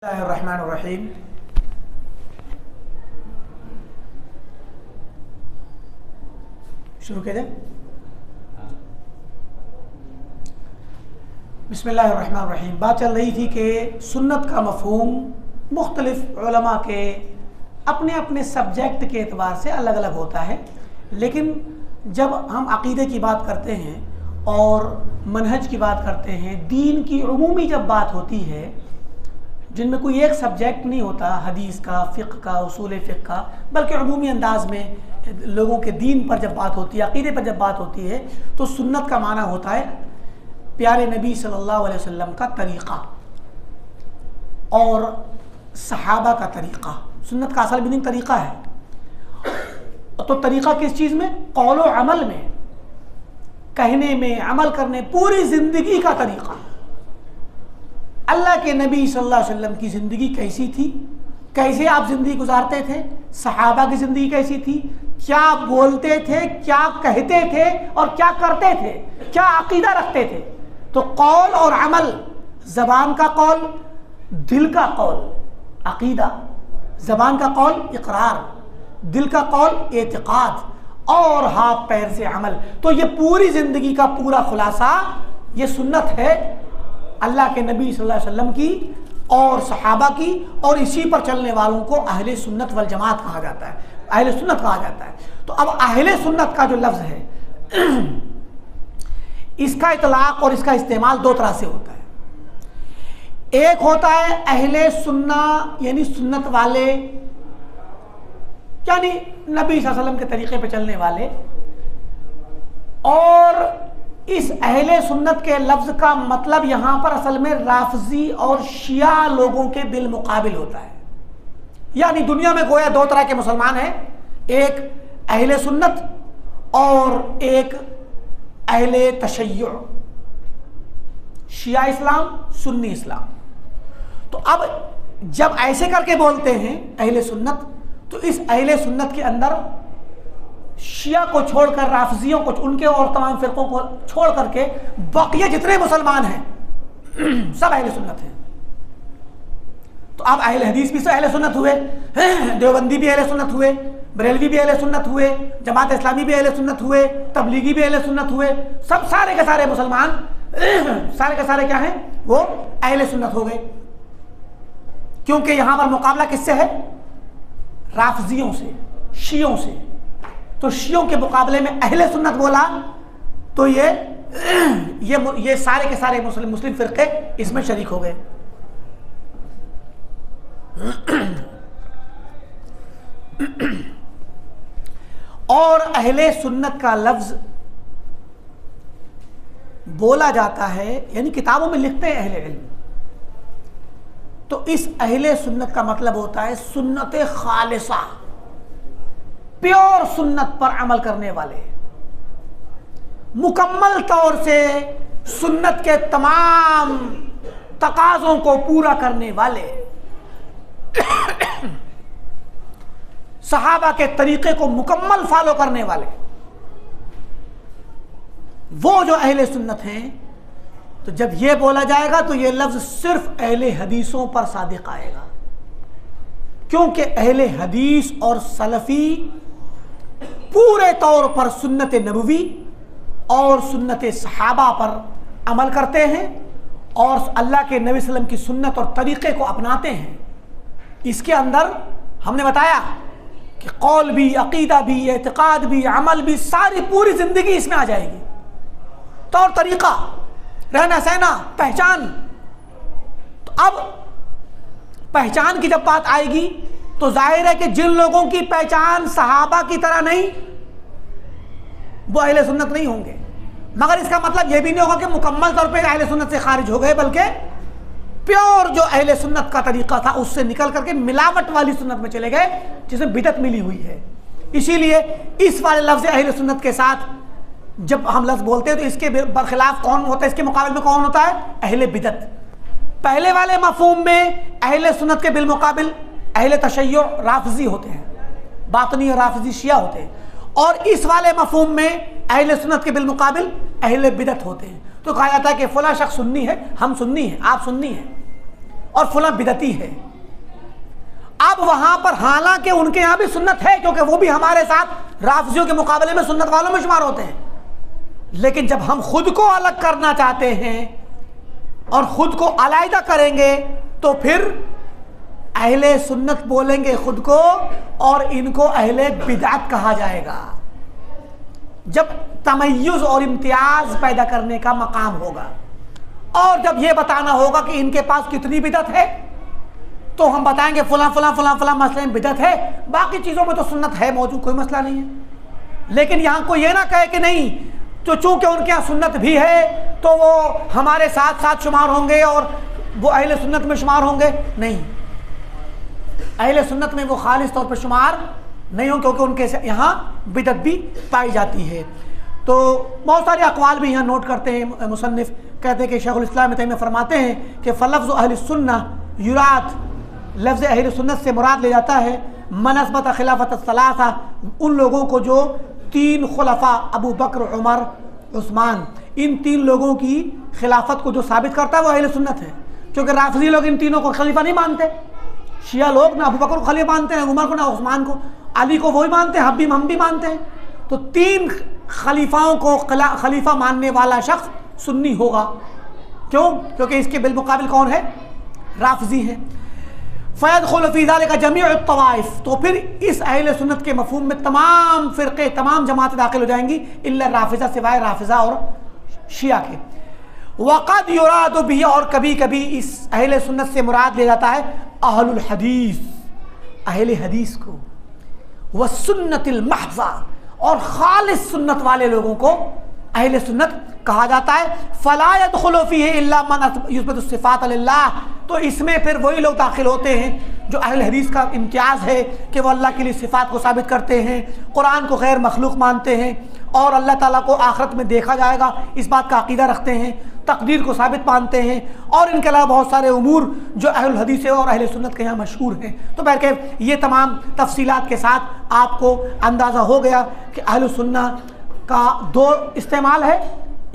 बिस्मिल्लाहिर्रहमानिर्रहीम। शुरू कीजिए। बिस्मिल्लाहिर्रहमानिर्रहीम। बात चल रही थी कि सुन्नत का मफ़हूम मुख्तलिफ़ उलमा के अपने अपने सब्जेक्ट के एतबार से अलग अलग होता है, लेकिन जब हम अक़ीदे की बात करते हैं और मनहज की बात करते हैं, दीन की उमूमी जब बात होती है जिनमें कोई एक सब्जेक्ट नहीं होता, हदीस का, फ़िक़्ह का, उसूल फ़िक़्ह का, बल्कि उमूमी अंदाज में लोगों के दीन पर जब बात होती है, अक़ीदे पर जब बात होती है, तो सुन्नत का माना होता है प्यारे नबी सल्लल्लाहु अलैहि वसल्लम का तरीक़ा और सहाबा का तरीक़ा। सुन्नत का असल मीनिंग तरीक़ा है। तो तरीक़ा किस चीज़ में? कौल व अमल में, कहने में, अमल करने, पूरी ज़िंदगी का तरीक़ा। अल्लाह के नबी सल्लल्लाहु अलैहि वसल्लम की ज़िंदगी कैसी थी, कैसे आप ज़िंदगी गुजारते थे, सहाबा की ज़िंदगी कैसी थी, क्या बोलते थे, क्या कहते थे और क्या करते थे, क्या अक़ीदा रखते थे। तो कौल और अमल, ज़बान का कौल, दिल का कौल अक़ीदा, ज़बान का कौल इक़रार, दिल का कौल एतिक़ाद और हाथ पैर से अमल। तो ये पूरी ज़िंदगी का पूरा खुलासा ये सुन्नत है अल्लाह के नबी सल्लल्लाहु अलैहि वसल्लम की और सहाबा की, और इसी पर चलने वालों को अहले सुन्नत वल जमात कहा जाता है, अहले सुन्नत कहा जाता है। तो अब अहले सुन्नत का जो लफ्ज़ है इसका इतलाक़ और इसका इस्तेमाल दो तरह से होता है। एक होता है अहले सुन्ना यानी सुन्नत वाले, यानी नबी सल्लल्लाहु अलैहि वसल्लम के तरीक़े पे चलने वाले, और इस अहले सुन्नत के लफ्ज़ का मतलब यहाँ पर असल में राफ़ज़ी और शिया लोगों के बिलमुक़ाबिल होता है। यानी दुनिया में गोया दो तरह के मुसलमान हैं, एक अहले सुन्नत और एक अहले तशय्युअ, शिया इस्लाम, सुन्नी इस्लाम। तो अब जब ऐसे करके बोलते हैं अहले सुन्नत, तो इस अहले सुन्नत के अंदर शिया को छोड़कर, राफ़ज़ियों को, उनके और तमाम फ़िरक़ों को छोड़ करके बाक़ी जितने मुसलमान हैं सब अहले सुन्नत हैं। तो अब अहले हदीस भी सब अहले सुन्नत हुए, देवबंदी भी अहले सुन्नत हुए, बरेलवी भी अहले सुन्नत हुए, जमात इस्लामी भी अहले सुन्नत हुए, तबलीगी भी अहले सुन्नत हुए, सब सारे के सारे मुसलमान सारे के सारे क्या हैं? वो अहले सुन्नत हो गए। क्योंकि यहाँ पर मुकाबला किससे है? राफ़ज़ियों से, शियों से। तो शियों के मुकाबले में अहले सुन्नत बोला तो ये सारे के सारे मुस्लिम फ़िरक़े इसमें शरीक हो गए। और अहले सुन्नत का लफ्ज़ बोला जाता है, यानी किताबों में लिखते हैं अहले इल्म, तो इस अहले सुन्नत का मतलब होता है सुन्नत खालिसा, प्योर सुन्नत पर अमल करने वाले, मुकम्मल तौर से सुन्नत के तमाम तकाज़ों को पूरा करने वाले, सहाबा के तरीक़े को मुकम्मल फॉलो करने वाले, वो जो अहले सुन्नत हैं। तो जब ये बोला जाएगा तो ये लफ्ज़ सिर्फ अहले हदीसों पर सादिक़ आएगा, क्योंकि अहले हदीस और सलफ़ी पूरे तौर पर सुन्नत नबवी और सुन्नत सहाबा पर अमल करते हैं और अल्लाह के नबी सल्लल्लाहु अलैहि वसल्लम की सुन्नत और तरीक़े को अपनाते हैं। इसके अंदर हमने बताया कि कौल भी, अक़ीदा भी, एतिक़ाद भी, अमल भी, सारी पूरी ज़िंदगी इसमें आ जाएगी। तौर तरीक़ा, रहना सहना, पहचान। तो अब पहचान की जब बात आएगी तो जाहिर है कि जिन लोगों की पहचान सहाबा की तरह नहीं, वो अहले सुन्नत नहीं होंगे। मगर इसका मतलब ये भी नहीं होगा कि मुकम्मल तौर पे अहले सुन्नत से खारिज हो गए, बल्कि प्योर जो अहले सुन्नत का तरीक़ा था उससे निकल करके मिलावट वाली सुन्नत में चले गए, जिसमें बिदअत मिली हुई है। इसीलिए इस वाले लफ्ज़ अहले सुन्नत के साथ जब हम लफ्ज़ बोलते हैं तो इसके बरखिलाफ़ कौन होता है, इसके मुकाबले में कौन होता है? अहले बिदअत। पहले वाले मफ़हूम में अहले सुन्नत के बिलमुकाबिल अहले तशय्युअ राफ़ज़ी होते हैं, बातनी और राफ़ज़ी शिया होते हैं, और इस वाले मफ़हूम में अहले सुन्नत के बिलमुकाबिल अहले बिदअत होते हैं। तो कहा जाता है कि फ़लाँ शख्स सुन्नी है, हम सुन्नी हैं, आप सुन्नी हैं। और फलां बिदती है। अब वहां पर हालांकि उनके यहां भी सुन्नत है, क्योंकि वो भी हमारे साथ राफिजियों के मुकाबले में सुन्नत वालों में शुमार होते हैं, लेकिन जब हम खुद को अलग करना चाहते हैं और खुद को अलहदा करेंगे तो फिर अहले सुन्नत बोलेंगे खुद को और इनको अहले बिदअत कहा जाएगा। जब तमय्युज़ और इम्तियाज पैदा करने का मकाम होगा और जब यह बताना होगा कि इनके पास कितनी बिदअत है, तो हम बताएंगे फलां फलां फलां फलां मसले में बिदअत है, बाकी चीज़ों में तो सुन्नत है मौजूद, कोई मसला नहीं है। लेकिन यहाँ कोई ये ना कहे कि नहीं, तो चूँकि उनके यहाँ सुन्नत भी है तो वो हमारे साथ साथ शुमार होंगे और वो अहले सुन्नत में शुमार होंगे। नहीं, अहले सुन्नत में वो खालिस तौर पर शुमार नहीं होंगे, क्योंकि उनके यहाँ बिदअत भी पाई जाती है। तो बहुत सारे अक़वाल भी यहाँ नोट करते हैं मुसन्निफ़, कहते हैं कि शेखुल इस्लाम तैमिया फरमाते हैं कि फ़लफ़्ज़ अहले सुन्नह युराद, लफ्ज़ अहले सुन्नत से मुराद ले जाता है मनस्बत खिलाफत सलासा, उन लोगों को जो 3 खुलफा अबू बकर, उमर, उस्मान, इन 3 लोगों की खिलाफत को जो साबित करता है वो अहले सुन्नत है। क्योंकि राफ़िज़ी लोग इन तीनों को खलीफा नहीं मानते, शिया लोग ना अबू बकर को खलीफा मानते हैं, उमर को ना उस्मान को, अली को वही मानते हैं, हम भी मानते हैं। तो 3 खलीफाओं को खलीफा मानने वाला शख्स सुन्नी होगा। क्यों? क्योंकि इसके बिलमुकाबिल कौन है? राफ़िज़ी है। फ़यदख़ुलु फ़ी ज़ालिका जमीअ तवाइफ़, तो फिर इस अहले सुन्नत के मफ़हूम में तमाम फ़िरक़े, तमाम जमातें दाखिल हो जाएंगी इल्ला राफ़िज़ा, सिवाय राफ़िज़ा और शिया के। वक़द युरादु बिही, और कभी कभी इस अहले सुन्नत से मुराद ले जाता है अहलुल हदीस, अहले हदीस को, व सुन्नतिल महज़ा, और खालिस सुन्नत वाले लोगों को अहले सुन्नत कहा जाता है। फ़ला यदख़ुलु फ़ीही इल्ला मन युस्बितु सिफ़ात लिल्लाह, तो इसमें फिर वही लोग दाखिल होते हैं जो अहले हदीस का इम्तियाज़ है कि वह अल्लाह के लिए सिफ़ात को साबित करते हैं, कुरान को गैर मखलूक मानते हैं और अल्लाह ताला को आखिरत में देखा जाएगा इस बात का अक़ीदा रखते हैं, तकदीर को साबित मानते हैं, और इनके अलावा बहुत सारे उमूर जो अहल हदीस और अहले सुन्नत के यहाँ मशहूर हैं। तो बहरकैफ़ ये तमाम तफसीलात के साथ आपको अंदाज़ा हो गया कि अहल सुन्ना का 2 इस्तेमाल है,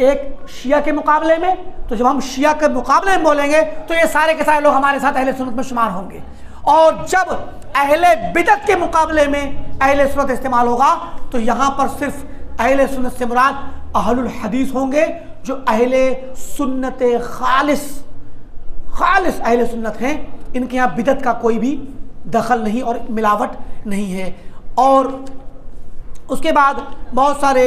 एक शिया के मुकाबले में। तो जब हम शिया के मुकाबले में बोलेंगे तो ये सारे के सारे लोग हमारे साथ अहले सुन्नत में शुमार होंगे, और जब अहले बिदअत के मुकाबले में अहले सुन्नत इस्तेमाल होगा तो यहाँ पर सिर्फ अहले सुन्नत से मुराद अहलुल हदीस होंगे, जो अहले सुन्नत खालिस अहले सुन्नत हैं। इनके यहाँ बिदअत का कोई भी दखल नहीं और मिलावट नहीं है। और उसके बाद बहुत सारे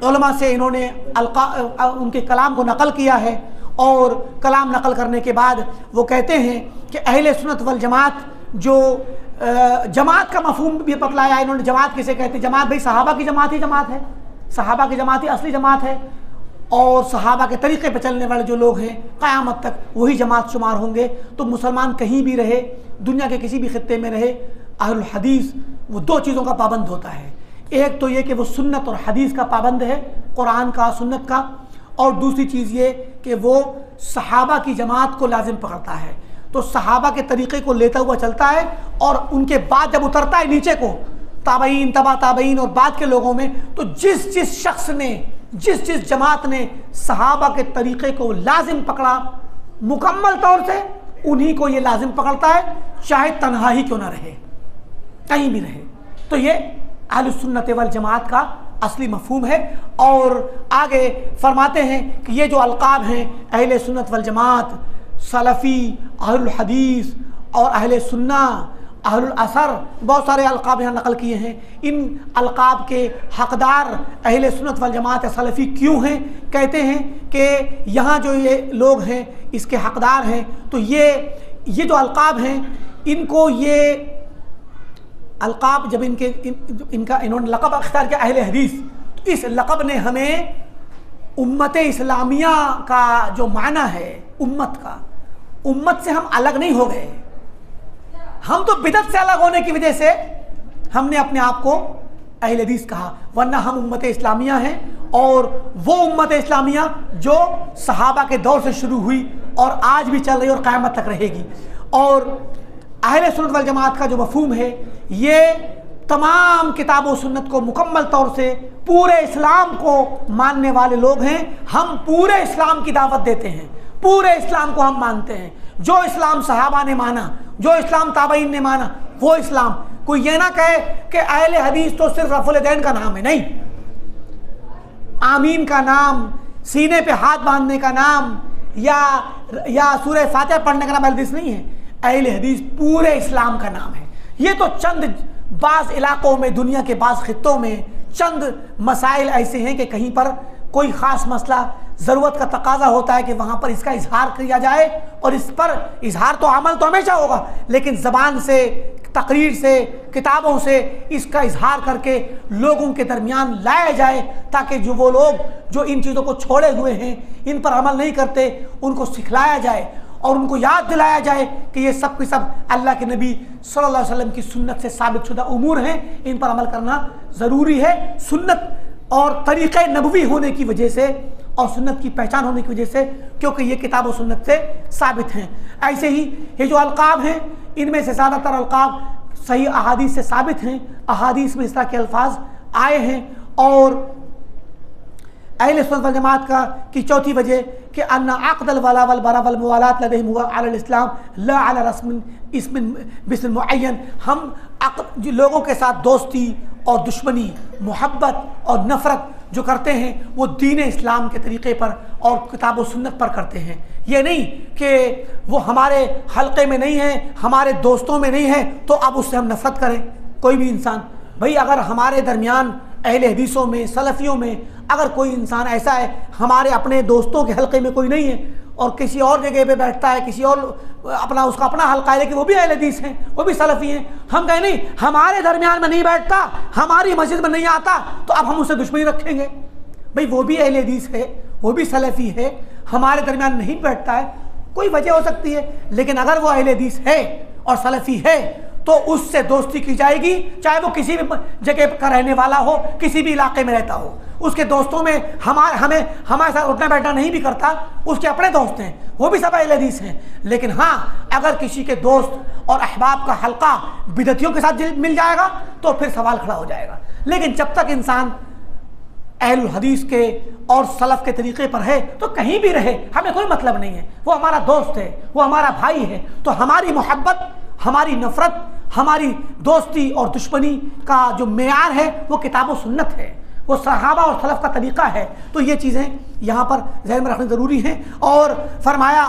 उलमा से इन्होंने उनके कलाम को नकल किया है, और कलाम नकल करने के बाद वो कहते हैं कि अहले सुन्नत वल जमात, जो जमात का मफहूम भी बतलाया इन्होंने। जमात किसे कहते हैं? जमात भाई सहाबा की जमात ही जमात है, सहाबा की जमात ही असली जमात है, और सहाबा के तरीक़े पर चलने वाले जो लोग हैं क़यामत तक वही जमात शुमार होंगे। तो मुसलमान कहीं भी रहे, दुनिया के किसी भी खित्ते में रहे, अहलुल हदीस वो 2 चीज़ों का पाबंद होता है। एक तो ये कि वो सुन्नत और हदीस का पाबंद है, कुरान का, सुन्नत का, और दूसरी चीज़ ये कि वो सहाबा की जमात को लाजिम पकड़ता है। तो सहाबा के तरीक़े को लेता हुआ चलता है, और उनके बाद जब उतरता है नीचे को, ताबईन, तबा ताबईन और बाद के लोगों में, तो जिस शख्स ने, जिस जमात ने सहाबा के तरीक़े को लाजिम पकड़ा मुकम्मल तौर से, उन्हीं को ये लाजिम पकड़ता है, चाहे तन्हा ही क्यों ना रहे, कहीं भी रहे। तो ये अहलुस सुन्नत वल जमात का असली मफहूम है। और आगे फरमाते हैं कि ये जो अलक़ाब हैं अहले सुन्नत वल जमात, सलफ़ी, अहलुल हदीस और अहले सुन्ना, अहलुल असर, बहुत सारे अलक़ाब यहाँ नकल किए हैं। इन अलक़ाब के हक़दार अहले सुन्नत वल जमात सलफ़ी क्यों हैं? कहते हैं कि यहाँ जो ये लोग हैं इसके हक़दार हैं, तो ये जो अलक़ाब हैं, इनको ये अलक़ाब जब इनका इन्होंने लक़ब अख्तियार किया अहले हदीस, तो इस लक़ब ने हमें उम्मत इस्लामिया का जो माना है उम्मत का, उम्मत से हम अलग नहीं हो गए। हम तो बिदअत से अलग होने की वजह से हमने अपने आप को अहले हदीस कहा, वरना हम उम्मत इस्लामिया हैं, और वो उम्मत इस्लामिया जो सहाबा के दौर से शुरू हुई और आज भी चल रही और क़यामत तक रहेगी। और अहले सुन्नत वल जमात का जो मफहूम है, ये तमाम किताब व सुन्नत को मुकम्मल तौर से पूरे इस्लाम को मानने वाले लोग हैं। हम पूरे इस्लाम की दावत देते हैं, पूरे इस्लाम को हम मानते हैं, जो इस्लाम सहाबा ने माना, जो इस्लाम ताबईन ने माना, वो इस्लाम। कोई ये ना कहे कि अहले हदीस तो सिर्फ रफ़ुल यदैन का नाम है, नहीं। आमीन का नाम, सीने पे हाथ बांधने का नाम, या सूरह फातिहा पढ़ने का नाम अहले हदीस नहीं है। अहले हदीस पूरे इस्लाम का नाम है। ये तो चंद बाज़ इलाकों में, दुनिया के बाज़ खित्तों में चंद मसाइल ऐसे हैं कि कहीं पर कोई ख़ास मसला ज़रूरत का तकाजा होता है कि वहाँ पर इसका इजहार किया जाए, और इस पर इजहार तो अमल तो हमेशा होगा, लेकिन ज़बान से, तकरीर से, किताबों से इसका इजहार करके लोगों के दरमियान लाया जाए, ताकि जो वो लोग जो इन चीज़ों को छोड़े हुए हैं, इन पर अमल नहीं करते, उनको सिखलाया जाए और उनको याद दिलाया जाए कि ये सब के सब अल्लाह के नबी सल्लल्लाहु अलैहि वसल्लम की सुन्नत से साबित शुदा उमूर हैं, इन पर अमल करना ज़रूरी है। सुन्नत और तरीक़े नबवी होने की वजह से और सुन्नत की पहचान होने की वजह से, क्योंकि ये किताब और सुन्नत से साबित हैं। ऐसे ही ये जो अलक़ाब हैं, इनमें से ज़्यादातर अलक़ाब सही अहादीस से साबित हैं। अहादीस में इस तरह के अल्फाज आए हैं। और अहले सुन्नत वल जमात का की चौथी वजह कि अन्ना अक़दल वला वल बरा वल मुवालात लदैहिम हुवा अलल इस्लाम ला अला रस्मिन इस्मिन बिस्मिन मुअय्यन। हम लोगों के साथ दोस्ती और दुश्मनी, मोहब्बत और नफ़रत जो करते हैं वो दीन इस्लाम के तरीक़े पर और किताब और सुन्नत पर करते हैं। ये नहीं कि वो हमारे हल्के में नहीं है, हमारे दोस्तों में नहीं है तो अब उससे हम नफ़रत करें। कोई भी इंसान, भाई अगर हमारे दरमियान अहले हदीसों में, सलफ़ियों में अगर कोई इंसान ऐसा है, हमारे अपने दोस्तों के हल्के में कोई नहीं है और किसी और जगह पे बैठता है, किसी और उसका अपना हल्का है, लेकिन वो भी अहले हदीस हैं, वो भी सलफ़ी हैं, हम कहें नहीं हमारे दरमियान में नहीं बैठता, हमारी मस्जिद में नहीं आता, तो अब हम उससे दुश्मनी रखेंगे। भाई वो भी अहले हदीस है, वो भी सलफ़ी है, हमारे दरमियान नहीं बैठता है, कोई वजह हो सकती है, लेकिन अगर वो अहले हदीस है और सलफ़ी है तो उससे दोस्ती की जाएगी, चाहे वो किसी भी जगह का रहने वाला हो, किसी भी इलाके में रहता हो। उसके दोस्तों में हमारे साथ उठना बैठना नहीं भी करता, उसके अपने दोस्त हैं, वो भी सब अहले हदीस हैं। लेकिन हाँ, अगर किसी के दोस्त और अहबाब का हल्का बिदअतियों के साथ मिल जाएगा तो फिर सवाल खड़ा हो जाएगा। लेकिन जब तक इंसान अहलुल हदीस के और सलफ़ के तरीक़े पर है तो कहीं भी रहे, हमें कोई मतलब नहीं है। वो हमारा दोस्त है, वो हमारा भाई है, तो हमारी मोहब्बत, हमारी नफ़रत, हमारी दोस्ती और दुश्मनी का जो मेयार है वो किताब और सुन्नत है, वो सहाबा और सलफ़ का तरीक़ा है। तो ये चीज़ें यहाँ पर ज़हन में रखनी ज़रूरी हैं। और फरमाया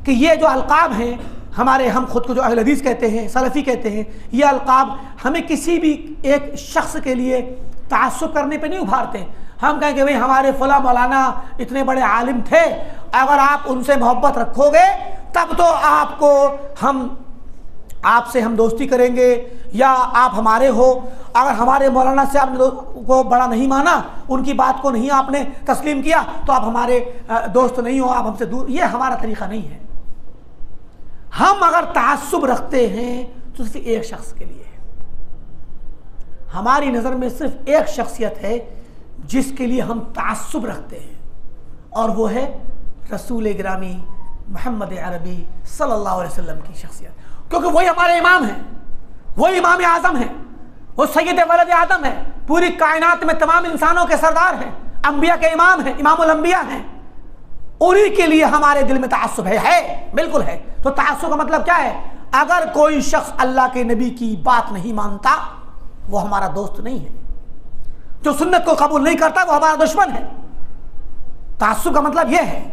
कि ये जो अलक़ाब हैं हमारे, हम खुद को जो अहले हदीस कहते हैं, सलफ़ी कहते हैं, ये अलक़ाब हमें किसी भी एक शख्स के लिए तासुब करने पे नहीं उभारते। हम कहें कि भाई हमारे फला मौलाना इतने बड़े आलिम थे, अगर आप उनसे मोहब्बत रखोगे तब तो आपसे हम दोस्ती करेंगे, या आप हमारे हो। अगर हमारे मौलाना से आपने को बड़ा नहीं माना, उनकी बात को नहीं आपने तस्लीम किया, तो आप हमारे दोस्त नहीं हो, आप हमसे दूर। ये हमारा तरीक़ा नहीं है। हम अगर तासुब रखते हैं तो सिर्फ एक शख्स के लिए है। हमारी नज़र में सिर्फ एक शख्सियत है जिसके लिए हम तासुब रखते हैं, और वो है रसूल गिरामी मोहम्मद अरबी सल्लल्लाहु अलैहि वसल्लम की शख्सियत। क्योंकि वही हमारे इमाम हैं, वही इमाम आज़म हैं, वो सैयद वलद आदम है, पूरी कायनात में तमाम इंसानों के सरदार हैं, अंबिया के इमाम हैं, इमामुल अंबिया हैं। उन्हीं के लिए हमारे दिल में तासुब है, बिल्कुल है। तो तासुब का मतलब क्या है? अगर कोई शख्स अल्लाह के नबी की बात नहीं मानता वो हमारा दोस्त नहीं है, जो सुन्नत को कबूल नहीं करता वो हमारा दुश्मन है। तासुब का मतलब यह है।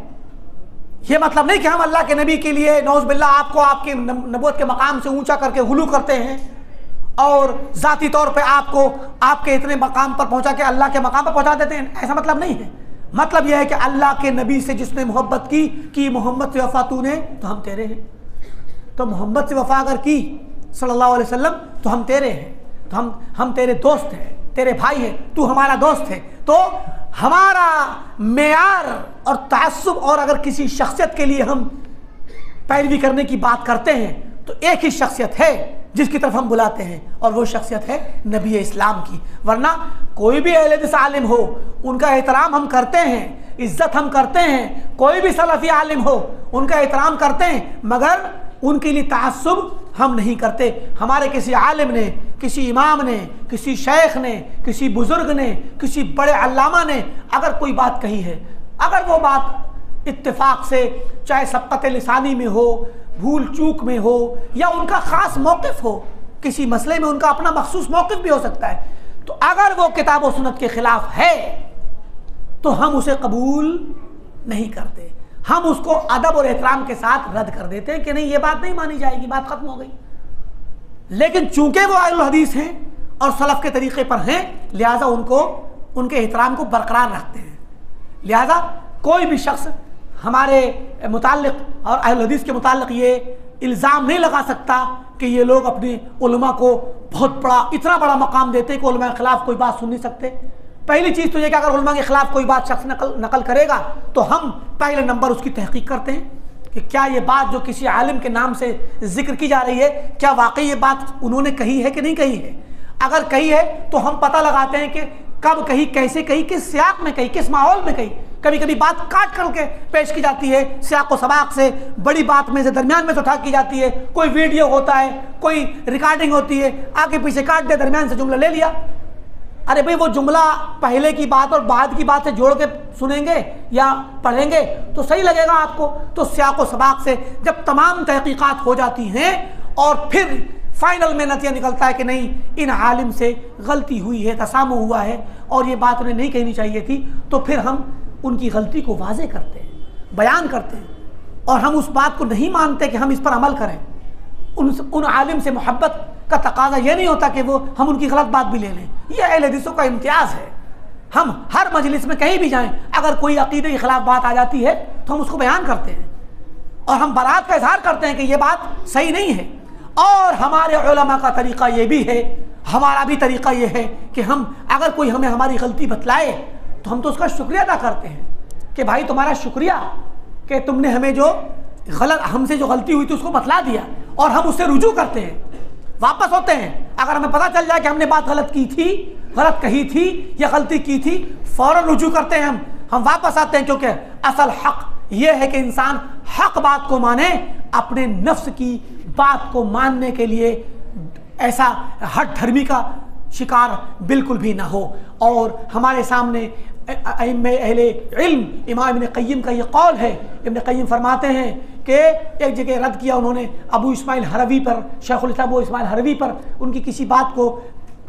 ये मतलब नहीं कि हम अल्लाह के नबी के लिए नौज़ बिल्लाह आपको आपके नबूवत के मकाम से ऊंचा करके हुलू करते हैं और ज़ाती तौर पे आपको आपके इतने मकाम पर पहुंचा के अल्लाह के मकाम पर पहुंचा देते हैं, ऐसा मतलब नहीं है। मतलब यह है कि अल्लाह के नबी से जिसने मोहब्बत की मोहम्मद से वफ़ा तूने तो हम तेरे हैं, तो मोहम्मद से वफ़ा अगर की सल्लल्लाहु अलैहि वसल्लम तो हम तेरे हैं, तो हम तेरे दोस्त हैं, तेरे भाई हैं, तू हमारा दोस्त है। तो हमारा मेयार और तासुब, और अगर किसी शख्सियत के लिए हम पैरवी करने की बात करते हैं तो एक ही शख्सियत है जिसकी तरफ हम बुलाते हैं, और वो शख्सियत है नबी इस्लाम की। वरना कोई भी अहले हदीस आलिम हो उनका एहतराम हम करते हैं, इज्जत हम करते हैं, कोई भी सलफ़ी आलिम हो उनका एहतराम करते हैं, मगर उनके लिए तासुब हम नहीं करते। हमारे किसी आलिम ने, किसी इमाम ने, किसी शेख ने, किसी बुज़ुर्ग ने, किसी बड़े अल्लामा ने अगर कोई बात कही है, अगर वो बात इत्तेफाक से, चाहे सबकत लिसानी में हो, भूल चूक में हो, या उनका ख़ास मौक़िफ़ हो, किसी मसले में उनका अपना मखसूस मौक़िफ़ भी हो सकता है, तो अगर वो किताब और सुन्नत के ख़िलाफ़ है तो हम उसे कबूल नहीं करते, हम उसको अदब और एहतराम के साथ रद्द कर देते हैं कि नहीं, ये बात नहीं मानी जाएगी, बात ख़त्म हो गई। लेकिन चूंकि वो अहलुल हदीस हैं और सलफ़ के तरीक़े पर हैं, लिहाजा उनको, उनके एहतराम को बरकरार रखते हैं। लिहाजा कोई भी शख्स हमारे मुताल्लिक़ और अहलुल हदीस के मुताल्लिक़ ये इल्ज़ाम नहीं लगा सकता कि ये लोग अपने उलमा को बहुत बड़ा, इतना बड़ा मकाम देते हैं कि उलमा के ख़िलाफ़ कोई बात सुन नहीं सकते। पहली चीज़ तो ये कि अगर उलमा के ख़िलाफ़ कोई बात शख्स नकल करेगा तो हम पहले नंबर उसकी तहक़ीक़ करते हैं कि क्या ये बात जो किसी आलिम के नाम से जिक्र की जा रही है, क्या वाकई ये बात उन्होंने कही है कि नहीं कही है। अगर कही है तो हम पता लगाते हैं कि कब कही, कैसे कही, किस सियाक में कही, किस माहौल में कही। कभी कभी बात काट करके पेश की जाती है, सियाक व सबाक से, बड़ी बात में से दरमियान में से उठा की जाती है। कोई वीडियो होता है, कोई रिकॉर्डिंग होती है, आगे पीछे काट दे, दरमियान से जुमला ले लिया। अरे भाई, वो जुमला पहले की बात और बाद की बात से जोड़ के सुनेंगे या पढ़ेंगे तो सही लगेगा आपको। तो सियाक व सबाक से जब तमाम तहकीकात हो जाती हैं और फिर फाइनल में नतीजा निकलता है कि नहीं, इन आलिम से गलती हुई है, तसामु हुआ है और ये बात उन्हें नहीं कहनी चाहिए थी, तो फिर हम उनकी गलती को वाज़े करते हैं, बयान करते हैं और हम उस बात को नहीं मानते कि हम इस पर अमल करें। उन आलिम से मोहब्बत का तकाजा ये नहीं होता कि वो हम उनकी गलत बात भी ले लें। ये अहले हदीसों का इम्तियाज़ है। हम हर मजलिस में कहीं भी जाएं, अगर कोई अक़ीदे के ख़िलाफ़ बात आ जाती है तो हम उसको बयान करते हैं और हम बरात का इजहार करते हैं कि ये बात सही नहीं है। और हमारे उलमा का तरीक़ा ये भी है, हमारा भी तरीक़ा ये है कि हम, अगर कोई हमें हमारी गलती बतलाए तो हम तो उसका शुक्रिया अदा करते हैं कि भाई तुम्हारा शुक्रिया कि तुमने हमें जो हमसे जो गलती हुई थी उसको बतला दिया, और हम उससे रुजू करते हैं, वापस होते हैं। अगर हमें पता चल जाए कि हमने बात गलत की थी, गलत कही थी या गलती की थी, फ़ौरन रुजू करते हैं, हम वापस आते हैं, क्योंकि असल हक़ ये है कि इंसान हक़ बात को माने, अपने नफ्स की बात को मानने के लिए ऐसा हठ धर्मी का शिकार बिल्कुल भी ना हो। और हमारे सामने अहले इल्म इमाम इब्न क़य्यिम का ये कौल है। इब्न क़य्यिम फरमाते हैं कि एक जगह रद्द किया उन्होंने अबू इस्माइल हरवी पर, शेखुल इस्लाम अबू इस्माइल हरवी पर, उनकी किसी बात को,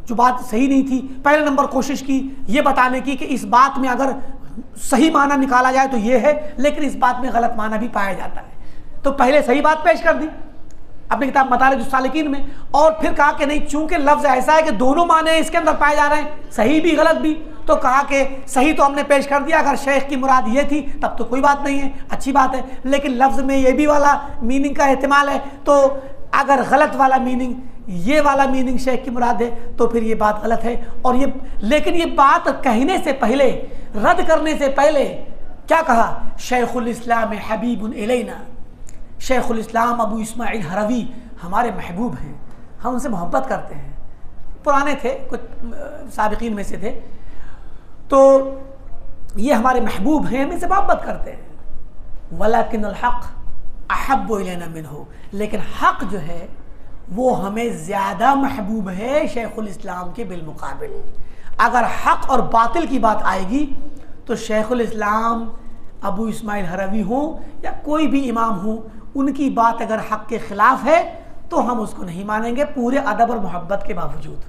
जो बात सही नहीं थी। पहले नंबर कोशिश की ये बताने की कि इस बात में अगर सही माना निकाला जाए तो ये है, लेकिन इस बात में गलत माना भी पाया जाता है। तो पहले सही बात पेश कर दी अपनी किताब मदारिजुस सालिकीन में, और फिर कहा कि नहीं, चूंकि लफ्ज़ ऐसा है कि दोनों माने इसके अंदर पाए जा रहे हैं, सही भी गलत भी, तो कहा कि सही तो हमने पेश कर दिया, अगर शेख की मुराद ये थी तब तो कोई बात नहीं है, अच्छी बात है, लेकिन लफ्ज़ में ये भी वाला मीनिंग का एहतिमाल है, तो अगर गलत वाला मीनिंग, ये वाला मीनिंग शेख की मुराद है तो फिर ये बात गलत है। और ये, लेकिन ये बात कहने से पहले, रद्द करने से पहले क्या कहा, शेखुल इस्लाम हबीबुन इलैना, शेखुल इस्लाम अबू इस्माइल हरवी हमारे महबूब हैं, हम उनसे मोहब्बत करते हैं। पुराने थे, कुछ साबिकीन में से थे, तो ये हमारे महबूब हैं, हम इनसे मोहब्बत करते हैं। वलाकिनुल हक़ अहब्बु इलैना मिन्हु, लेकिन हक़ जो है वो हमें ज़्यादा महबूब है शेखुल इस्लाम के बिलमुकाबिल। अगर हक़ और बातिल की बात आएगी तो शेखुल इस्लाम अबू इस्माइल हरवी हो या कोई भी इमाम हो, उनकी बात अगर हक़ के ख़िलाफ़ है तो हम उसको नहीं मानेंगे, पूरे अदब और मोहब्बत के बावजूद।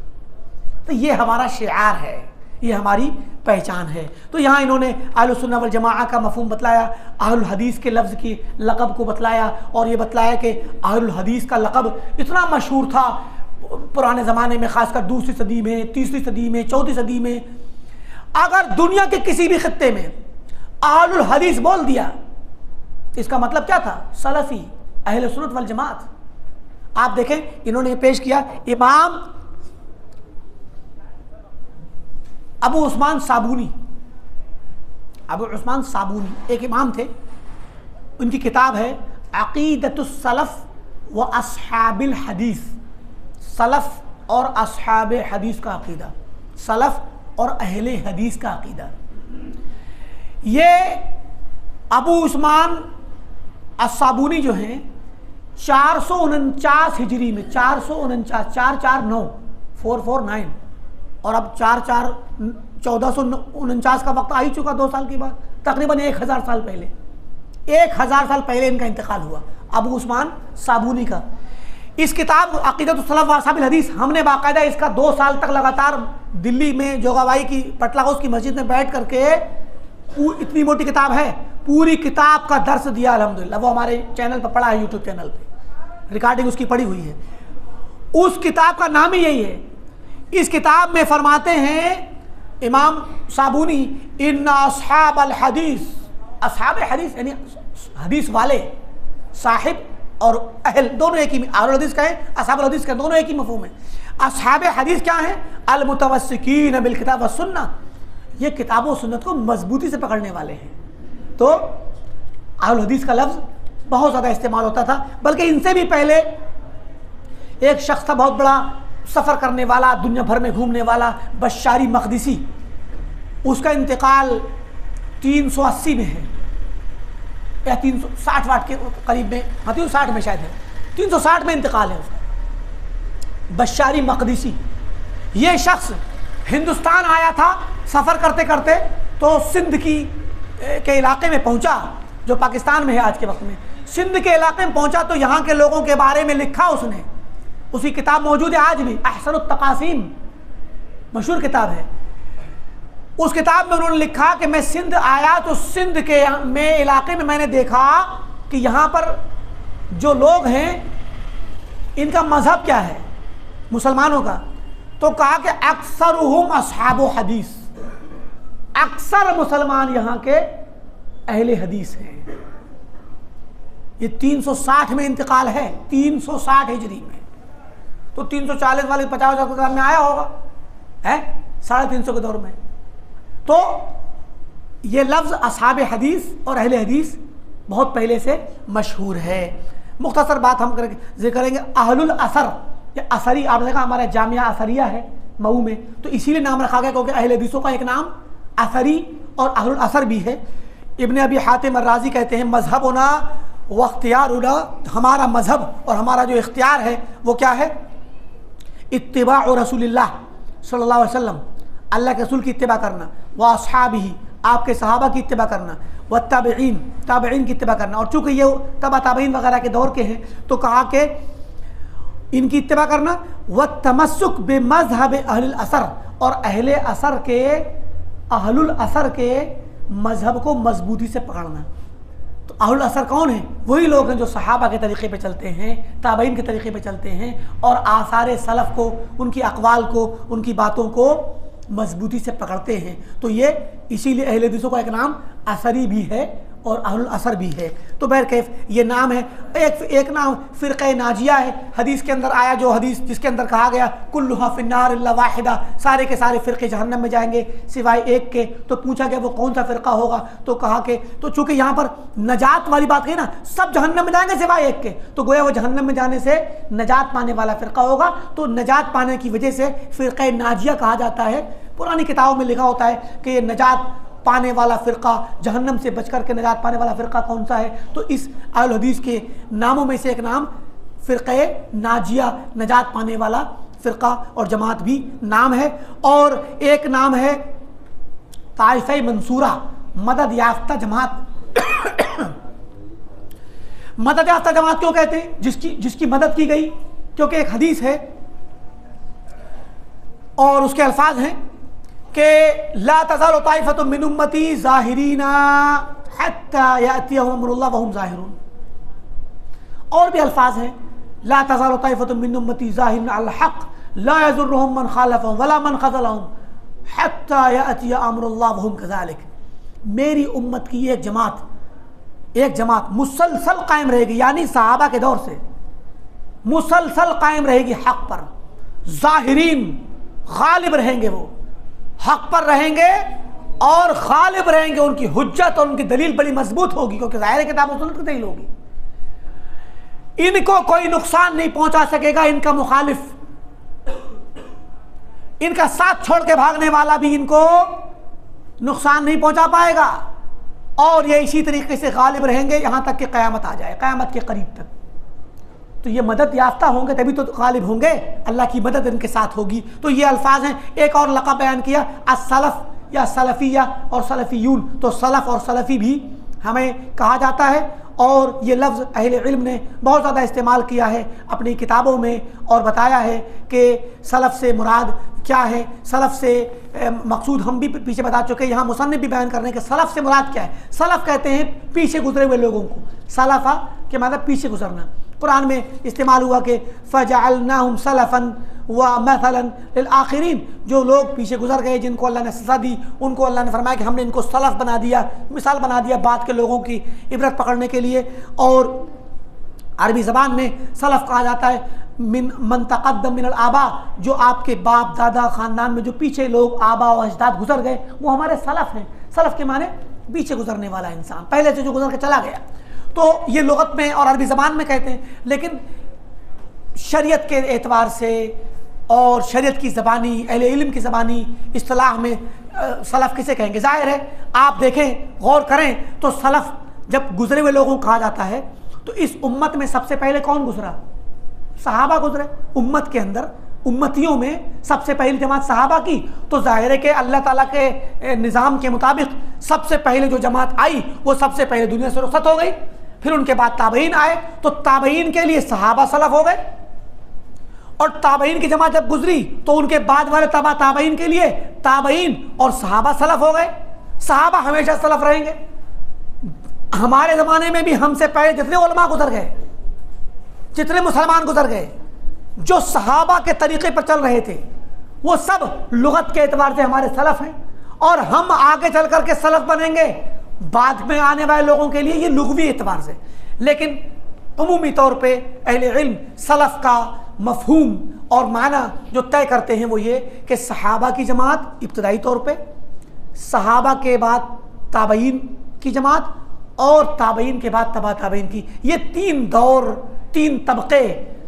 तो ये हमारा शिआर है, ये हमारी पहचान है। तो यहाँ इन्होंने अहलुस सुन्नह वल जमाआ का मफ़हूम बतलाया, अहलुल हदीस के लफ्ज़ की लक़ब को बतलाया, और ये बतलाया कि अहलुल हदीस का लक़ब इतना मशहूर था पुराने ज़माने में, ख़ासकर दूसरी सदी में, तीसरी सदी में, चौथी सदी में। अगर दुनिया के किसी भी खित्ते में अहलुल हदीस बोल दिया, इसका मतलब क्या था, सलफ़ी, अहले सुन्नत वल जमात। आप देखें, इन्होंने पेश किया इमाम अबू उस्मान साबूनी, अबू उस्मान साबूनी एक इमाम थे, उनकी किताब है अक़ीदतुस सलफ़ व अस्हाबिल हदीस, सलफ़ और अस्हाब हदीस का अक़ीदा, सलफ़ और अहले हदीस का अक़ीदा। ये अबू उस्मान अस्साबूनी जो हैं 449 हिजरी में, 449, 449, 449, और अब 1449 का वक्त आ ही चुका, 2 साल के बाद, तकरीबन 1000 साल पहले 1000 साल पहले इनका इंतकाल हुआ, अबू उस्मान साबूनी का। इस किताब अक़ीदतुस सलफ़ व अस्हाबिल हदीस हमने बाकायदा इसका 2 साल तक लगातार दिल्ली में जोगाबाई की पटला हाउस की मस्जिद में बैठ करके, इतनी मोटी किताब है, पूरी किताब का दर्स दिया अल्हम्दुलिल्लाह। वो हमारे चैनल पर पड़ा है, यूट्यूब चैनल पे रिकॉर्डिंग उसकी पड़ी हुई है। उस किताब का नाम ही यही है। इस किताब में फरमाते हैं इमाम साबूनी, इन्ना अस्हाबल हदीस, अस्हाब हदीस यानी हदीस वाले, साहिब और अहल दोनों एक ही, अहल हदीस का है, अस्हाबुल हदीस का, दोनों एक ही मफहूम है। अस्हाब हदीस क्या है? अल मुतवस्सिकीन बिल किताब व सुन्नह, ये किताब व सुन्नत को मजबूती से पकड़ने वाले हैं। तो अहल हदीस का लफ्ज़ बहुत ज़्यादा इस्तेमाल होता था, बल्कि इनसे भी पहले एक शख्स था बहुत बड़ा सफ़र करने वाला, दुनिया भर में घूमने वाला, बशारी मकदसी। उसका इंतकाल 380 में है या 360 वाट के करीब में, हाँ 360 में शायद है, 360 में इंतकाल है उसका। बशारी मकदसी ये शख्स हिंदुस्तान आया था सफ़र करते करते, तो सिंध के इलाके में पहुंचा, जो पाकिस्तान में है आज के वक्त में। सिंध के इलाके में पहुंचा तो यहाँ के लोगों के बारे में लिखा उसने, उसकी किताब मौजूद है आज भी, अहसनुत तकासीम मशहूर किताब है। उस किताब में उन्होंने लिखा कि मैं सिंध आया तो सिंध के इलाके में मैंने देखा कि यहाँ पर जो लोग हैं इनका मज़हब क्या है मुसलमानों का। तो कहा कि अक्सरुहुम अस्हाबु हदीस, अक्सर मुसलमान यहाँ के अहले हदीस हैं। ये 360 में इंतकाल है, 360 हिजरी में, तो 340 वाले 50 के दौर में आया होगा, है 350 के दौर में। तो ये लफ्ज़ अस्हाब हदीस और अहले हदीस बहुत पहले से मशहूर है। मुख्तसर बात हम जिक्र करेंगे, अहलुल असर, ये असरी, आपने देखा हमारा जामिया असरिया है मऊ में, तो इसीलिए नाम रखा गया क्योंकि अहले हदीसों का एक नाम असरी और अहलुल असर भी है। इब्न अबी हातिम अर्राज़ी कहते हैं, मज़हबुना व इख्तियारुना, हमारा मज़हब और हमारा जो इख्तियार है वो क्या है? इत्तिबाउ रसूलिल्लाह सल्लल्लाहु अलैहि वसल्लम, अल्लाह के रसूल की इत्तिबा करना, व अस्हाबिही, आपके सहाबा की इत्तिबा करना, व ताबिईन, ताबिईन की इत्तिबा करना। और चूँकि ये तबा ताबिईन वगैरह के दौर के हैं तो कहा कि इनकी इत्तिबा करना, व तमस्सुक बिमज़हब अहलुल असर, और अहले असर के, अहलुल असर के मज़हब को मजबूती से पकड़ना। तो अहलुल असर कौन है? वही लोग हैं जो सहाबा के तरीक़े पे चलते हैं, ताबईन के तरीक़े पे चलते हैं और आसार सलफ़ को, उनकी अक़वाल को, उनकी बातों को मजबूती से पकड़ते हैं। तो ये इसीलिए अहले हदीसों का एक नाम असरी भी है और अहलुल असर भी है। तो बहरकैफ ये नाम है। एक नाम फ़िरक़े नाजिया है, हदीस के अंदर आया, जो हदीस जिसके अंदर कहा गया कुल्लुहा फिन्नार इल्ला वाहिदा, सारे के सारे फ़िरक़े जहन्नम में जाएंगे सिवाय एक के। तो पूछा गया वो कौन सा फ़िरक़ा होगा, तो कहा कि, तो चूँकि यहाँ पर नजात वाली बात कही ना, सब जहन्नम में जाएंगे सिवाय एक के, तो गोया वो जहन्नम में जाने से नजात पाने वाला फ़िरक़ा होगा। तो नजात पाने की वजह से फ़िरक़े नाजिया कहा जाता है। पुरानी किताबों में लिखा होता है कि ये नजात पाने वाला फ़िरक़ा, जहन्नम से बच कर के नजात पाने वाला फ़िरक़ा कौन सा है। तो इस अहल हदीस के नामों में से एक नाम फ़िरक़े नाजिया, नजात पाने वाला फ़िरक़ा और जमात भी नाम है। और एक नाम है ताइफ़े मंसूरा, मदद याफ्ता जमात। मदद याफ्ता जमात क्यों कहते हैं? जिसकी मदद की गई, क्योंकि एक हदीस है और उसके अल्फाज हैं कि ला तज़ालु ताइफ़तुम मिन उम्मती ज़ाहिरीना हत्ता यातियहुम अम्रुल्लाह वहुम ज़ाहिरून। और भी अल्फाज हैं, ला तज़ालु ताइफ़तुम मिन उम्मती ज़ाहिरीना अल हक़ ला यज़ुर्रुहुम मन ख़ालफ़हुम वला मन ख़ज़लहुम हत्ता यातिया अम्रुल्लाह वहुम कज़ालिक। मेरी उम्मत की एक जमात मुसलसल कायम रहेगी, यानी सहाबा के दौर से मुसलसल कायम रहेगी हक़ पर, ज़ाहिरीन, गालिब रहेंगे, वो हक़ पर रहेंगे और गालिब रहेंगे। उनकी हुज्जत और उनकी दलील बड़ी मजबूत होगी, क्योंकि ज़ाहिर किताब और सुन्नत की दलील होगी। इनको कोई नुकसान नहीं पहुंचा सकेगा इनका मुखालिफ, इनका साथ छोड़ के भागने वाला भी इनको नुकसान नहीं पहुंचा पाएगा। और ये इसी तरीके से गालिब रहेंगे यहाँ तक कि क़यामत आ जाए, क़यामत के करीब तक। तो ये मदद याफ्ता होंगे तभी तो गालिब होंगे, अल्लाह की मदद इनके साथ होगी। तो ये अल्फाज हैं। एक और लक़ब बयान किया, अस्सलफ़ या सलफ़िया और सलफ़ियून। तो सलफ़ और सलफ़ी भी हमें कहा जाता है। और ये लफ्ज़ अहले इल्म ने बहुत ज़्यादा इस्तेमाल किया है अपनी किताबों में और बताया है कि सलफ़ से मुराद क्या है, सलफ़ से मकसूद हम भी पीछे बता चुके हैं, यहाँ मुसन्निफ़ भी बयान करने के सलफ़ से मुराद क्या है। सलफ़ कहते हैं पीछे गुजरे हुए लोगों को, सलफ़ा के मतलब पीछे गुजरना। कुरान में इस्तेमाल हुआ कि फ़जअलनाहुम सलफ़न व मसलन लिल आखिरीन, जो लोग पीछे गुजर गए जिनको अल्लाह ने सज़ा दी उनको अल्लाह ने फरमाया कि हमने इनको सलफ़ बना दिया, मिसाल बना दिया बाद के लोगों की इबरत पकड़ने के लिए। और अरबी ज़बान में सलफ़ कहा जाता है मन तक़द्दम मिनल आबा, जो आपके बाप दादा ख़ानदान में जो पीछे लोग आबा व अजदाद गुजर गए वो हमारे सलफ़ हैं। सलफ़ के माने पीछे गुजरने वाला इंसान, पहले से जो गुजर के चला गया। तो ये लुग़त में और अरबी ज़बान में कहते हैं। लेकिन शरीयत के एतबार से और शरीयत की ज़बानी, अहले इल्म की ज़बानी इस्तिलाह में सलफ़ किसे कहेंगे? ज़ाहिर है आप देखें, गौर करें तो सलफ़ जब गुजरे हुए लोगों को कहा जाता है तो इस उम्मत में सबसे पहले कौन गुजरा? सहाबा गुजरे। उम्मत के अंदर उम्मतियों में सबसे पहली जमात सहाबा की, तो ज़ाहिर है कि अल्लाह ताला के निज़ाम के मुताबिक सबसे पहले जो जमात आई वो सबसे पहले दुनिया से रुखसत हो गई। फिर उनके बाद ताबईन आए, तो ताबईन के लिए सहाबा सलफ़ हो गए, और ताबईन की जमात जब गुजरी तो उनके बाद वाले तबा ताबईन के लिए ताबईन और सहाबा सलफ़ हो गए। सहाबा हमेशा सलफ़ रहेंगे। हमारे ज़माने में भी हमसे पहले जितने उलमा गुजर गए, जितने मुसलमान गुजर गए, जो सहाबा के तरीक़े पर चल रहे थे, वो सब लुग़त के एतबार से हमारे सलफ़ हैं। और हम आगे चल कर के सलफ़ बनेंगे बाद में आने वाले लोगों के लिए, ये लुग़वी एतबार से। लेकिन उमूमी तौर पे अहले इल्म सलफ़ का मफ़हूम और माना जो तय करते हैं वो ये कि सहाबा की जमात इब्तदाई तौर पे, सहाबा के बाद ताबईन की जमात और ताबईन के बाद तबा ताबईन की, ये तीन दौर, तीन तबक़े,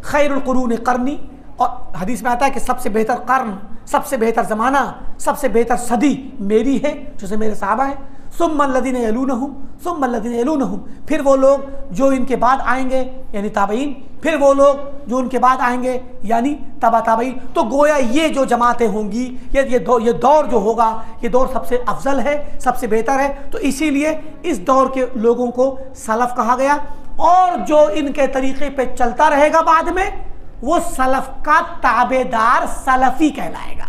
खैरुल कुरून क़र्नी। और हदीस में आता है कि सबसे बेहतर कर्न, सबसे बेहतर ज़माना, सबसे बेहतर सदी मेरी है, जैसे मेरे सहाबा हैं। सुम्मल लदीना यलूनहुम, सुम्मल लदीना यलूनहुम, फिर वो लोग जो इनके बाद आएंगे यानी ताबईन, फिर वो लोग जो उनके बाद आएंगे यानी तबा ताबईन। तो गोया ये जो जमातें होंगी, ये दौर जो होगा, ये दौर सबसे अफजल है, सबसे बेहतर है। तो इसीलिए इस दौर के लोगों को सलफ़ कहा गया। और जो इनके तरीक़े पे चलता रहेगा बाद में, वो सलफ़ का ताबेदार सलफ़ी कहलाएगा।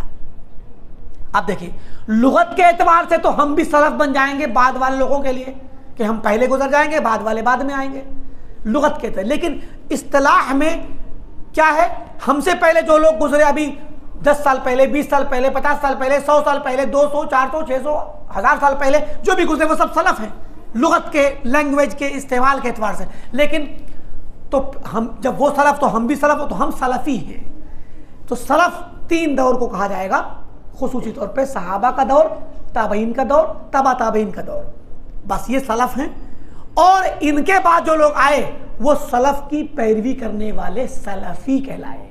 अब देखिए, लुग़त के एतबार से तो हम भी सलफ़ बन जाएंगे बाद वाले लोगों के लिए, कि हम पहले गुजर जाएंगे, बाद वाले बाद में आएंगे, लुग़त के तहत। लेकिन इस्तिलाह में क्या है? हमसे पहले जो लोग गुजरे, अभी 10 साल पहले, 20 साल पहले, 50 साल पहले, 100 साल पहले, 200, 400, 600, 1000 साल पहले जो भी गुजरे वो सब सलफ़ हैं लुग़त के, लैंग्वेज के इस्तेमाल के एतबार से। लेकिन तो हम जब वो सलफ़, तो हम भी सलफ़ हो, तो हम सलफ़ी हैं। तो सलफ़ तीन दौर को कहा जाएगा खुसूसी तौर पे, सहाबा का दौर, ताबईन का दौर, तबा ताबईन का दौर, बस ये सलफ़ हैं। और इनके बाद जो लोग आए वो सलफ़ की पैरवी करने वाले सलफ़ी कहलाए।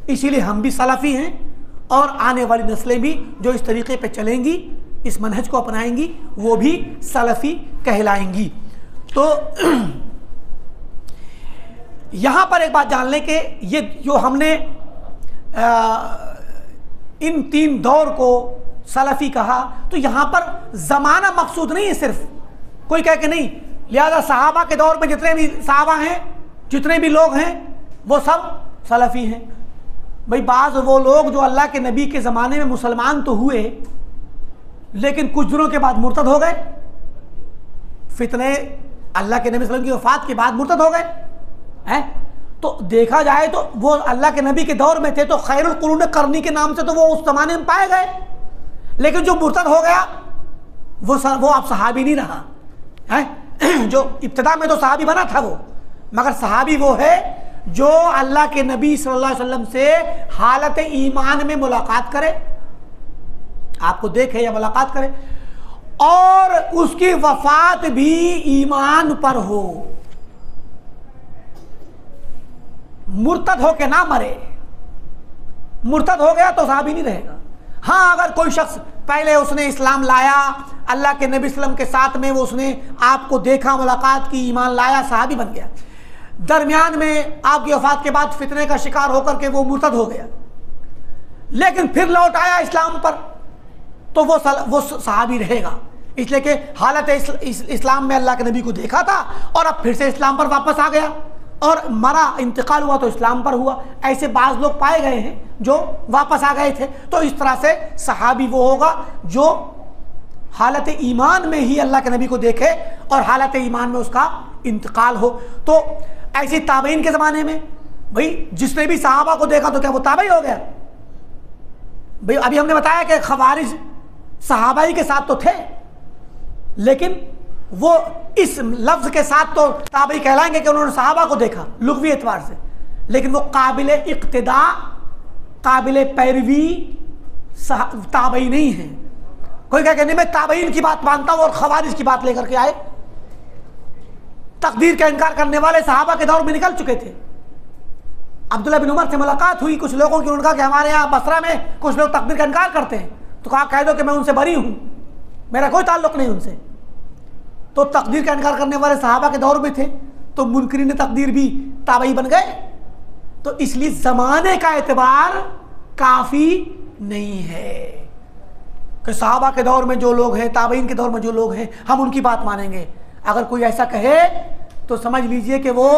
इसीलिए हम भी सलफ़ी हैं और आने वाली नस्लें भी जो इस तरीक़े पे चलेंगी, इस मनहज को अपनाएंगी, वो भी सलफ़ी कहलाएंगी। तो यहाँ पर एक बात जान लें कि ये जो हमने इन तीन दौर को सलफ़ी कहा, तो यहाँ पर ज़माना मकसूद नहीं है। सिर्फ कोई कह के नहीं, लिहाजा सहाबा के दौर में जितने भी सहाबा हैं, जितने भी लोग हैं, वो सब सलफ़ी हैं। भाई बाज़ वो लोग जो अल्लाह के नबी के ज़माने में मुसलमान तो हुए, लेकिन कुछ दिनों के बाद मुर्तद हो गए। फितने अल्लाह के नबी सल्लल्लाहु अलैहि वसल्लम की वफ़ात के बाद मुर्तद हो गए हैं। तो देखा जाए तो वो अल्लाह के नबी के दौर में थे, तो खैरुल कुरून क़र्नी के नाम से तो वो उस ज़माने में पाए गए। लेकिन जो मुर्तद हो गया वो अब सहाबी नहीं रहा है। जो इब्तिदा में तो सहाबी बना था वो, मगर सहाबी वो है जो अल्लाह के नबी सल्लल्लाहु अलैहि वसल्लम से हालत ईमान में मुलाकात करे, आपको देखे या मुलाकात करे, और उसकी वफात भी ईमान पर हो, मुर्तद हो के ना मरे। मुर्तद हो गया तो सहाबी नहीं रहेगा। हाँ, अगर कोई शख्स पहले उसने इस्लाम लाया, अल्लाह के नबी सल्लम के साथ में वो उसने आपको देखा, मुलाकात की, ईमान लाया, सहाबी बन गया। दरमियान में आपकी वफात के बाद फितने का शिकार होकर के वो मुर्तद हो गया, लेकिन फिर लौट आया इस्लाम पर, तो वो सहाबी रहेगा। इसलिए कि हालत इस्लाम में अल्लाह के नबी को देखा था और अब फिर से इस्लाम पर वापस आ गया और मरा, इंतकाल हुआ तो इस्लाम पर हुआ। ऐसे बाज़ लोग पाए गए हैं जो वापस आ गए थे। तो इस तरह से सहाबी वो होगा जो हालत ईमान में ही अल्लाह के नबी को देखे और हालत ईमान में उसका इंतकाल हो। तो ऐसी ताबईन के ज़माने में भाई जिसने भी सहाबा को देखा तो क्या वो ताबई हो गया? भाई अभी हमने बताया कि खवारिज सहाबाई के साथ तो थे, लेकिन वो इस लफ्ज़ के साथ तो ताबई कहलाएंगे कि उन्होंने सहाबा को देखा लुग़वी एतबार से, लेकिन वो काबिल इक्तिदा, काबिल पैरवी ताबई नहीं है। कोई क्या कहने मैं ताबईन की बात मानता हूँ और खवारिज की बात लेकर के आए। तकदीर का इनकार करने वाले सहाबा के दौर में निकल चुके थे। अब्दुल्लाह बिन उमर से मुलाकात हुई कुछ लोगों की, उन्होंने कहा कि हमारे यहाँ बसरा में कुछ लोग तकदीर का इनकार करते हैं, तो कहा कह दो कि मैं उनसे बरी हूँ, मेरा कोई ताल्लुक़ नहीं उनसे। तो तकदीर का इनकार करने वाले सहाबा के दौर में थे, तो मुनकरीन तकदीर भी ताबई बन गए। तो इसलिए ज़माने का एतबार काफ़ी नहीं है कि सहाबा के दौर में जो लोग हैं, ताबईन के दौर में जो लोग हैं, हम उनकी बात मानेंगे। अगर कोई ऐसा कहे तो समझ लीजिए कि वो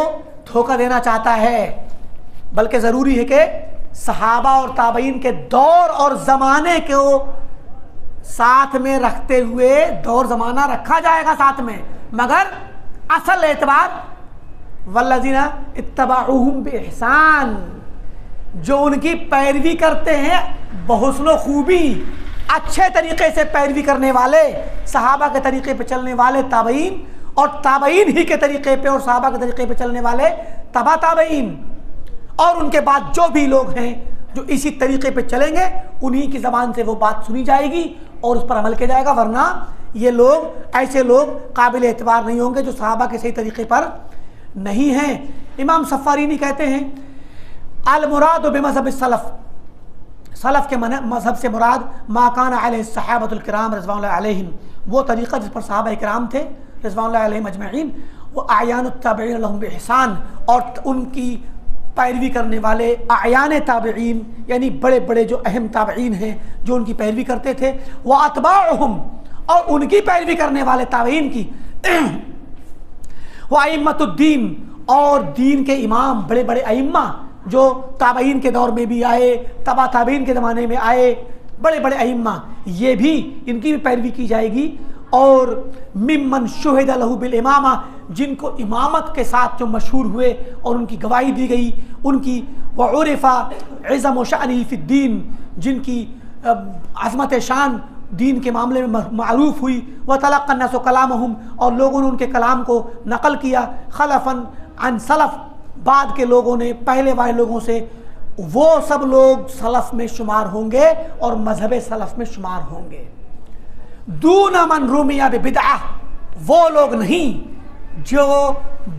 धोखा देना चाहता है। बल्कि ज़रूरी है कि सहाबा और ताबईन के दौर और ज़माने को साथ में रखते हुए, दौर ज़माना रखा जाएगा साथ में, मगर असल एतबार वल्लज़ीना इत्तबअूहुम बिइहसान, जो उनकी पैरवी करते हैं बहुस्न खूबी, अच्छे तरीक़े से पैरवी करने वाले, सहाबा के तरीक़े पे चलने वाले ताबईन, और ताबईन ही के तरीक़े पे और सहाबा के तरीक़े पे चलने वाले तबा ताबईन, और उनके बाद जो भी लोग हैं जो इसी तरीक़े पे चलेंगे, उन्हीं की ज़बान से वो बात सुनी जाएगी और उस पर अमल किया जाएगा। वरना ये लोग, ऐसे लोग काबिल एतबार नहीं होंगे जो सहाबा के सही तरीक़े पर नहीं हैं। इमाम सफ़ारीनी कहते हैं अल मुराद बिमज़हब सलफ़, सलफ़ के मज़हब से मुराद मा कान अलैहि सहाबतुल किराम रिज़वानुल्लाहि अलैहिम, वो तरीक़ा जिस पर सहाबा किराम थे रिज़वानुल्लाहि अलैहिम अजमईन, वो आयानुत ताबिईन लहुम बिइहसान, और उनकी पैरवी करने वाले आयान ताबिईन, यानी बड़े बड़े जो अहम ताबिईन हैं जो उनकी पैरवी करते थे, व अतबाउहुम, और उनकी पैरवी करने वाले ताबिईन की, व अइम्मतुद्दीन, और दीन के इमाम बड़े बड़े अइम्मा जो ताबिईन के दौर में भी आए, तबा ताबिईन के ज़माने में आए, बड़े बड़े अइम्मा, ये भी, इनकी भी पैरवी की जाएगी। और मिम्मन शुहिदा लहू बिल इमामा, जिनको इमामत के साथ जो मशहूर हुए और उनकी गवाही दी गई, उनकी व उरिफ़ा इज़्ज़म व शानी फ़िद्दीन, जिनकी अज़मत शान दीन के मामले में मारूफ़ हुई, व तलक़्क़ा अन्नासु कलामहुम, और लोगों ने उनके कलाम को नकल किया, खलफ़न अन सलफ़, बाद के लोगों ने पहले वाले लोगों से, वो सब लोग सलफ़ में शुमार होंगे और मज़हब सलफ़ में शुमार होंगे। दून मन रूमिया बिदअह, वो लोग नहीं जो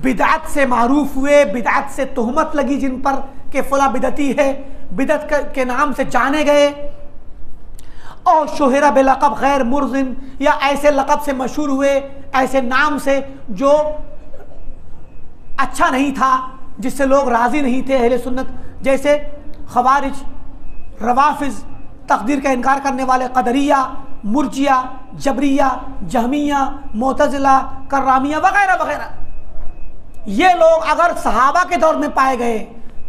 बिदअत से मारूफ हुए, बिदअत से तोहमत लगी जिन पर के फला बिदती है, बिदत के नाम से जाने गए, और शुहरा बेलक़ब गैर मुर्जिन, या ऐसे लक़ब से मशहूर हुए, ऐसे नाम से जो अच्छा नहीं था, जिससे लोग राज़ी नहीं थे अहले सुन्नत, जैसे खवारिज, रवाफिज़, तकदीर का इनकार करने वाले क़दरिया, मुर्जिया, जबरिया, जहमिया, मोतज़िला, कर्रामिया वगैरह वगैरह। ये लोग अगर सहाबा के दौर में पाए गए,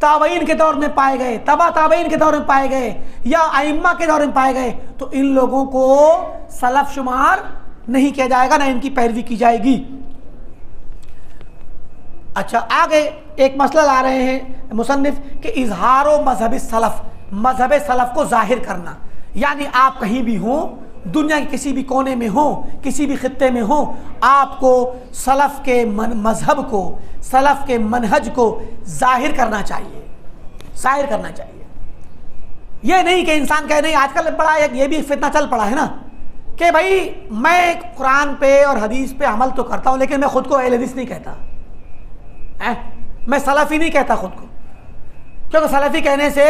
ताबईन के दौर में पाए गए, तबा ताबईन के दौर में पाए गए, या अइम्मा के दौर में पाए गए, तो इन लोगों को सलफ़ शुमार नहीं किया जाएगा, ना इनकी पैरवी की जाएगी। अच्छा, आगे एक मसला ला रहे हैं मुसन्निफ़ कि इज़हारो मज़हब सलफ़, मज़हब सलफ़ को ज़ाहिर करना, यानी आप कहीं भी हों, दुनिया के किसी भी कोने में हो, किसी भी खित्ते में हो, आपको सलफ़ के मज़हब को, सलफ़ के मनहज को ज़ाहिर करना चाहिए, ज़ाहिर करना चाहिए। ये नहीं कि इंसान कहे, नहीं आजकल बड़ा ये भी फितना चल पड़ा है ना कि भाई मैं कुरान पे और हदीस पे अमल तो करता हूँ, लेकिन मैं ख़ुद को अहले हदीस नहीं कहता, मैं सलफ़ी नहीं कहता ख़ुद को, क्योंकि सलफ़ी कहने से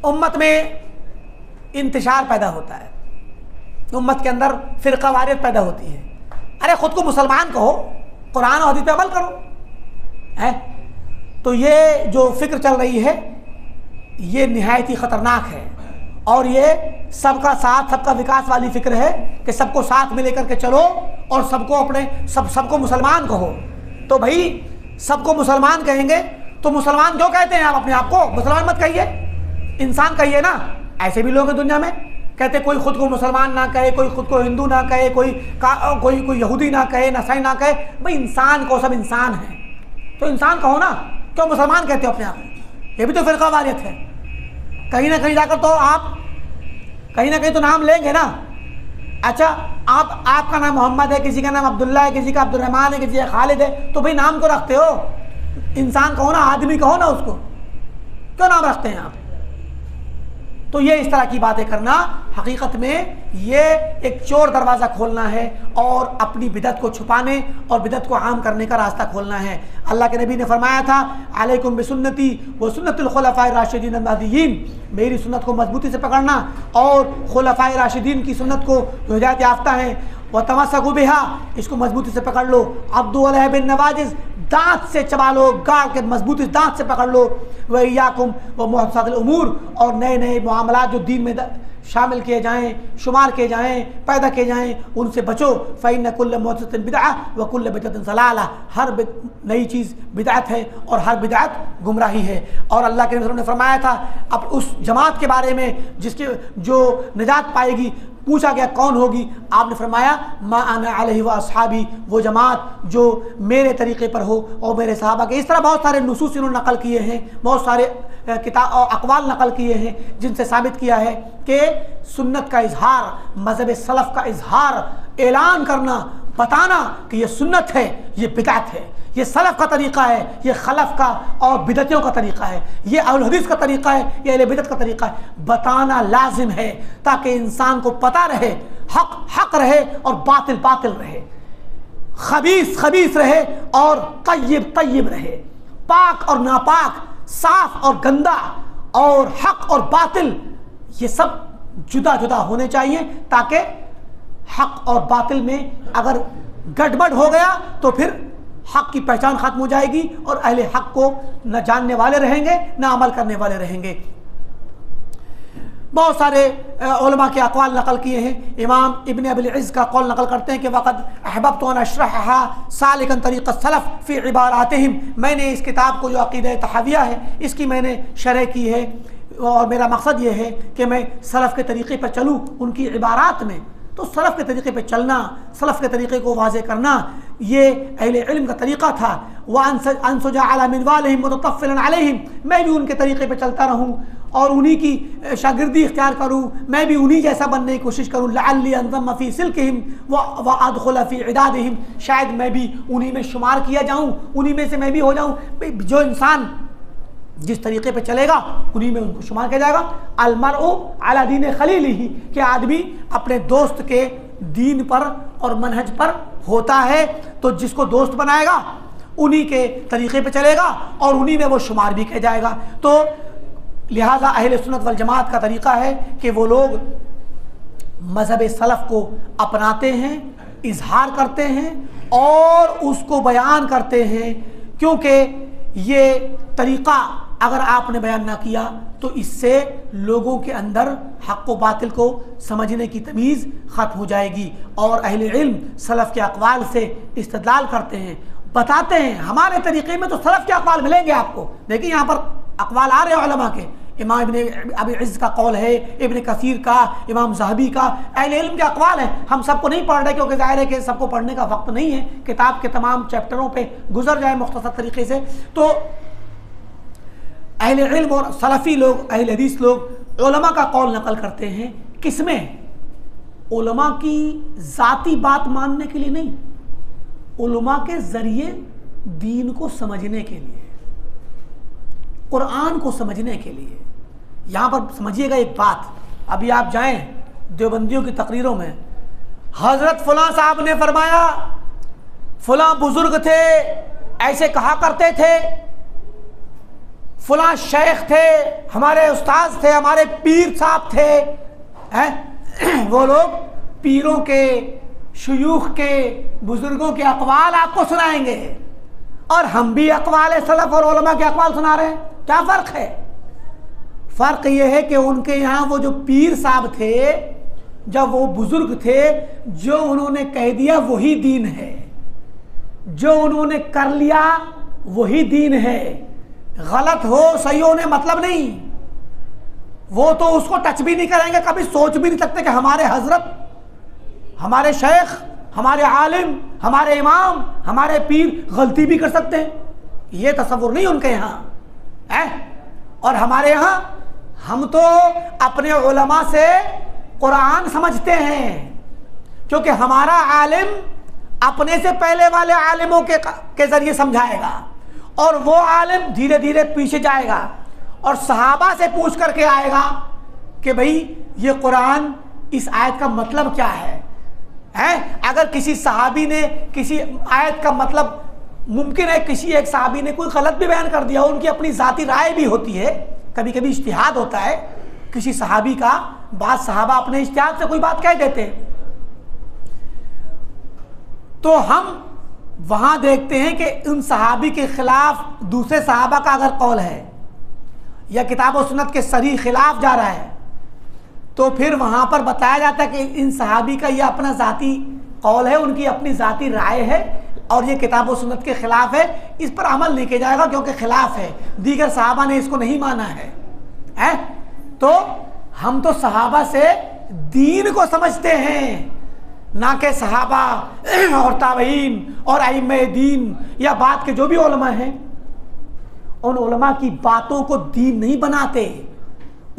उम्मत में इंतशार पैदा होता है, उम्मत के अंदर फ़िरक़ावारियत पैदा होती है। अरे ख़ुद को मुसलमान कहो, कुरान और हदीस पे अमल करो, है। तो ये जो फ़िक्र चल रही है ये निहायत ही ख़तरनाक है, और ये सबका साथ सबका विकास वाली फिक्र है कि सबको साथ में लेकर के चलो और सबको अपने सबको मुसलमान कहो। तो भाई सबको मुसलमान कहेंगे तो मुसलमान क्यों कहते हैं आप अपने आप को? मुसलमान मत कहिए, इंसान कहिए ना। ऐसे भी लोग हैं दुनिया में कहते कोई खुद को मुसलमान ना कहे, कोई खुद को हिंदू ना कहे, कोई यहूदी ना कहे, नसाई ना कहे। भाई इंसान को सब इंसान है तो इंसान कहो ना, क्यों मुसलमान कहते हो अपने आप? ये भी तो फिरका वारियत है। कहीं ना कहीं जाकर तो आप कहीं ना कहीं तो नाम लेंगे ना। अच्छा, आपका नाम मोहम्मद है, किसी का नाम अब्दुल्ला है, किसी का अब्दुर्रहमान है, किसी का खालिद है, तो भाई नाम को रखते हो। इंसान कहो ना, आदमी कहो ना, उसको क्यों नाम रखते हैं आप? तो ये इस तरह की बातें करना हकीकत में ये एक चोर दरवाज़ा खोलना है और अपनी बिदत को छुपाने और बिदत को आम करने का रास्ता खोलना है। अल्लाह के नबी ने फरमाया था, अलैकुम बिसुन्नती व सुन्नतुल खुलफाए राशिदीन अल-महदिय्यीन, मेरी सुन्नत को मजबूती से पकड़ना और खुलफाए राशिदीन की सुन्नत को जो हिदायत याफ्ता है व तमस्सकू बिहा, इसको मजबूती से पकड़ लो। अब्दु अलैहा बिन नवाजिज, दांत से चबा लो, गाड़ के मजबूती दांत से पकड़ लो। व इय्याकुम व मुहदसातिल उमूर, और नए नए मामलात जो दीन में शामिल किए जाएँ, शुमार किए जाएँ, पैदा किए जाएँ, उनसे बचो। फ़इन्न कुल्ल मुहदसतिन बिदअह व कुल्ल बिदअतिन ज़लाला, हर नई चीज़ बिदअत है और हर बिदअत गुमराही है। और अल्लाह के रसूल ने फरमाया था अब उस जमात के बारे में जिसके जो निजात पाएगी, पूछा गया कौन होगी, आपने फरमाया मा अना अलैहि व अस्हाबी, वो जमात जो मेरे तरीक़े पर हो और मेरे सहाबा के। इस तरह बहुत सारे नुसूस इन्होंने नकल किए हैं, बहुत सारे किताब और अक़वाल नकल किए हैं जिनसे साबित किया है कि सुन्नत का इजहार, मज़हब सलफ़ का इजहार, ऐलान करना, बताना कि ये सुन्नत है, ये बिदअत है, ये सलफ़ का तरीक़ा है, ये खलफ़ का और बिदतियों का तरीक़ा है, ये अहल हदीस का तरीक़ा है, ये अहले बिदअत का तरीक़ा है। बताना लाजिम है ताकि इंसान को पता रहे, हक़ हक़ रहे और बातिल बातिल रहे, खबीस खबीस रहे और तय्यब तय्यब रहे, पाक और नापाक, साफ और गंदा, और हक़ और बातिल, ये सब जुदा जुदा होने चाहिए ताकि हक़ और बातिल में अगर गड़बड़ हो गया तो फिर हक़ की पहचान ख़त्म हो जाएगी और अहले हक़ को न जानने वाले रहेंगे न अमल करने वाले रहेंगे। बहुत सारे उलमा के अक़वाल नकल किए हैं। इमाम इब्न अबिल इज़्ज़ का कौल नकल करते हैं कि वक़द अहबब्तु अन अशरहहा सालिकन तरीक़ सलफ़ फ़ी इबारातिहिम, मैंने इस किताब को जो अक़ीदा तहविया है इसकी मैंने शरह की है और मेरा मकसद ये है कि मैं सलफ़ के तरीक़े पर चलूँ उनकी इबारात में। तो सलफ़ के तरीक़े पर चलना, सलफ़ के तरीक़े को वाज़े करना, ये अहले इल्म का तरीक़ा था। व अनसुजा अला मिनवालिहिम मुततफ़्फ़िलन अलैहिम, मैं भी उनके तरीक़े पर चलता रहूँ और उन्हीं की शागिर्दी इख्तियार करूँ, मैं भी उन्हीं जैसा बनने की कोशिश करूँ। लअल्ली अंज़म फ़ी सिल्किहिम व अदख़ुल फ़ी इदादिहिम, शायद मैं भी उन्हीं में शुमार किया जाऊँ, उन्हीं में से मैं भी हो जाऊँ। जो इंसान जिस तरीक़े पे चलेगा उन्हीं में उनको शुमार किया जाएगा। अलमरउ अला दीन खलीलिही, कि आदमी अपने दोस्त के दीन पर और मनहज पर होता है, तो जिसको दोस्त बनाएगा उन्हीं के तरीक़े पे चलेगा और उन्हीं में वो शुमार भी किया जाएगा। तो लिहाजा अहले सुन्नत वल जमात का तरीक़ा है कि वो लोग मज़हब सलफ़ को अपनाते हैं, इजहार करते हैं और उसको बयान करते हैं, क्योंकि ये तरीक़ा अगर आपने बयान ना किया तो इससे लोगों के अंदर हक़ व बातिल को समझने की तमीज़ ख़त्म हो जाएगी। और अहले इल्म सलफ़ के अक़वाल से इस्तदलाल करते हैं, बताते हैं हमारे तरीक़े में तो सलफ़ के अक़वाल मिलेंगे आपको। देखिए यहाँ पर अक़वाल आ रहे हैं उलमा के, इमाम इब्न अबिल इज़्ज़ का कौल है, इब्न कसीर का, इमाम ज़हबी का, अहले इल्म के अक़वाल हैं। हम सबको नहीं पढ़ रहे क्योंकि ज़ाहिर है कि सबको पढ़ने का वक्त नहीं है, किताब के तमाम चैप्टरों पे गुजर जाए मुख्तसर तरीके से। तो अहले इल्म और सलफ़ी लोग, अहले हदीस लोग उलमा का कौल नकल करते हैं, किसमें? उलमा की ज़ाती बात मानने के लिए नहीं, उलमा के ज़रिए दीन को समझने के लिए, कुरान को समझने के लिए। यहाँ पर समझिएगा एक बात, अभी आप जाएं देवबंदियों की तकरीरों में, हज़रत फ़लाँ साहब ने फरमाया, फ़लाँ बुज़ुर्ग थे ऐसे कहा करते थे, फ़लाँ शेख थे, हमारे उस्ताद थे, हमारे पीर साहब थे, हैं? वो लोग पीरों के, शयूख के, बुज़ुर्गों के अक़वाल आपको सुनाएंगे और हम भी अक़वाल सलफ़ और उलमा के अक़वाल सुना रहे हैं। क्या फ़र्क है? फ़र्क ये है कि उनके यहाँ वो जो पीर साहब थे, जब वो बुजुर्ग थे, जो उन्होंने कह दिया वही दीन है, जो उन्होंने कर लिया वही दीन है। गलत हो सही होने मतलब नहीं, वो तो उसको टच भी नहीं करेंगे, कभी सोच भी नहीं सकते कि हमारे हजरत, हमारे शेख, हमारे आलिम, हमारे इमाम, हमारे पीर गलती भी कर सकते हैं। ये तसव्वुर नहीं उनके यहाँ है। और हमारे यहाँ हम तो अपने उलमा से कुरान समझते हैं, क्योंकि हमारा आलिम अपने से पहले वाले आलिमों के जरिए समझाएगा, और वो आलिम धीरे धीरे पीछे जाएगा और सहाबा से पूछ करके आएगा कि भाई ये कुरान इस आयत का मतलब क्या है। अगर किसी सहाबी ने किसी आयत का मतलब, मुमकिन है किसी एक सहाबी ने कोई गलत भी बयान कर दिया, उनकी अपनी जाती राय भी होती है, कभी कभी इज्तिहाद होता है किसी सहाबी का, बाद सहाबा अपने इज्तिहाद से कोई बात कह देते हैं, तो हम वहां देखते हैं कि उन सहाबी के खिलाफ दूसरे सहाबा का अगर कौल है या किताब और सुन्नत के सरी खिलाफ जा रहा है, तो फिर वहां पर बताया जाता है कि इन सहाबी का यह अपना जाती कौल है, उनकी अपनी जाती राय है, और ये किताब और सुन्नत के खिलाफ है, इस पर अमल नहीं किया जाएगा क्योंकि खिलाफ है, दीगर सहाबा ने इसको नहीं माना है। तो हम तो सहाबा से दीन को समझते हैं, ना कि सहाबा और ताबईन और अइम्मे दीन या बात के जो भी उलमा हैं, उन उलमा की बातों को दीन नहीं बनाते,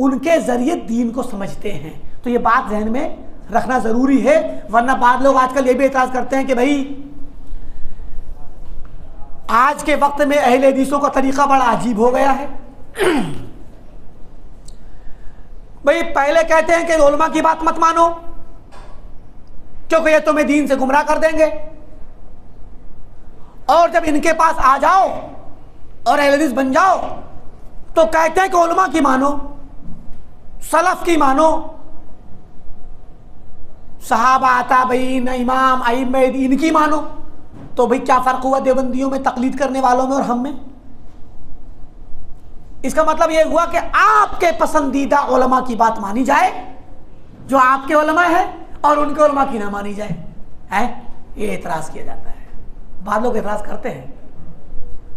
उनके जरिए दीन को समझते हैं। तो ये बात जहन में रखना जरूरी है, वरना बाद लोग आजकल ये भी एतराज करते हैं कि भाई आज के वक्त में अहले हदीसों का तरीका बड़ा अजीब हो गया है। भाई पहले कहते हैं कि उलमा की बात मत मानो क्योंकि ये तुम्हें दीन से गुमराह कर देंगे, और जब इनके पास आ जाओ और अहले हदीस बन जाओ तो कहते हैं कि उलमा की मानो, सलफ की मानो, सहाबा, ताबईन, इमाम, अइम्मे इनकी मानो। तो भाई क्या फर्क हुआ देवबंदियों में, तकलीद करने वालों में और हम में? इसका मतलब यह हुआ कि आपके पसंदीदा उलमा की बात मानी जाए जो आपके उलमा है, और उनके उलमा की ना मानी जाए। ये एतराज किया जाता है, बाद लोग एतराज करते हैं।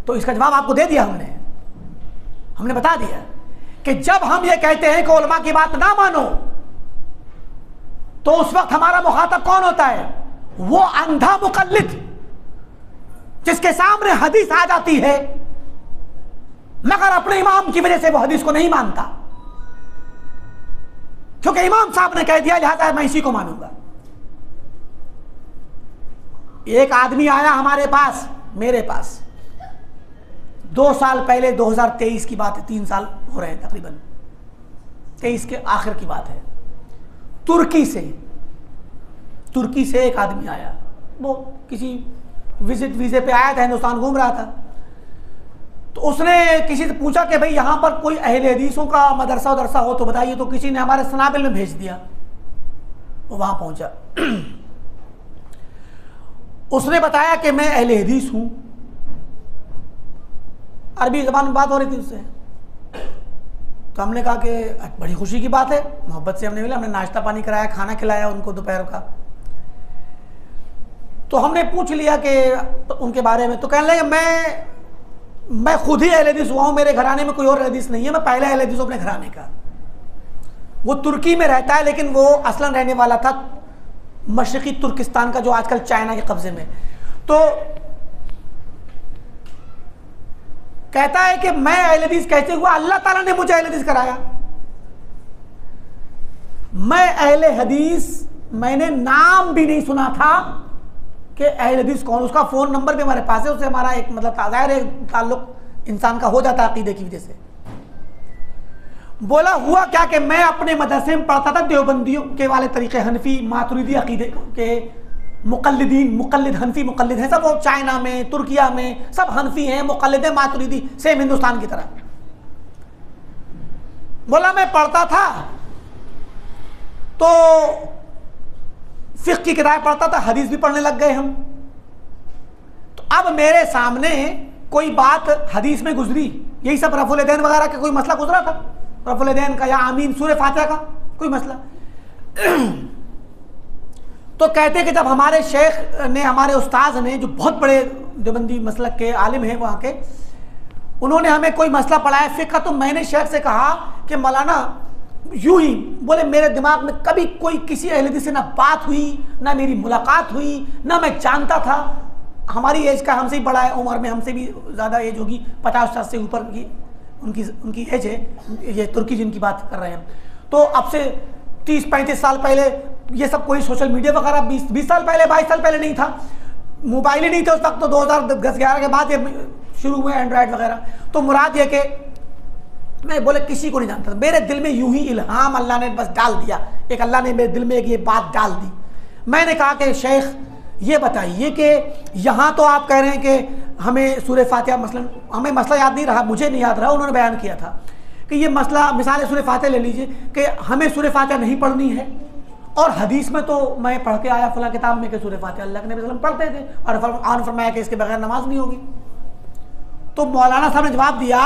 तो इसका जवाब आपको दे दिया हमने बता दिया कि जब हम ये कहते हैं कि उलमा की बात ना मानो, तो उस वक्त हमारा मुखातब कौन होता है? वो अंधा मुकल्लिद जिसके सामने हदीस आ जाती है मगर अपने इमाम की वजह से वो हदीस को नहीं मानता, क्योंकि इमाम साहब ने कह दिया लिहाजा मैं इसी को मानूंगा। एक आदमी आया हमारे पास, मेरे पास 2 साल पहले, 2023 की बात है, 3 साल हो रहे हैं तकरीबन, 23 के आखिर की बात है। तुर्की से एक आदमी आया, वो किसी विजिट वीजे पे आया था, हिंदुस्तान घूम रहा था। तो उसने किसी से पूछा कि भाई यहाँ पर कोई अहले हदीसों का मदरसा उदरसा हो तो बताइए। तो किसी ने हमारे सनाबिल में भेज दिया, वो वहां पहुंचा। उसने बताया कि मैं अहले हदीस हूं, अरबी ज़बान में बात हो रही थी उससे। तो हमने कहा कि बड़ी खुशी की बात है, मोहब्बत से हमने मिला, हमने नाश्ता पानी कराया, खाना खिलाया उनको दोपहर का। तो हमने पूछ लिया कि उनके बारे में। तो कहने लगे मैं खुद ही अहले हदीस हुआ हूँ, मेरे घराने में कोई और अहले हदीस नहीं है, मैं पहले अहले हदीस हूँ अपने घराने का। वो तुर्की में रहता है, लेकिन वो असलन रहने वाला था मशरिकी तुर्किस्तान का, जो आजकल चाइना के कब्जे में। तो कहता है कि मैं अहले हदीस कैसे हुआ? अल्लाह ताला ने मुझे अहले हदीस कराया। मैं अहले हदीस, मैंने नाम भी नहीं सुना था कि अहले हदीस कौन। उसका फ़ोन नंबर भी हमारे पास है, उससे हमारा एक मतलब ज़ाहिर है ताल्लुक इंसान का हो जाता है अकीदे की वजह से। बोला हुआ क्या कि मैं अपने मदरसे में पढ़ता था देवबंदियों के वाले तरीके, हनफी मातुरीदी अकीदे के मुकल्लिदीन, मुकल्लिद हनफी मुकल्लिद हैं सब, वो चाइना में, तुर्किया में सब हनफी हैं, मुकल्लिद हैं मातुरीदी, सेम हिंदुस्तान की तरह। बोला मैं पढ़ता था तो फिक्र की किताब पढ़ता था, हदीस भी पढ़ने लग गए हम। तो अब मेरे सामने कोई बात हदीस में गुजरी, यही सब रफुल यदैन वगैरह का कोई मसला गुजरा था, रफ़ुल यदैन का या आमीन सूरह फातिहा का, कोई मसला। तो कहते कि जब हमारे शेख ने, हमारे उस्ताद ने, जो बहुत बड़े देवबंदी मसलक के आलिम हैं वहाँ के, उन्होंने हमें कोई मसला पढ़ाया फ़िक़्ह का, तो मैंने शेख से कहा कि मौलाना यूं ही बोले मेरे दिमाग में कभी कोई किसी अहले हदीस से ना बात हुई, ना मेरी मुलाकात हुई, ना मैं जानता था। हमारी एज का, हमसे ही बड़ा है उम्र में, हमसे भी ज़्यादा एज होगी, 50 से ऊपर की उनकी एज है। ये तुर्की जिनकी बात कर रहे हैं, तो अब से 30-35 साल पहले ये सब कोई सोशल मीडिया वगैरह 20 साल पहले, 22 साल पहले नहीं था, मोबाइल ही नहीं थे उस वक्त, तो 2010-11 के बाद ये शुरू हुए एंड्रॉयड वगैरह। तो मुराद ये कि मैं बोले किसी को नहीं जानता था, मेरे दिल में यूं ही इल्हाम अल्लाह ने बस डाल दिया, एक अल्लाह ने मेरे दिल में एक ये बात डाल दी। मैंने कहा कि शेख ये बताइए कि यहाँ तो आप कह रहे हैं कि हमें सूरह फातिहा, मसलन हमें मसला याद नहीं रहा, मुझे नहीं याद रहा, उन्होंने बयान किया था कि ये मसला, मिसाल सूरह फातिहा ले लीजिए कि हमें सूरह फातिहा नहीं पढ़नी है, और हदीस में तो मैं पढ़ के आया फला किताब में कि सूरह फातिहा अल्लाह के नबी सल्लल्लाहु अलैहि वसल्लम पढ़ते थे, और फरमाया कि इसके बगैर नमाज नहीं होगी। तो मौलाना साहब ने जवाब दिया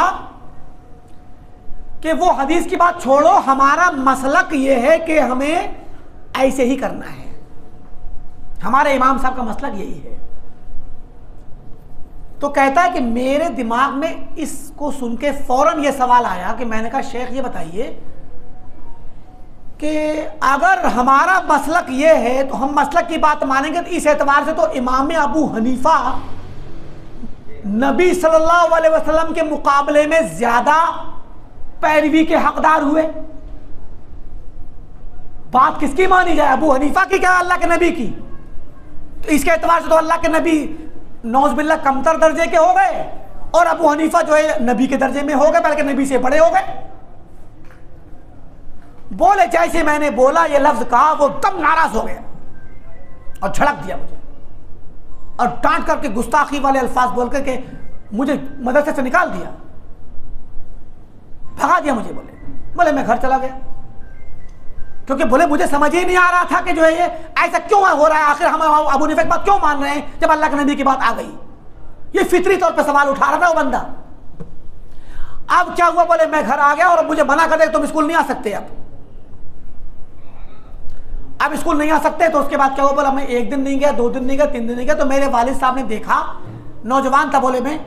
कि वो हदीस की बात छोड़ो, हमारा मसलक ये है कि हमें ऐसे ही करना है, हमारे इमाम साहब का मसलक यही है। तो कहता है कि मेरे दिमाग में इसको सुन के फौरन ये सवाल आया कि मैंने कहा शेख ये बताइए कि अगर हमारा मसलक ये है तो हम मसलक की बात मानेंगे, तो इस एतबार से तो इमाम अबू हनीफा नबी सल्लल्लाहु अलैहि वसल्लम के मुकाबले में ज्यादा पैरवी के हकदार हुए। बात किसकी मानी जाए, अबू हनीफा की क्या अल्लाह के नबी की? तो इसके एतबार से तो अल्लाह के नबी नौज़बिल्लाह कमतर दर्जे के हो गए, और अबू हनीफा जो है नबी के दर्जे में हो गए, बल्कि नबी से बड़े हो गए। बोले जैसे मैंने बोला ये लफ्ज कहा, वो तब नाराज हो गया और झड़क दिया मुझे, और डांट करके गुस्ताखी वाले अल्फाज बोल करके मुझे मदरसे से निकाल दिया, भगा दिया मुझे। बोले मैं घर चला गया, क्योंकि बोले मुझे समझ ही नहीं आ रहा था कि जो है ये ऐसा क्यों हो रहा है, आखिर हम अबू हनीफा की बात क्यों मान रहे हैं जब अल्लाह के नबी की बात आ गई। ये फितरी तौर पे सवाल उठा रहा था वो बंदा। अब क्या हुआ, बोले मैं घर आ गया और मुझे मना कर दे तुम स्कूल नहीं आ सकते। अब स्कूल नहीं आ सकते, तो उसके बाद क्या हुआ, बोला मैं 1 दिन नहीं गया, 2 दिन नहीं गया, 3 दिन नहीं गया। तो मेरे वालिद साहब ने देखा, नौजवान था बोले मैं,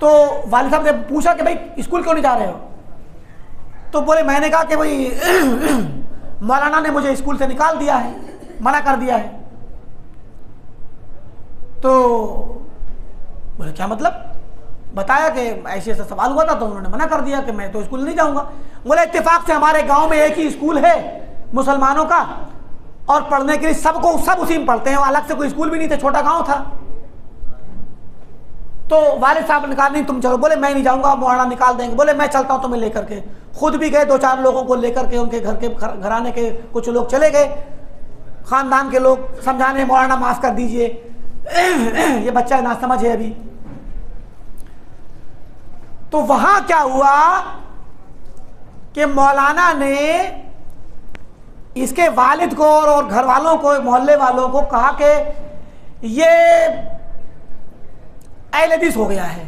तो वालिद साहब ने पूछा कि भाई स्कूल क्यों नहीं जा रहे हो? तो बोले मैंने कहा कि भाई मौलाना ने मुझे स्कूल से निकाल दिया है, मना कर दिया है। तो बोले क्या मतलब? बताया कि ऐसे ऐसा सवाल हुआ था तो उन्होंने मना कर दिया कि मैं तो स्कूल नहीं जाऊंगा। बोले इत्तेफाक से हमारे गांव में एक ही स्कूल है मुसलमानों का, और पढ़ने के लिए सब उसी में पढ़ते हैं, अलग से कोई स्कूल भी नहीं थे, छोटा गांव था। तो वालिद साहब ने कहा नहीं तुम चलो। बोले मैं नहीं जाऊंगा, मौलाना निकाल देंगे। बोले मैं चलता हूं तुम्हें लेकर के। खुद भी गए, 2-4 लोगों को लेकर के, उनके घर के घराने के कुछ लोग चले गए, खानदान के लोग समझाने, मौलाना माफ कर दीजिए, ये बच्चा ना समझ है अभी। तो वहां क्या हुआ कि मौलाना ने इसके वालिद को और घर वालों को, मोहल्ले वालों को कहा कि ये अहले हदीस हो गया है,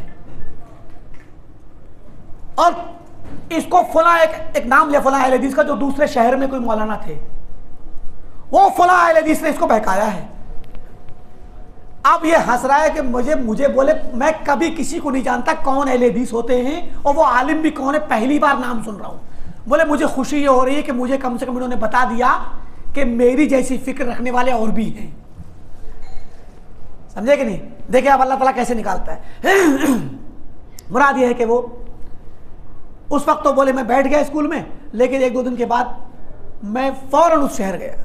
और इसको फला एक नाम लिया फला अहले हदीस का, जो दूसरे शहर में कोई मौलाना थे, वो फला अहले हदीस ने इसको बहकाया है। अब ये हंस रहा है कि मुझे बोले मैं कभी किसी को नहीं जानता कौन अहले हदीस होते हैं, और वो आलिम भी कौन है, पहली बार नाम सुन रहा हूं। बोले मुझे खुशी ये हो रही है कि मुझे कम से कम इन्होंने बता दिया कि मेरी जैसी फिक्र रखने वाले और भी हैं। समझे कि नहीं? देखिए अब अल्लाह ताला कैसे निकालता है। मुराद ये है कि वो उस वक्त तो बोले मैं बैठ गया स्कूल में, लेकिन 1-2 दिन के बाद मैं फौरन उस शहर गया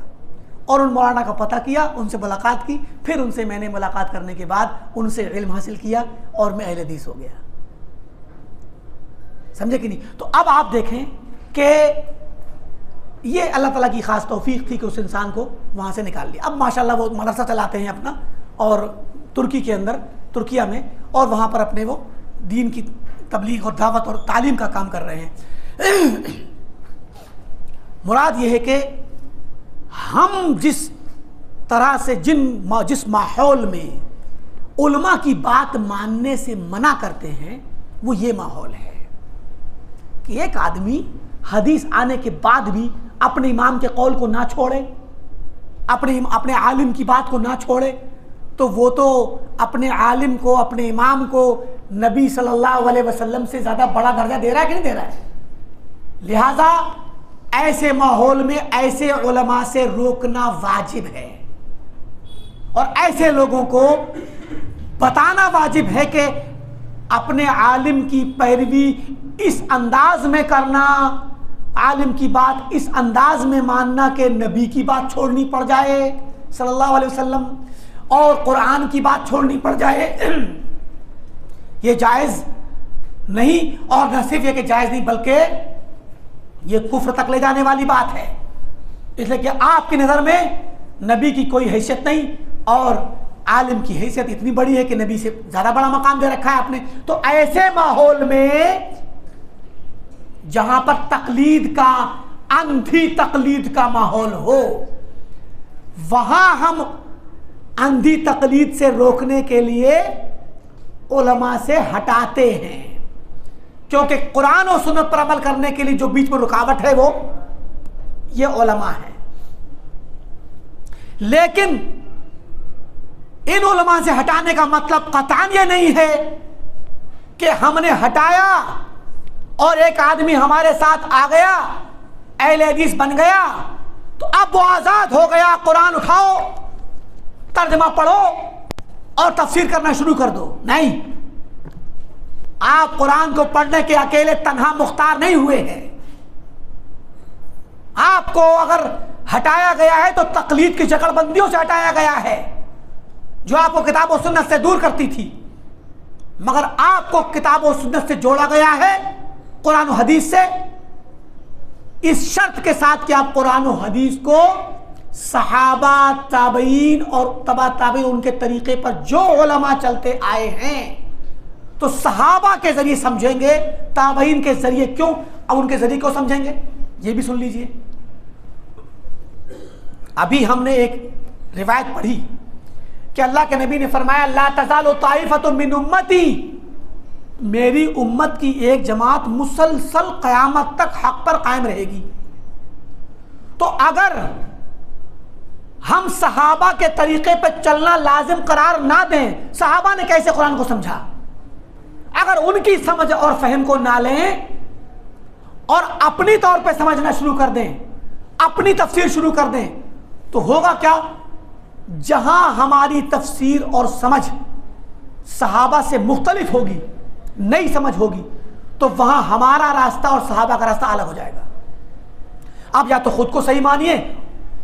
और उन मौलाना का पता किया, उनसे मुलाकात की। फिर उनसे मैंने मुलाकात करने के बाद उनसे इल्म हासिल किया और मैं अहले हदीस हो गया। समझे कि नहीं? तो अब आप देखें कि ये अल्लाह ताला की खास तौफीक थी कि उस इंसान को वहाँ से निकाल लिया। अब माशाल्लाह वो मदरसा चलाते हैं अपना, और तुर्की के अंदर, तुर्किया में, और वहाँ पर अपने वो दीन की तबलीग और दावत और तालीम का काम कर रहे हैं। मुराद ये है कि हम जिस तरह से जिस माहौल में उलमा की बात मानने से मना करते हैं, वो ये माहौल है कि एक आदमी हदीस आने के बाद भी अपने इमाम के कौल को ना छोड़े, अपने आलिम की बात को ना छोड़े, तो वो तो अपने आलिम को, अपने इमाम को नबी सल्लल्लाहु अलैहि वसल्लम से ज़्यादा बड़ा दर्जा दे रहा है कि नहीं दे रहा है। लिहाजा ऐसे माहौल में ऐसे उलमा से रोकना वाजिब है और ऐसे लोगों को बताना वाजिब है कि अपने आलिम की पैरवी इस अंदाज में करना, आलिम की बात इस अंदाज में मानना कि नबी की बात छोड़नी पड़ जाए सल्लल्लाहु अलैहि वसल्लम और कुरान की बात छोड़नी पड़ जाए, ये जायज़ नहीं। और न सिर्फ ये कि जायज़ नहीं बल्कि ये कुफ्र तक ले जाने वाली बात है। इसलिए कि आपकी नज़र में नबी की कोई हैसियत नहीं और आलिम की हैसियत इतनी बड़ी है कि नबी से ज़्यादा बड़ा मकाम दे रखा है आपने। तो ऐसे माहौल में जहां पर तकलीद का, अंधी तकलीद का माहौल हो, वहां हम अंधी तकलीद से रोकने के लिए उलमा से हटाते हैं, क्योंकि कुरान और सुन्नत पर अमल करने के लिए जो बीच में रुकावट है वो ये उलमा है। लेकिन इन उलमा से हटाने का मतलब कतान ये नहीं है कि हमने हटाया और एक आदमी हमारे साथ आ गया, अहले हदीस बन गया, तो अब वो आजाद हो गया, कुरान उठाओ, तर्जमा पढ़ो और तफसीर करना शुरू कर दो। नहीं, आप कुरान को पढ़ने के अकेले तन्हा मुख्तार नहीं हुए हैं। आपको अगर हटाया गया है तो तकलीद की जकड़बंदियों से हटाया गया है जो आपको किताब और सुन्नत से दूर करती थी, मगर आपको किताब और सुन्नत से जोड़ा गया है कुरान और हदीस से, इस शर्त के साथ कि आप कुरान और हदीस को सहाबा, ताबईन और तबा ताबईन उनके तरीके पर जो उलमा चलते आए हैं तो सहाबा के जरिए समझेंगे, ताबईन के जरिए क्यों, अब उनके जरिए क्यों समझेंगे, ये भी सुन लीजिए। अभी हमने एक रिवायत पढ़ी कि अल्लाह के नबी ने फरमाया ला तज़ालु ताइफ़तुम मिन उम्मती, मेरी उम्मत की एक जमात मुसलसल क़यामत तक हक पर कायम रहेगी। तो अगर हम सहाबा के तरीके पर चलना लाजिम करार ना दें, सहाबा ने कैसे कुरान को समझा, अगर उनकी समझ और फहम को ना लें और अपनी तौर पे समझना शुरू कर दें, अपनी तफसीर शुरू कर दें, तो होगा क्या, जहां हमारी तफसीर और समझ सहाबा से मुख्तलिफ होगी, नई समझ होगी, तो वहां हमारा रास्ता और सहाबा का रास्ता अलग हो जाएगा। अब या तो खुद को सही मानिए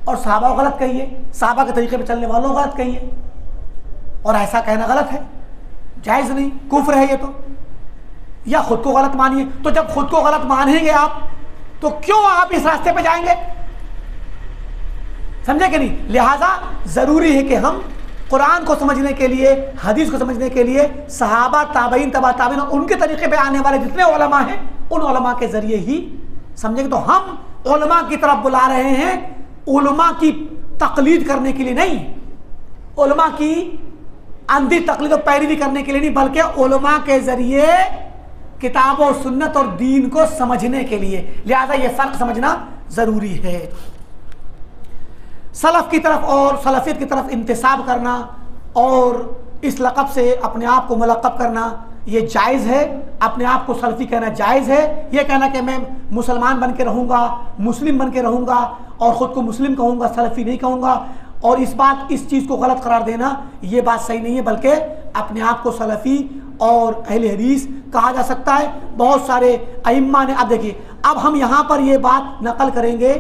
और सहाबा को गलत कहिए, सहाबा के तरीके पे चलने वालों को गलत कहिए, और ऐसा कहना गलत है, जायज़ नहीं, कुफ्र है ये तो। या खुद को गलत मानिए, तो जब खुद को गलत मानेंगे आप तो क्यों आप इस रास्ते पे जाएंगे, समझे कि नहीं। लिहाजा ज़रूरी है कि हम कुरान को समझने के लिए, हदीस को समझने के लिए सहाबा, ताबईन, तबा ताबईन और उनके तरीके पे आने वाले जितने उलमा हैं उन उलमा के ज़रिए ही समझेंगे। तो हम उलमा की तरफ बुला रहे हैं, उलमा की तकलीद करने के लिए नहीं, उलमा की अंधी तकलीद और पैरवी करने के लिए नहीं, बल्कि उलमा के ज़रिए किताब और सुन्नत और दीन को समझने के लिए। लिहाजा ये फ़र्क समझना ज़रूरी है। सलफ़ की तरफ और सलफ़ियत की तरफ इंतिसाब करना और इस लक़ब से अपने आप को मुलक़ब करना ये जायज़ है, अपने आप को सलफ़ी कहना जायज़ है। ये कहना कि मैं मुसलमान बन के रहूँगा, मुस्लिम बन के रहूँगा और ख़ुद को मुस्लिम कहूँगा, सलफ़ी नहीं कहूँगा, और इस चीज़ को गलत करार देना ये बात सही नहीं है, बल्कि अपने आप को सलफ़ी और अहले हदीस कहा जा सकता है। बहुत सारे अइम्मा ने, अब देखिए, अब हम यहाँ पर ये बात नकल करेंगे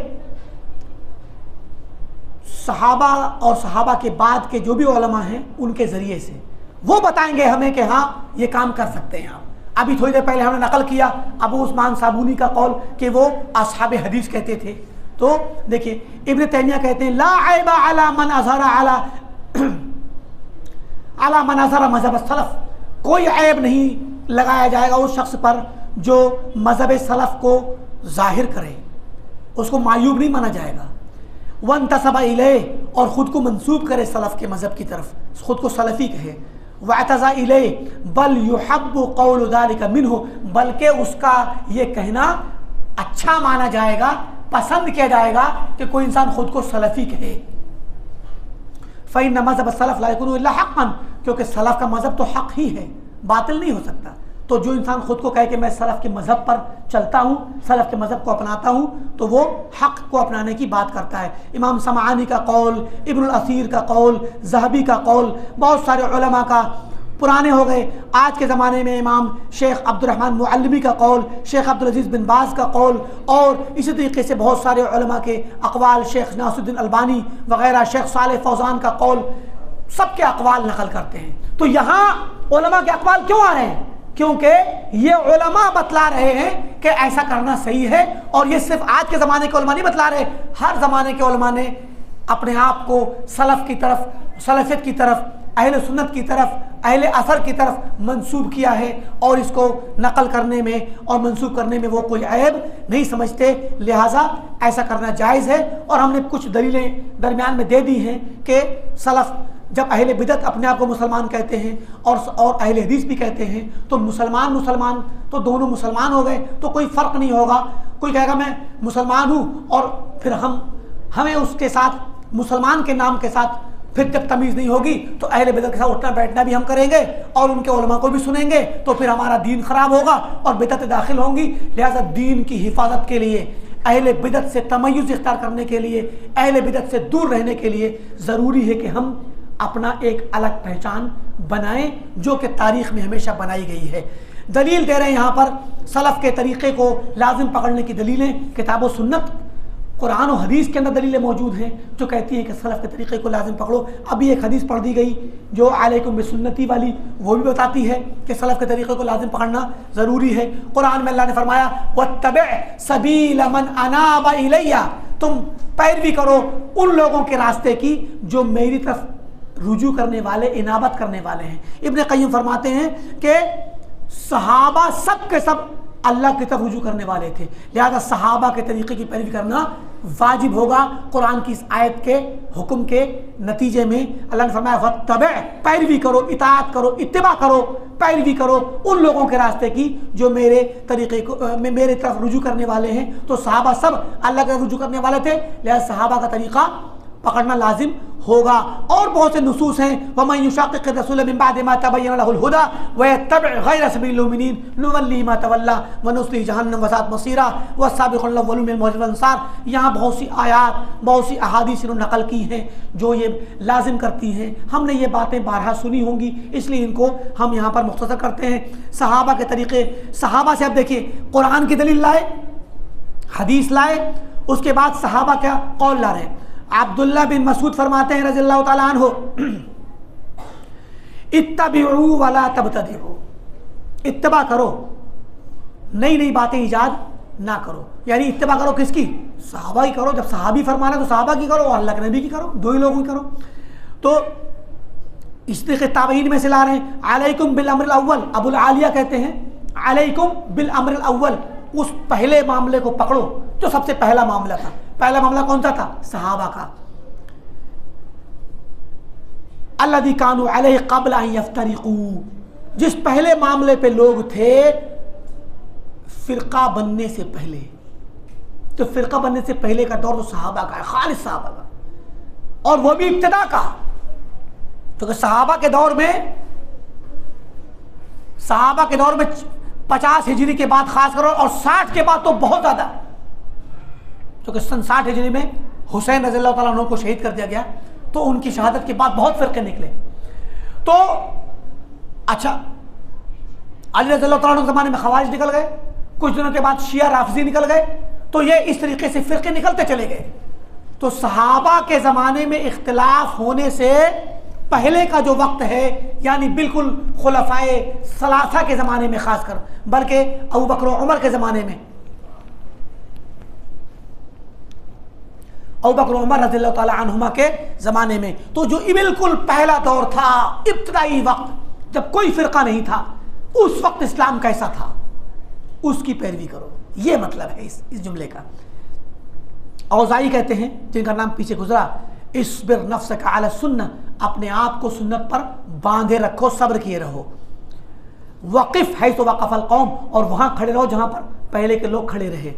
सहाबा और सहाबा के बाद के जो भी उलमा हैं उनके ज़रिए से, वो बताएंगे हमें कि हाँ ये काम कर सकते हैं आप। अभी थोड़ी देर पहले हमने नकल किया अबू उस्मान साबुनी का कौल कि वो असहाबे हदीस कहते थे। तो देखिए इब्न तैमिया कहते हैं ला ऐबा अला मन अज़हरा अला मन अज़हरा मज़हब सलफ़, कोई ऐब नहीं लगाया जाएगा उस शख्स पर जो मज़हब सलफ़ को ज़ाहिर करे, उसको मायूब नहीं माना जाएगा। वन तसबा इले, और ख़ुद को मंसूब करे सलफ़ के मज़हब की तरफ, ख़ुद को सलफ़ी कहे। वअतज़ा इलैहि बल युहब्बु क़ौलु ज़ालिका मिन्हु, बल्कि उसका ये कहना अच्छा माना जाएगा, पसंद किया जाएगा कि कोई इंसान खुद को सलफ़ी कहे। फ़इन्न मज़हब सलफ़ ला यकुनु इल्ला हक़्क़न, क्योंकि सलफ़ का मज़हब तो हक़ ही है, बातिल नहीं हो सकता। तो जो इंसान खुद को कहे कि मैं सलफ़ के मज़हब पर चलता हूँ, सलफ़ के मज़हब को अपनाता हूँ, तो वो हक़ को अपनाने की बात करता है। इमाम समानी का कौल, इब्नुल असीर का कौल, ज़हबी का कौल, बहुत सारे उलमा का, पुराने हो गए आज के ज़माने में इमाम शेख अब्दुर्रहमान मुअल्लिमी का कौल, शेख अब्दुल अज़ीज़ बिन बाज़ का कौल, और इसी तरीके से बहुत सारे उलमा के अक़वाल, शेख नासिरुद्दीन अलबानी वग़ैरह, शेख सालेह फ़ौज़ान का कौल, सबके अक़वाल नकल करते हैं। तो यहाँ उलमा के अक़वाल क्यों आ रहे हैं? क्योंकि ये उलमा बतला रहे हैं कि ऐसा करना सही है। और ये सिर्फ आज के ज़माने के उलमा नहीं बतला रहे, हर ज़माने के उलमा ने अपने आप को सलफ़ की तरफ, सलफ़ियत की तरफ, अहले सुन्नत की तरफ, अहले असर की तरफ मंसूब किया है, और इसको नकल करने में और मंसूब करने में वो कोई ऐब नहीं समझते। लिहाजा ऐसा करना जायज़ है। और हमने कुछ दलीलें दरमियान में दे दी हैं कि सलफ़ जब अहले बिदत अपने आप को मुसलमान कहते हैं और अहले हदीस भी कहते हैं, तो मुसलमान तो दोनों मुसलमान हो गए, तो कोई फ़र्क नहीं होगा। कोई कहेगा मैं मुसलमान हूँ और फिर हमें उसके साथ मुसलमान के नाम के साथ फिर जब तमीज़ नहीं होगी तो अहले बिदत के साथ उठना बैठना भी हम करेंगे और उनके उलमा को भी सुनेंगे, तो फिर हमारा दीन ख़राब होगा और बिदत दाखिल होंगी। लिहाजा दीन की हिफाजत के लिए, अहले बिदत से तमय्युज़ इख्तियार करने के लिए, अहले बिदत से दूर रहने के लिए ज़रूरी है कि हम अपना एक अलग पहचान बनाएं, जो कि तारीख़ में हमेशा बनाई गई है। दलील दे रहे हैं यहाँ पर सलफ़ के तरीक़े को लाजिम पकड़ने की दलीलें किताब व सुन्नत, कुरान और हदीस के अंदर दलीलें मौजूद हैं जो कहती हैं कि सलफ़ के तरीक़े को लाजिम पकड़ो। अभी एक हदीस पढ़ दी गई जो अलैकुम बिसुन्नती वाली, वो भी बताती है कि सलफ़ के तरीक़े को लाजिम पकड़ना ज़रूरी है। कुरान में अल्लाह ने फरमाया वत्तबि सबील मन अनाब इलैया, तुम पैरवी करो उन लोगों के रास्ते की जो मेरी तरफ रुजू करने वाले, इनाबत करने वाले हैं। इब्न क़य्यिम फरमाते हैं कि सहाबा सब के सब अल्लाह की तरफ रुजू करने वाले थे, लिहाजा सहाबा के तरीक़े की पैरवी करना वाजिब होगा। कुरान की इस आयत के हुक्म के नतीजे में अल्लाह ने फरमाया वत्तबि, पैरवी करो, इताअत करो, इत्तिबा करो, पैरवी करो उन लोगों के रास्ते की जो मेरे तरीक़े को मेरे तरफ रुजू करने वाले हैं। तो सहाबा सब अल्लाह की तरफ रुजू करने वाले थे, लिहाजा सहाबा का तरीक़ा पकड़ना लाजिम होगा। और बहुत से नुसूस हैं, वमन युशाक़िक़ रसूल मिन बअदि मा तबय्यन लहुल हुदा व यत्तबि गैर सबीलिल मुमिनीन नुवल्लिहि मा तवल्ला व नुस्लिहि जहन्नम व साअत मसीरा वस्साबिक़ून अव्वलून मिनल मुहाजिरीन वल अंसार। यहाँ बहुत सी आयात, बहुत सी अहादीस इन्होंने नकल की हैं जो ये लाजिम करती हैं। हमने ये बातें बारहा सुनी होंगी, इसलिए इनको हम यहाँ पर मुख्तसर करते हैं। सहाबा के तरीक़े, सहाबा से अब देखिए कुरान की दलील लाए, हदीस लाए, उसके बाद सहाबा क्या कौल ला रहे हैं। अब्दुल्ला बिन मसूद फरमाते हैं रज़ियल्लाहु ताला अन्हु, इत्तबिउ वला तब्तदिउ, इत्तबा करो, नई नई बातें ईजाद ना करो। यानी इत्तबा करो किसकी? सहाबा की करो। जब सहाबी फरमाना तो सहाबा की करो और अल्लाह के नबी की करो, दो ही लोगों की करो। तो इस तरीके ताबईन में से ला रहे हैं अलैकुम बिल अम्रिल अव्वल, अबुल आलिया कहते हैं अलैकुम बिल अम्रिल अव्वल, उस पहले मामले को पकड़ो जो सबसे पहला मामला था। पहला मामला कौन सा था? सहाबा का। अल्लज़ी कानू अलैहि क़ब्ल अन यफ्तरिक़ू, जिस पहले मामले पे लोग थे फ़िरक़ा बनने से पहले। तो फ़िरक़ा बनने से पहले का दौर तो सहाबा का है, खालिस सहाबा का, और वो भी इब्तिदा का। क्योंकि सहाबा के दौर में 50 हिजरी के बाद खास करो और 60 के बाद तो बहुत ज़्यादा, क्योंकि सन 60 हिजरी में हुसैन रज़ियल्लाहु ताला अन्हु को शहीद कर दिया गया, तो उनकी शहादत के बाद बहुत फ़िरक़े निकले। तो अच्छा, अली रज़ियल्लाहु ताला अन्हु के ज़माने में ख़वारिज निकल गए, कुछ दिनों के बाद शिया राफ़िज़ी निकल गए, तो ये इस तरीके से फ़िरक़े निकलते चले गए। तो सहाबा के ज़माने में इख्तिलाफ होने से पहले का जो वक्त है, यानी बिल्कुल खुलफ़ाए सलासा के ज़माने में ख़ासकर, बल्कि अबू बकर और उमर के ज़माने में, अबू बकर और उमर रज़ियल्लाहु ताला अन्हुमा के ज़माने में, तो जो बिल्कुल पहला दौर था, इब्तिदाई वक्त, जब कोई फ़िरक़ा नहीं था, उस वक्त इस्लाम कैसा था उसकी पैरवी करो। ये मतलब है इस जुमले का। औज़ाई कहते हैं, जिनका नाम पीछे गुजरा, इस्बिर नफ्सक अला सुन्नह अपने आप को सुन्नत पर बांधे रखो, सब्र किए रहो। वक़िफ़ है तो वक़फ़ल कौम, और वहाँ खड़े रहो जहाँ पर पहले के लोग खड़े रहे।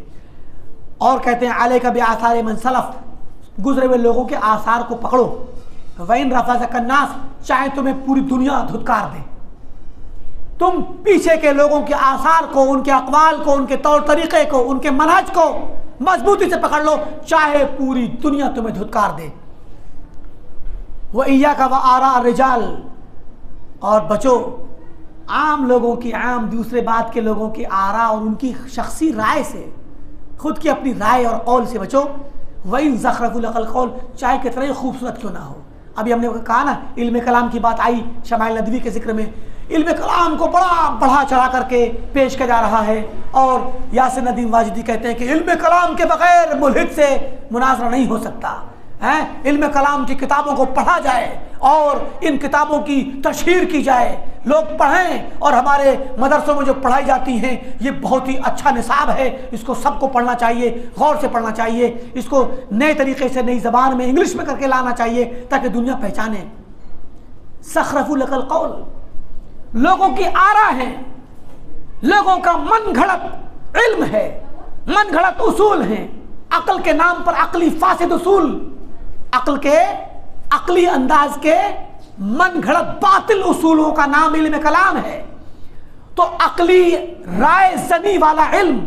और कहते हैं अलैका बिआसारि मन सलफ़, गुजरे हुए लोगों के आसार को पकड़ो। वइन रफ़ज़क अन्नास, चाहे तुम्हें पूरी दुनिया धुतकार दे, तुम पीछे के लोगों के आसार को, उनके अक़वाल को, उनके तौर तरीक़े को, उनके मनहज को मजबूती से पकड़ लो, चाहे पूरी दुनिया तुम्हें धुतकार दे। व इय्याका व आरा रिजाल, और बचो आम लोगों की, आम दूसरे बात के लोगों की आरा और उनकी शख्सी राय से, खुद की अपनी राय और कौल से बचो। वइन ज़ख़रफ़ुल क़ौल, चाहे कितना ही खूबसूरत क्यों ना हो। अभी हमने कहा ना, इल्म कलाम की बात आई शमाइल नदवी के ज़िक्र में, इल्म कलाम को बड़ा बढ़ा चढ़ा करके पेश किया जा रहा है। और यासिर नदीम वाजिदी कहते हैं कि इल्म कलाम के बग़ैर मुल्हिद से मुनाज़रा नहीं हो सकता है। इल्म कलाम की किताबों को पढ़ा जाए और इन किताबों की तशहीर की जाए, लोग पढ़ें। और हमारे मदरसों में जो पढ़ाई जाती हैं ये बहुत ही अच्छा निसाब है, इसको सबको पढ़ना चाहिए, गौर से पढ़ना चाहिए, इसको नए तरीके से नई ज़बान में इंग्लिश में करके लाना चाहिए ताकि दुनिया पहचाने। ज़ख़रफ़ुल क़ौल, लोगों की आरा है, लोगों का मन घड़त इल्म है, मन घड़त उसूल हैं, अक्ल के नाम पर अक्ली फासिद उसूल, अक्ल के अक्ली अंदाज के मन घड़त बातिल उसूलों का नाम इल्म कलाम है। तो अक्ली राय जनी वाला इल्म,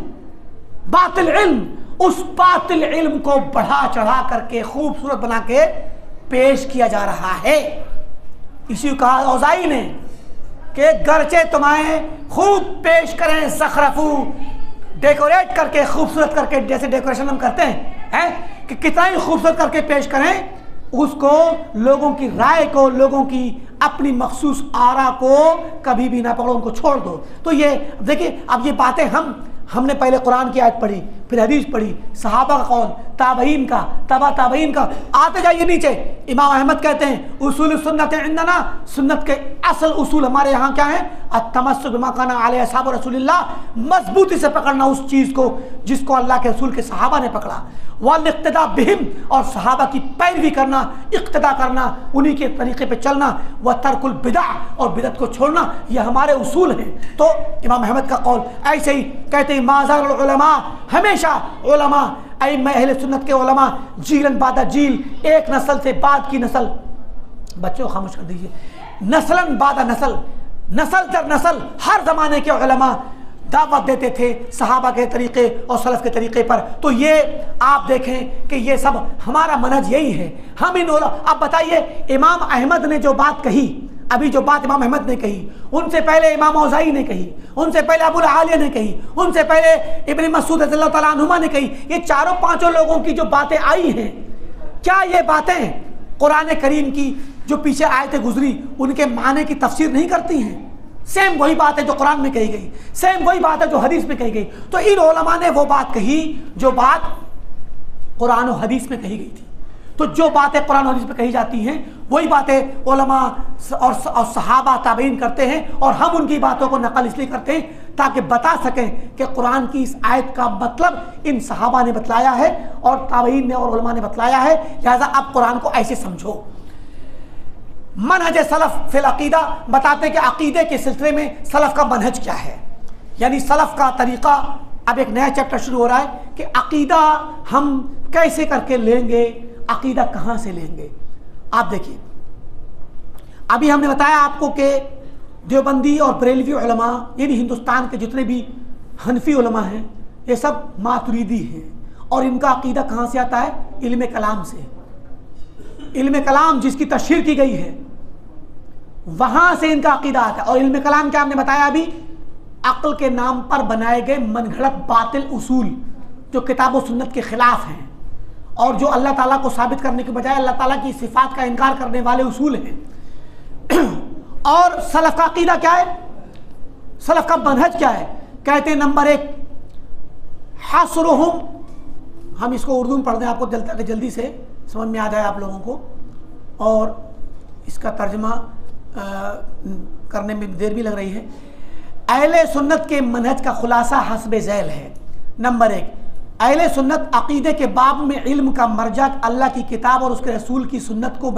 बातिल इल्म, उस बातिल इल्म को बढ़ा चढ़ा करके खूबसूरत बना के पेश किया जा रहा है। इसी को कहा औज़ाई ने कि गरचे तुम्हें खूब पेश करें, ज़ख़रफ़ू, डेकोरेट करके, खूबसूरत करके, जैसे डेकोरेशन हम करते हैं कि कितना ही खूबसूरत करके पेश करें, उसको लोगों की राय को, लोगों की अपनी मखसूस आरा को कभी भी ना पकड़ो, उनको छोड़ दो। तो ये देखिए, अब ये बातें हमने पहले कुरान की आयत पढ़ी, फिर हदीस पढ़ी, सहाबा का कौल, ताबईन का, तबा ताबईन का, आते जाइए नीचे। इमाम अहमद कहते हैं उसूल सुन्नत इंदना, सुन्नत के असल उसूल हमारे यहाँ क्या है? अत्तमस्सुक बिमा काना अलैहि असहाबु रसूलिल्लाह, मजबूती से पकड़ना उस चीज़ को जिसको अल्लाह के रसूल के सहाबा ने पकड़ा। वल इक्तिदा बिहिम, और सहाबा की पैरवी करना, इक्तिदा करना, उन्हीं के तरीके पे चलना। व तर्कुल बिदा, और बिदत को छोड़ना, ये हमारे उसूल हैं। तो इमाम अहमद का कौल ऐसे ही कहते हैं, माज़ाल उलमा, हमेशा उलमा अइम्मा अहले सुन्नत के उलमा जीलन बादा जील, एक नस्ल से बाद की नस्ल, बच्चों खामोश कर दीजिए, नस्लन बादा नस्ल, नस्ल दर नस्ल हर ज़माने के उलमा दावत देते थे सहाबा के तरीक़े और सलफ़ के तरीक़े पर। तो ये आप देखें कि ये सब हमारा मनहज यही है। हम इन अब बताइए, इमाम अहमद ने जो बात कही, अभी जो बात इमाम अहमद ने कही, उनसे पहले इमाम औज़ाई ने कही, उनसे पहले अबुल आलिया ने कही, उनसे पहले इब्न मसूद रज़ियल्लाहु तआला अन्हुमा ने कही, ये चारों पांचों लोगों की जो बातें आई हैं, क्या ये बातें कुरान करीम की जो पीछे आयतें गुजरी उनके माने की तफसीर नहीं करती हैं? सेम वही बात है जो कुरान में कही गई, सेम वही बात है जो हदीस में कही गई। तो इन उलमा ने वो बात कही जो बात कुरान और हदीस में कही गई थी। तो जो बातें कुरान और हदीस में कही जाती हैं वही बातें उलमा और सहाबा ताबईन करते हैं, और हम उनकी बातों को नकल इसलिए करते हैं ताकि बता सकें कि कुरान की इस आयत का मतलब इन सहाबा ने बतलाया है और ताबईन ने और उलमा ने बतलाया है, लिहाजा अब कुरान को ऐसे समझो। मनहज सलफ़ फिल अक़ीदा बताते हैं कि अक़ीदे के सिलसिले में सलफ़ का मनहज क्या है, यानी सलफ़ का तरीक़ा। अब एक नया चैप्टर शुरू हो रहा है कि अक़ीदा हम कैसे करके लेंगे, अक़ीदा कहाँ से लेंगे। आप देखिए, अभी हमने बताया आपको कि देवबंदी और बरेलवी उलमा, यानी हिंदुस्तान के जितने भी हनफी उलमा हैं, ये सब मातुरीदी हैं, और इनका अक़ीदा कहाँ से आता है? इल्म कलाम से। इल्म कलाम जिसकी तशहीर की गई है वहाँ से इनका अक़ीदा आता है। और इल्म कलाम क्या हमने बताया अभी? अक्ल के नाम पर बनाए गए मनगढ़ंत बातिल उसूल जो किताब व सुन्नत के ख़िलाफ़ हैं, और जो अल्लाह ताला को साबित करने के बजाय अल्लाह ताला की सिफ़ात का इनकार करने वाले उसूल हैं। और सलफ़ का अक़ीदा क्या है? सलफ़ का मनहज क्या है? कहते हैं नंबर 1, हस्रुहुम, हम इसको उर्दू में पढ़ दें आपको ताकि जल्दी से समझ में आ जाए आप लोगों को, और इसका तर्जमा करने में देर भी लग रही है। अहले सुन्नत के मनहज का खुलासा हस्ब झैल है। नंबर 1, अहले सुन्नत अक़ीदे के बाब में इल्म का मर्जा अल्लाह की किताब और उसके रसूल की सुन्नत को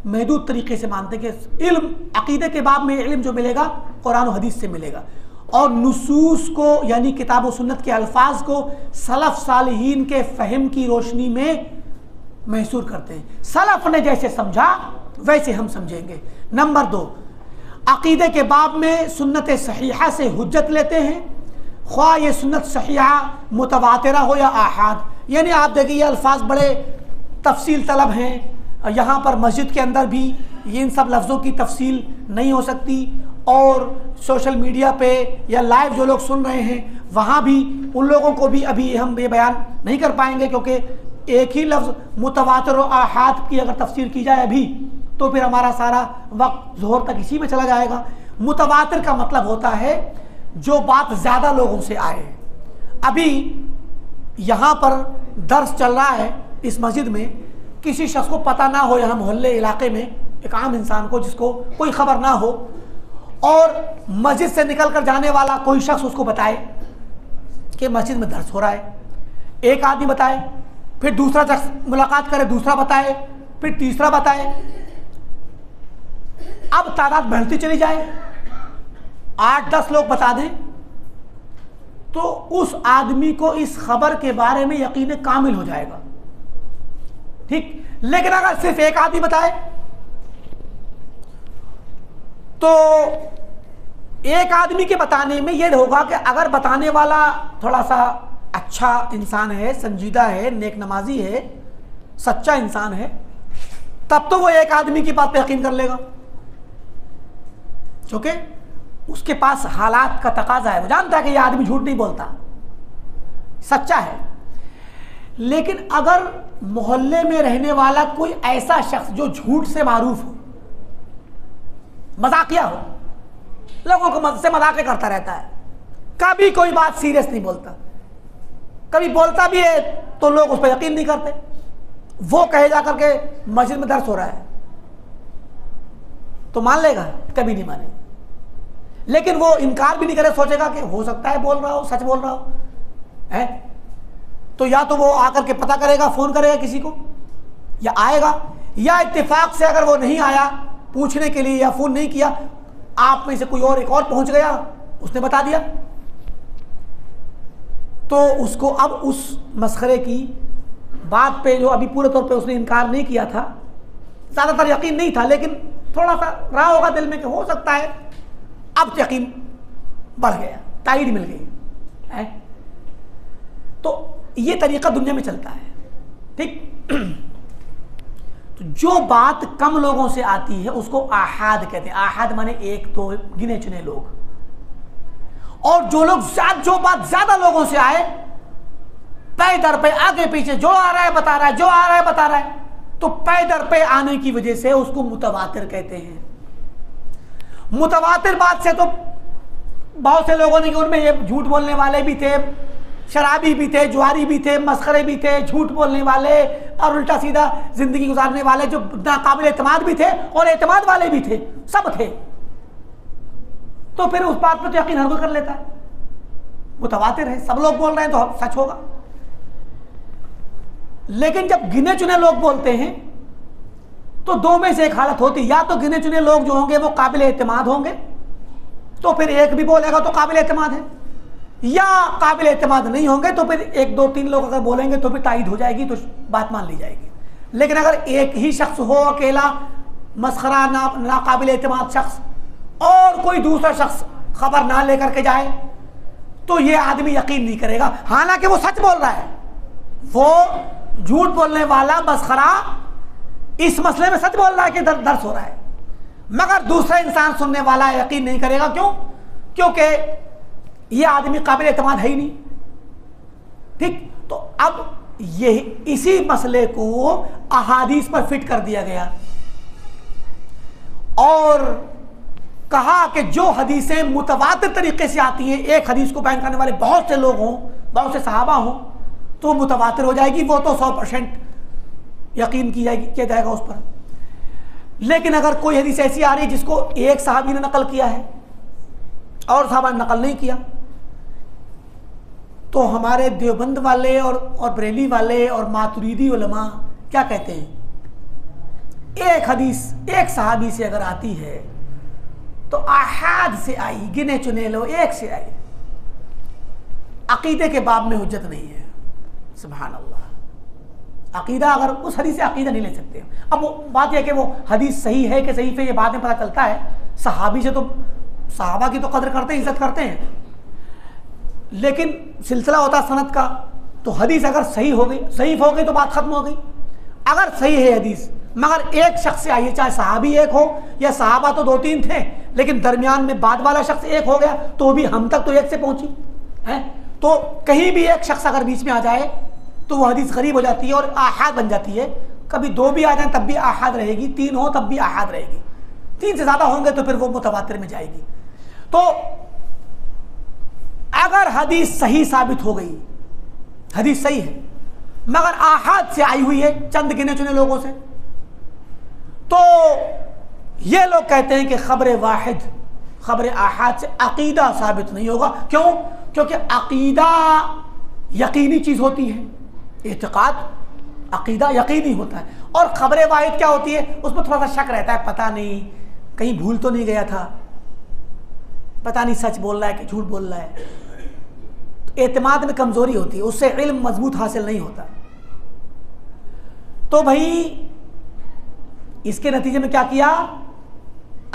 महदूद तरीके से मानते हैं कि इल्म अकीदे के बाब में इल्म जो मिलेगा कुरान और हदीस से मिलेगा, और नुसूस को यानी किताब व सुन्नत के अल्फाज को सलफ़ सालिहीन के फ़हम की रोशनी में महसूर करते हैं। सलफ़ ने जैसे समझा वैसे हम समझेंगे। नंबर 2, अकीदे के बाब में सुन्नत सहीहा से हुज्जत लेते हैं, ख्वाह ये सुन्नत सहीहा मुतवातिरा हो या आहाद। यानी आप देखिए ये अल्फाज बड़े तफसील तलब हैं, यहाँ पर मस्जिद के अंदर भी ये इन सब लफ्ज़ों की तफसील नहीं हो सकती, और सोशल मीडिया पे या लाइव जो लोग सुन रहे हैं वहाँ भी उन लोगों को भी अभी हम ये बयान नहीं कर पाएंगे, क्योंकि एक ही लफ्ज़ मुतवातिर और आहाद की अगर तफसीर की जाए अभी तो फिर हमारा सारा वक्त ज़ोहर तक इसी में चला जाएगा। मुतवातिर का मतलब होता है जो बात ज़्यादा लोगों से आए। अभी यहाँ पर दर्स चल रहा है इस मस्जिद में, किसी शख्स को पता ना हो, यहाँ मोहल्ले इलाके में एक आम इंसान को जिसको कोई ख़बर ना हो, और मस्जिद से निकल कर जाने वाला कोई शख्स उसको बताए कि मस्जिद में दर्स हो रहा है। एक आदमी बताए, फिर दूसरा शख्स मुलाकात करे, दूसरा बताए, फिर तीसरा बताए। अब तादाद बढ़ती चली जाए, 8-10 लोग बता दें तो उस आदमी को इस खबर के बारे में यकीन कामिल हो जाएगा, ठीक। लेकिन अगर सिर्फ एक आदमी बताए तो एक आदमी के बताने में यह होगा कि अगर बताने वाला थोड़ा सा अच्छा इंसान है, संजीदा है, नेक नमाजी है, सच्चा इंसान है, तब तो वो एक आदमी की बात पे यकीन कर लेगा, क्योंकि उसके पास हालात का तकाजा है, वो जानता है कि ये आदमी झूठ नहीं बोलता, सच्चा है। लेकिन अगर मोहल्ले में रहने वाला कोई ऐसा शख्स जो झूठ से मारूफ हो, मजाकिया हो, लोगों को से मजाक करता रहता है, कभी कोई बात सीरियस नहीं बोलता, कभी बोलता भी है तो लोग उस पर यकीन नहीं करते, वो कहे जा करके मस्जिद में दर्स हो रहा है तो मान लेगा? कभी नहीं मानेगा। लेकिन वो इनकार भी नहीं करे, सोचेगा कि हो सकता है बोल रहा हो, सच बोल रहा हो है, तो या तो वो आकर के पता करेगा, फोन करेगा किसी को, या आएगा, या इत्तेफाक से अगर वो नहीं आया पूछने के लिए या फोन नहीं किया, आप में से कोई और एक और पहुंच गया, उसने बता दिया, तो उसको अब उस मसखरे की बात पे जो अभी पूरे तौर पे उसने इनकार नहीं किया था, ज़्यादातर यकीन नहीं था, लेकिन थोड़ा सा रहा होगा दिल में कि हो सकता है, अब यकीन बढ़ गया, ताईद मिल गई है। तो ये तरीका दुनिया में चलता है, ठीक। तो जो बात कम लोगों से आती है उसको आहाद कहते हैं। आहाद माने एक तो गिने चुने लोग, और जो बात ज्यादा लोगों से आए, पे दर पे आगे पीछे जो आ रहा है बता रहा है, जो आ रहा है बता रहा है, तो पे दर पे आने की वजह से उसको मुतवातिर कहते हैं। मुतवातिर बात से तो बहुत से लोगों ने, उनमें ये झूठ बोलने वाले भी थे, शराबी भी थे, जुआरी भी थे, मस्खरे भी थे, झूठ बोलने वाले और उल्टा सीधा जिंदगी गुजारने वाले, जो नाकाबिल एतमाद भी थे और एतमाद वाले भी थे, सब थे। तो फिर उस बात पर तो यकीन हर कोई कर लेता है, मुतवातिर है, सब लोग बोल रहे हैं तो सच होगा। लेकिन जब गिने चुने लोग बोलते हैं तो दो में से एक हालत होती, या तो गिने चुने लोग जो होंगे वो काबिल एतमाद होंगे, तो फिर एक भी बोलेगा तो काबिल एतमाद है, या काबिल एतमाद नहीं होंगे तो फिर 1-2-3 लोग अगर बोलेंगे तो फिर तायद हो जाएगी, तो बात मान ली जाएगी। लेकिन अगर एक ही शख्स हो अकेला, मसखरा ना काबिल एतमाद शख्स, और कोई दूसरा शख्स खबर ना लेकर के जाए, तो ये आदमी यकीन नहीं करेगा, हालांकि वो सच बोल रहा है। वो झूठ बोलने वाला मसखरा इस मसले में सच बोल रहा है कि दर्स हो रहा है, मगर दूसरा इंसान सुनने वाला यकीन नहीं करेगा। क्यों? क्योंकि ये आदमी काबिल एतमाद है ही नहीं, ठीक। तो अब ये इसी मसले को अहादीस पर फिट कर दिया गया और कहा कि जो हदीसें मुतवातिर तरीके से आती हैं, एक हदीस को बयान करने वाले बहुत से लोग हों, बहुत से सहाबा हों, तो मुतवातिर हो जाएगी, वो तो 100% यकीन किया जाएगा उस पर। लेकिन अगर कोई हदीस ऐसी आ रही है जिसको एक सहाबी ने नकल किया है और सहाबा ने नकल नहीं किया, तो हमारे देवबंद वाले और बरेली वाले और मातुरीदी उलमा क्या कहते हैं, एक हदीस एक सहाबी से अगर आती है तो आहाद से आई, गिने चुने लो एक से आई, अकीदे के बाब में हुज्जत नहीं है। सुभान अल्लाह। अकीदा, अगर उस हदीस से अकीदा नहीं ले सकते। अब वो बात यह कि वो हदीस सही है कि सही पे ये बाद में पता चलता है। सहाबी से तो सहाबा की तो कदर करते हैं, इज्जत करते हैं, लेकिन सिलसिला होता है सनद का। तो हदीस अगर सही हो गई, सही हो गई तो बात खत्म हो गई। अगर सही है हदीस मगर एक शख्स से आई है, चाहे सहाबी एक हो या सहाबा तो 2-3 थे, लेकिन दरमियान में बाद वाला शख्स एक हो गया, तो भी हम तक तो एक से पहुंची है। तो कहीं भी एक शख्स अगर बीच में आ जाए तो वो हदीस गरीब हो जाती है और आहाद बन जाती है। कभी 2 भी आ जाए तब भी आहाद रहेगी, 3 हो तब भी आहाद रहेगी, 3 से ज्यादा होंगे तो फिर वो मुतवातिर में जाएगी। तो अगर हदीस सही साबित हो गई, हदीस सही है मगर आहाद से आई हुई है चंद गिने चुने लोगों से, तो ये लोग कहते हैं कि खबर वाहिद, खबर आहाद से अकीदा साबित नहीं होगा। क्यों? क्योंकि अकीदा यकीनी चीज होती है, एतकाद अकीदा यकीनी होता है, और खबर वाहिद क्या होती है, उसमें थोड़ा सा शक रहता है, पता नहीं कहीं भूल तो नहीं गया था, पता नहीं सच बोल रहा है कि झूठ बोल रहा है। तो एतमाद में कमजोरी होती है, उससे इल्म मजबूत हासिल नहीं होता। तो भाई इसके नतीजे में क्या किया,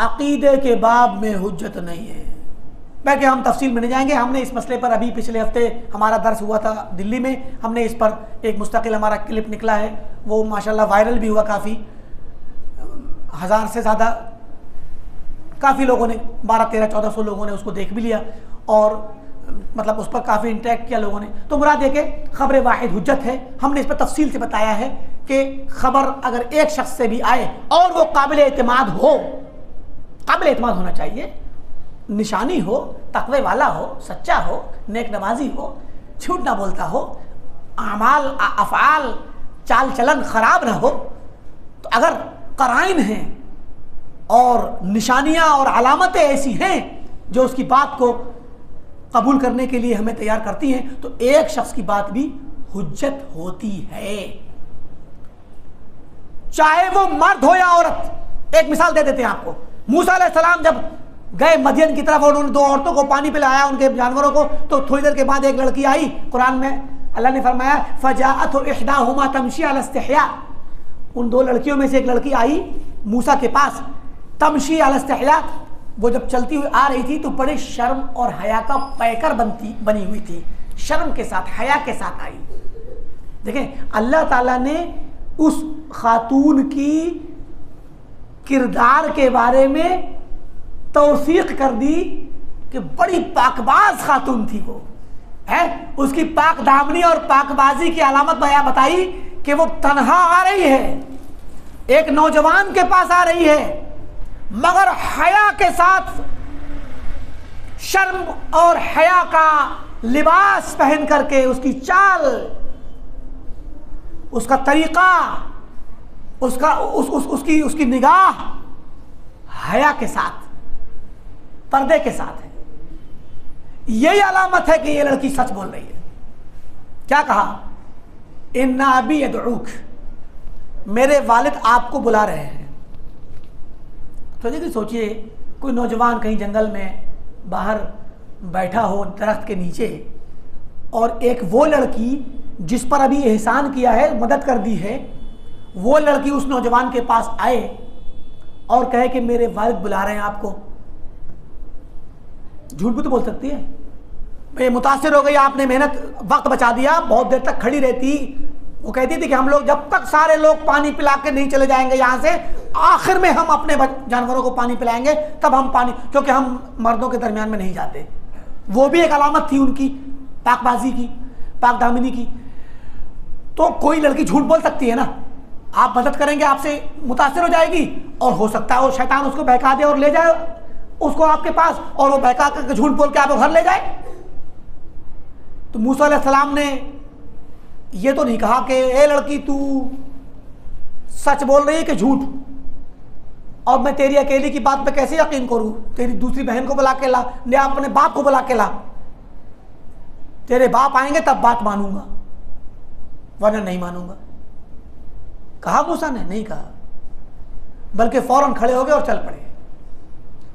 अकीदे के बाब में हुज्जत नहीं है। बाकी हम तफसील में नहीं जाएंगे। हमने इस मसले पर अभी पिछले हफ्ते हमारा दर्स हुआ था दिल्ली में, हमने इस पर एक मुस्तकिल हमारा क्लिप निकला है, वो माशाल्लाह वायरल भी हुआ, काफ़ी 1000 से ज़्यादा काफ़ी लोगों ने, 1200-1300-1400 लोगों ने उसको देख भी लिया और मतलब उस पर काफ़ी इंटरेक्ट किया लोगों ने। तो मुराद ये कि खबर वाहिद हुज्जत है। हमने इस पर तफसील से बताया है कि खबर अगर एक शख्स से भी आए और वो काबिल एतमाद हो, काबिल एतमाद होना चाहिए, निशानी हो, तकवे वाला हो, सच्चा हो, नेक नमाजी हो, झूठ ना बोलता हो, अमाल अफ़आल चाल चलन ख़राब ना हो, तो अगर कराइन हैं और निशानियाँ और अलामतें ऐसी हैं जो उसकी बात को कबूल करने के लिए हमें तैयार करती हैं, तो एक शख्स की बात भी हुज्जत होती है, चाहे वो मर्द हो या औरत। एक मिसाल दे देते हैं आपको। मूसा अलैहिस्सलाम जब गए मदियन की तरफ और उन्होंने 2 औरतों को पानी पिलाया, उनके जानवरों को, तो थोड़ी देर के बाद एक लड़की आई। कुरान में अल्लाह ने फरमाया फजाअतु इहदाहुमा तमशी अला इस्तिहया, उन 2 लड़कियों में से एक लड़की आई मूसा के पास, तमशी अला इस्तिहया, वो जब चलती हुई आ रही थी तो बड़े शर्म और हया का पैकर बनी हुई थी, शर्म के साथ, हया के साथ आई। देखें, अल्लाह ताला ने उस खातून की किरदार के बारे में तौसीक कर दी कि बड़ी पाकबाज खातून थी वो, है, उसकी पाक दामनी और पाकबाजी की अलामत बया बताई कि वो तन्हा आ रही है, एक नौजवान के पास आ रही है, मगर हया के साथ, शर्म और हया का लिबास पहन करके, उसकी चाल, उसका तरीका, उसकी निगाह हया के साथ, पर्दे के साथ है। यही अलामत है कि ये लड़की सच बोल रही है। क्या कहा, इन्ना अबी यदऊक, मेरे वालिद आपको बुला रहे हैं। तो देखिए, सोचिए कोई नौजवान कहीं जंगल में बाहर बैठा हो दरख्त के नीचे, और एक वो लड़की जिस पर अभी एहसान किया है, मदद कर दी है, वो लड़की उस नौजवान के पास आए और कहे कि मेरे वालिद बुला रहे हैं आपको। झूठ भी तो बोल सकती है, मैं मुतासिर हो गई, आपने मेहनत वक्त बचा दिया, बहुत देर तक खड़ी रहती। वो कहती थी कि हम लोग जब तक सारे लोग पानी पिला के नहीं चले जाएंगे यहाँ से, आखिर में हम अपने जानवरों को पानी पिलाएंगे, तब हम पानी, क्योंकि हम मर्दों के दरमियान में नहीं जाते। वो भी एक अलामत थी उनकी पाकबाजी की, पाक दामिनी की। तो कोई लड़की झूठ बोल सकती है ना, आप मदद करेंगे, आपसे मुतासिर हो जाएगी, और हो सकता है वो शैतान उसको बहका दे और ले जाए उसको आपके पास, और वो बहका करके झूठ बोल के आपको घर ले जाए। तो मूसा अलैहिस्सलाम ने ये तो नहीं कहा कि ए लड़की तू सच बोल रही है कि झूठ, और मैं तेरी अकेली की बात पे कैसे यकीन करूं, तेरी दूसरी बहन को बुला के ला, या अपने बाप को बुला के ला, तेरे बाप आएंगे तब बात मानूंगा, वरना नहीं मानूंगा। कहा मूसा ने? नहीं कहा। बल्कि फौरन खड़े हो गए और चल पड़े।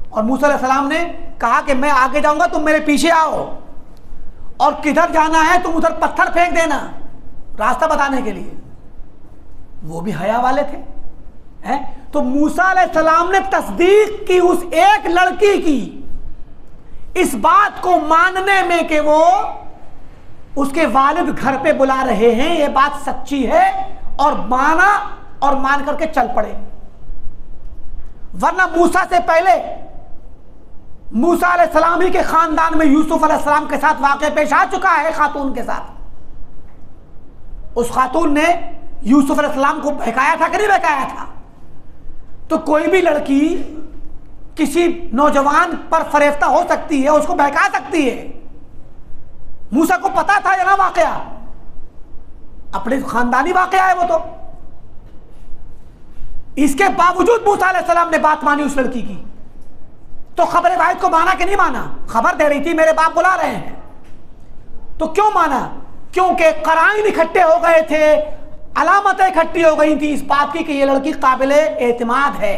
और मूसा अलैहिस्सलाम ने कहा कि मैं आगे जाऊंगा, तुम मेरे पीछे आओ, और किधर जाना है तुम उधर पत्थर फेंक देना रास्ता बताने के लिए। वो भी हया वाले थे हैं। तो मूसा अलैहिस्सलाम ने तस्दीक की उस एक लड़की की, इस बात को मानने में कि वो उसके वालिद घर पे बुला रहे हैं, ये बात सच्ची है, और माना और मान करके चल पड़े। वरना मूसा से पहले मूसा अलैहिस्सलाम ही के खानदान में यूसुफ अलैहिस्सलाम के साथ वाक़या पेश आ चुका है खातून के साथ। उस खातून ने यूसुफ अलैहिस्सलाम को बहकाया था कि नहीं बहकाया था? तो कोई भी लड़की किसी नौजवान पर फरेफ्ता हो सकती है, उसको बहका सकती है। मूसा को पता था ये ना वाकया, अपने खानदानी वाकया है वो। तो इसके बावजूद मूसा अलैहिस्सलाम ने बात मानी उस लड़की की। तो खबर वाहिद को माना कि नहीं माना? खबर दे रही थी मेरे बाप बुला रहे हैं, तो क्यों माना? क्योंकि कराइन इकट्ठे हो गए थे, अलामतें इकट्ठी हो गई थी इस बात की कि ये लड़की काबिले एतमाद है।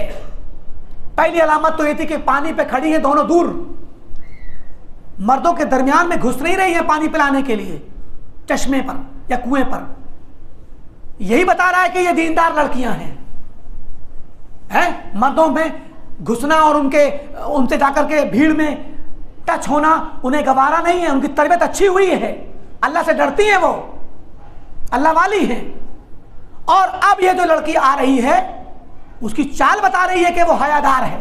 पहली अलामत तो ये थी कि पानी पे खड़ी है, दोनों दूर, मर्दों के दरमियान में घुस नहीं रही है पानी पिलाने के लिए चश्मे पर या कुएं पर। यही बता रहा है कि ये दीनदार लड़कियां हैं। मर्दों में घुसना और उनसे जाकर के भीड़ में टच होना उन्हें गवारा नहीं है। उनकी तरबियत अच्छी हुई है, अल्लाह से डरती हैं, वो अल्लाह वाली हैं। और अब ये जो लड़की आ रही है उसकी चाल बता रही है कि वो हयादार है।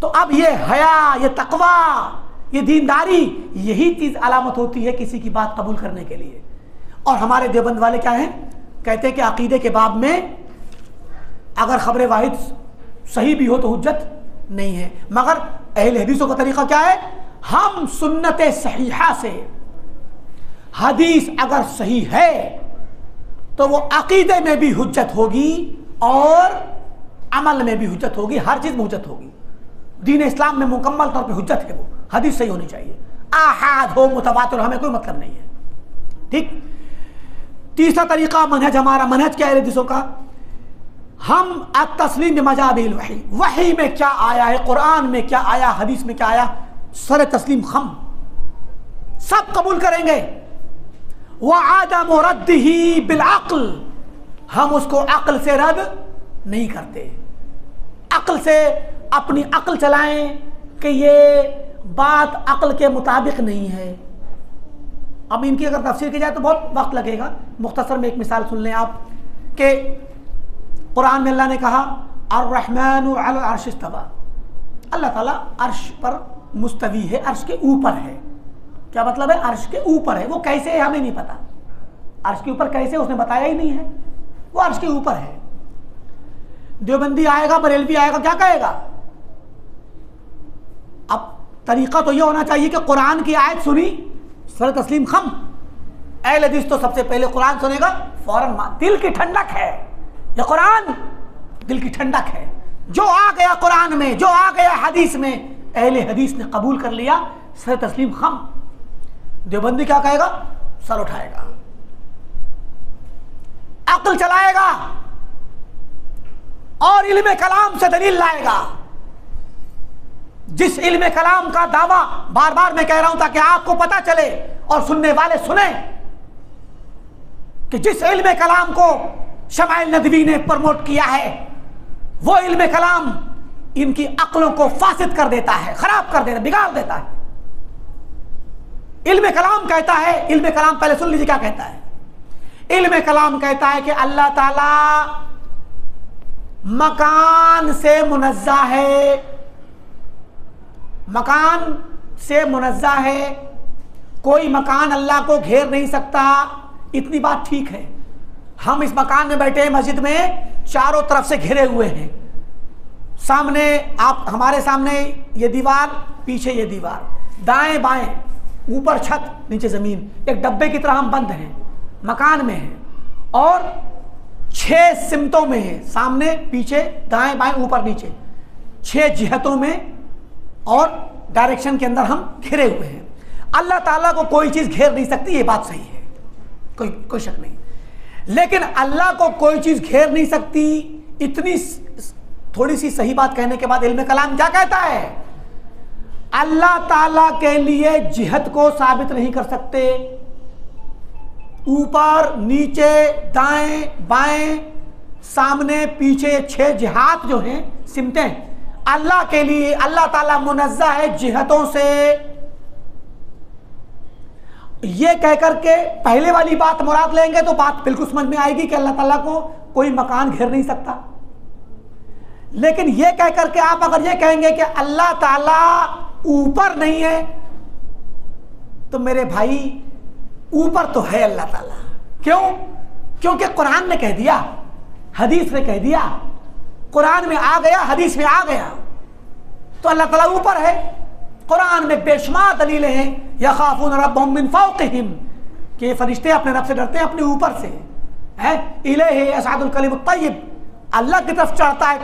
तो अब ये हया, ये तकवा, ये दीनदारी, यही चीज अलामत होती है किसी की बात कबूल करने के लिए। और हमारे देवबंद वाले क्या हैं, कहते हैं कि अकीदे के बाब में अगर खबर वाहिद सही भी हो तो हुज्जत नहीं है। मगर अहले हदीसों का तरीका क्या है? हम सुन्नत सहीहा से, हदीस अगर सही है तो वो अकीदे में भी हुज्जत होगी और अमल में भी हुज्जत होगी, हर चीज में हुज्जत होगी। दीन इस्लाम में मुकम्मल तौर पे हुज्जत है, वो हदीस सही होनी चाहिए। आहाद हो, मुतवातिर, हमें कोई मतलब नहीं है। ठीक। तीसरा तरीका मनहज, हमारा मनहज क्या है हदीसों का? हम अत-तस्लीम बिमजाबिल वही, वही में क्या आया है, कुरान में क्या आया, हदीस में क्या आया, सर तस्लीम खम, सब कबूल करेंगे। व आदम रद्दिही बिल अक्ल, हम उसको अक्ल से रद्द नहीं करते। अक्ल से अपनी अक्ल चलाएं कि ये बात अक्ल के मुताबिक नहीं है। अब इनकी अगर तफसीर की जाए तो बहुत वक्त लगेगा। मुख्तसर में एक मिसाल सुन लें आप कि कुरान में अल्लाह ने कहा अर्रहमानु अलल अर्श इस्तवा, अल्लाह ताला अर्श पर मुस्तवी है, अर्श के ऊपर है। क्या मतलब है? अर्श के ऊपर है। वो कैसे है हमें नहीं पता, अर्श के ऊपर कैसे उसने बताया ही नहीं है, वो अर्श के ऊपर है। देवबंदी आएगा, बरेलवी आएगा, क्या कहेगा? अब तरीका तो यह होना चाहिए कि कुरान की आयत सुनी, सर तस्लीम खम। अहले हदीस तो सबसे पहले कुरान सुनेगा, फौरन दिल की ठंडक है, ये कुरान दिल की ठंडक है। जो आ गया कुरान में, जो आ गया हदीस में, अहले हदीस ने कबूल कर लिया, सर तस्लीम खम। देवबंदी क्या कहेगा? सर उठाएगा, अक्ल चलाएगा और इल्म कलाम से दलील लाएगा। जिस इल्म कलाम का दावा बार बार मैं कह रहा हूं ताकि आपको पता चले और सुनने वाले सुने कि जिस इल्म कलाम को शमाइल नदवी ने प्रमोट किया है, वो इल्म कलाम इनकी अक्लों को फासिद कर देता है, खराब कर देता है, बिगाड़ देता है। इल्म कलाम कहता है, इल्म कलाम पहले सुन लीजिए क्या कहता है। इल्म कलाम कहता है कि अल्लाह ताला मकान से मुनज़्ज़ा है, मकान से मुनज़्ज़ा है, कोई मकान अल्लाह को घेर नहीं सकता। इतनी बात ठीक है। हम इस मकान में बैठे हैं, मस्जिद में चारों तरफ से घिरे हुए हैं। सामने आप, हमारे सामने ये दीवार, पीछे ये दीवार, दाएं बाएं, ऊपर छत, नीचे जमीन, एक डब्बे की तरह हम बंद हैं, मकान में हैं और 6 सिमतों में है, सामने पीछे दाएं बाएं ऊपर नीचे, 6 जिहतों में और डायरेक्शन के अंदर हम घिरे हुए हैं। अल्लाह ताला को कोई चीज घेर नहीं सकती, ये बात सही है, कोई शक नहीं। लेकिन अल्लाह को कोई चीज घेर नहीं सकती, इतनी थोड़ी सी सही बात कहने के बाद इल्म कलाम क्या कहता है? अल्लाह ताला के लिए जिहद को साबित नहीं कर सकते। ऊपर नीचे दाएं बाएं सामने पीछे 6 जिहाद जो हैं सिमतें अल्लाह के लिए, अल्लाह ताला मुनज़्ज़ह है जिहतों से। ये कहकर के पहले वाली बात मुराद लेंगे तो बात बिल्कुल समझ में आएगी कि अल्लाह ताला को कोई मकान घेर नहीं सकता। लेकिन ये कहकर के आप अगर ये कहेंगे कि अल्लाह ताला ऊपर नहीं है, तो मेरे भाई ऊपर तो है अल्लाह ताला। क्यों? क्योंकि कुरान ने कह दिया, हदीस ने कह दिया, कुरान में आ गया, हदीस में आ गया, तो अल्लाह ताला ऊपर है। कुरान में बेशुमार दलीलें हैं, यखाफून रब्बहुम मिन फौक़िहिम, कि फरिश्ते अपने रब से डरते हैं अपने ऊपर से। है इलैहि यसअदुल कलिमुत तय्यिब, अल्लाह की तरफ चढ़ता है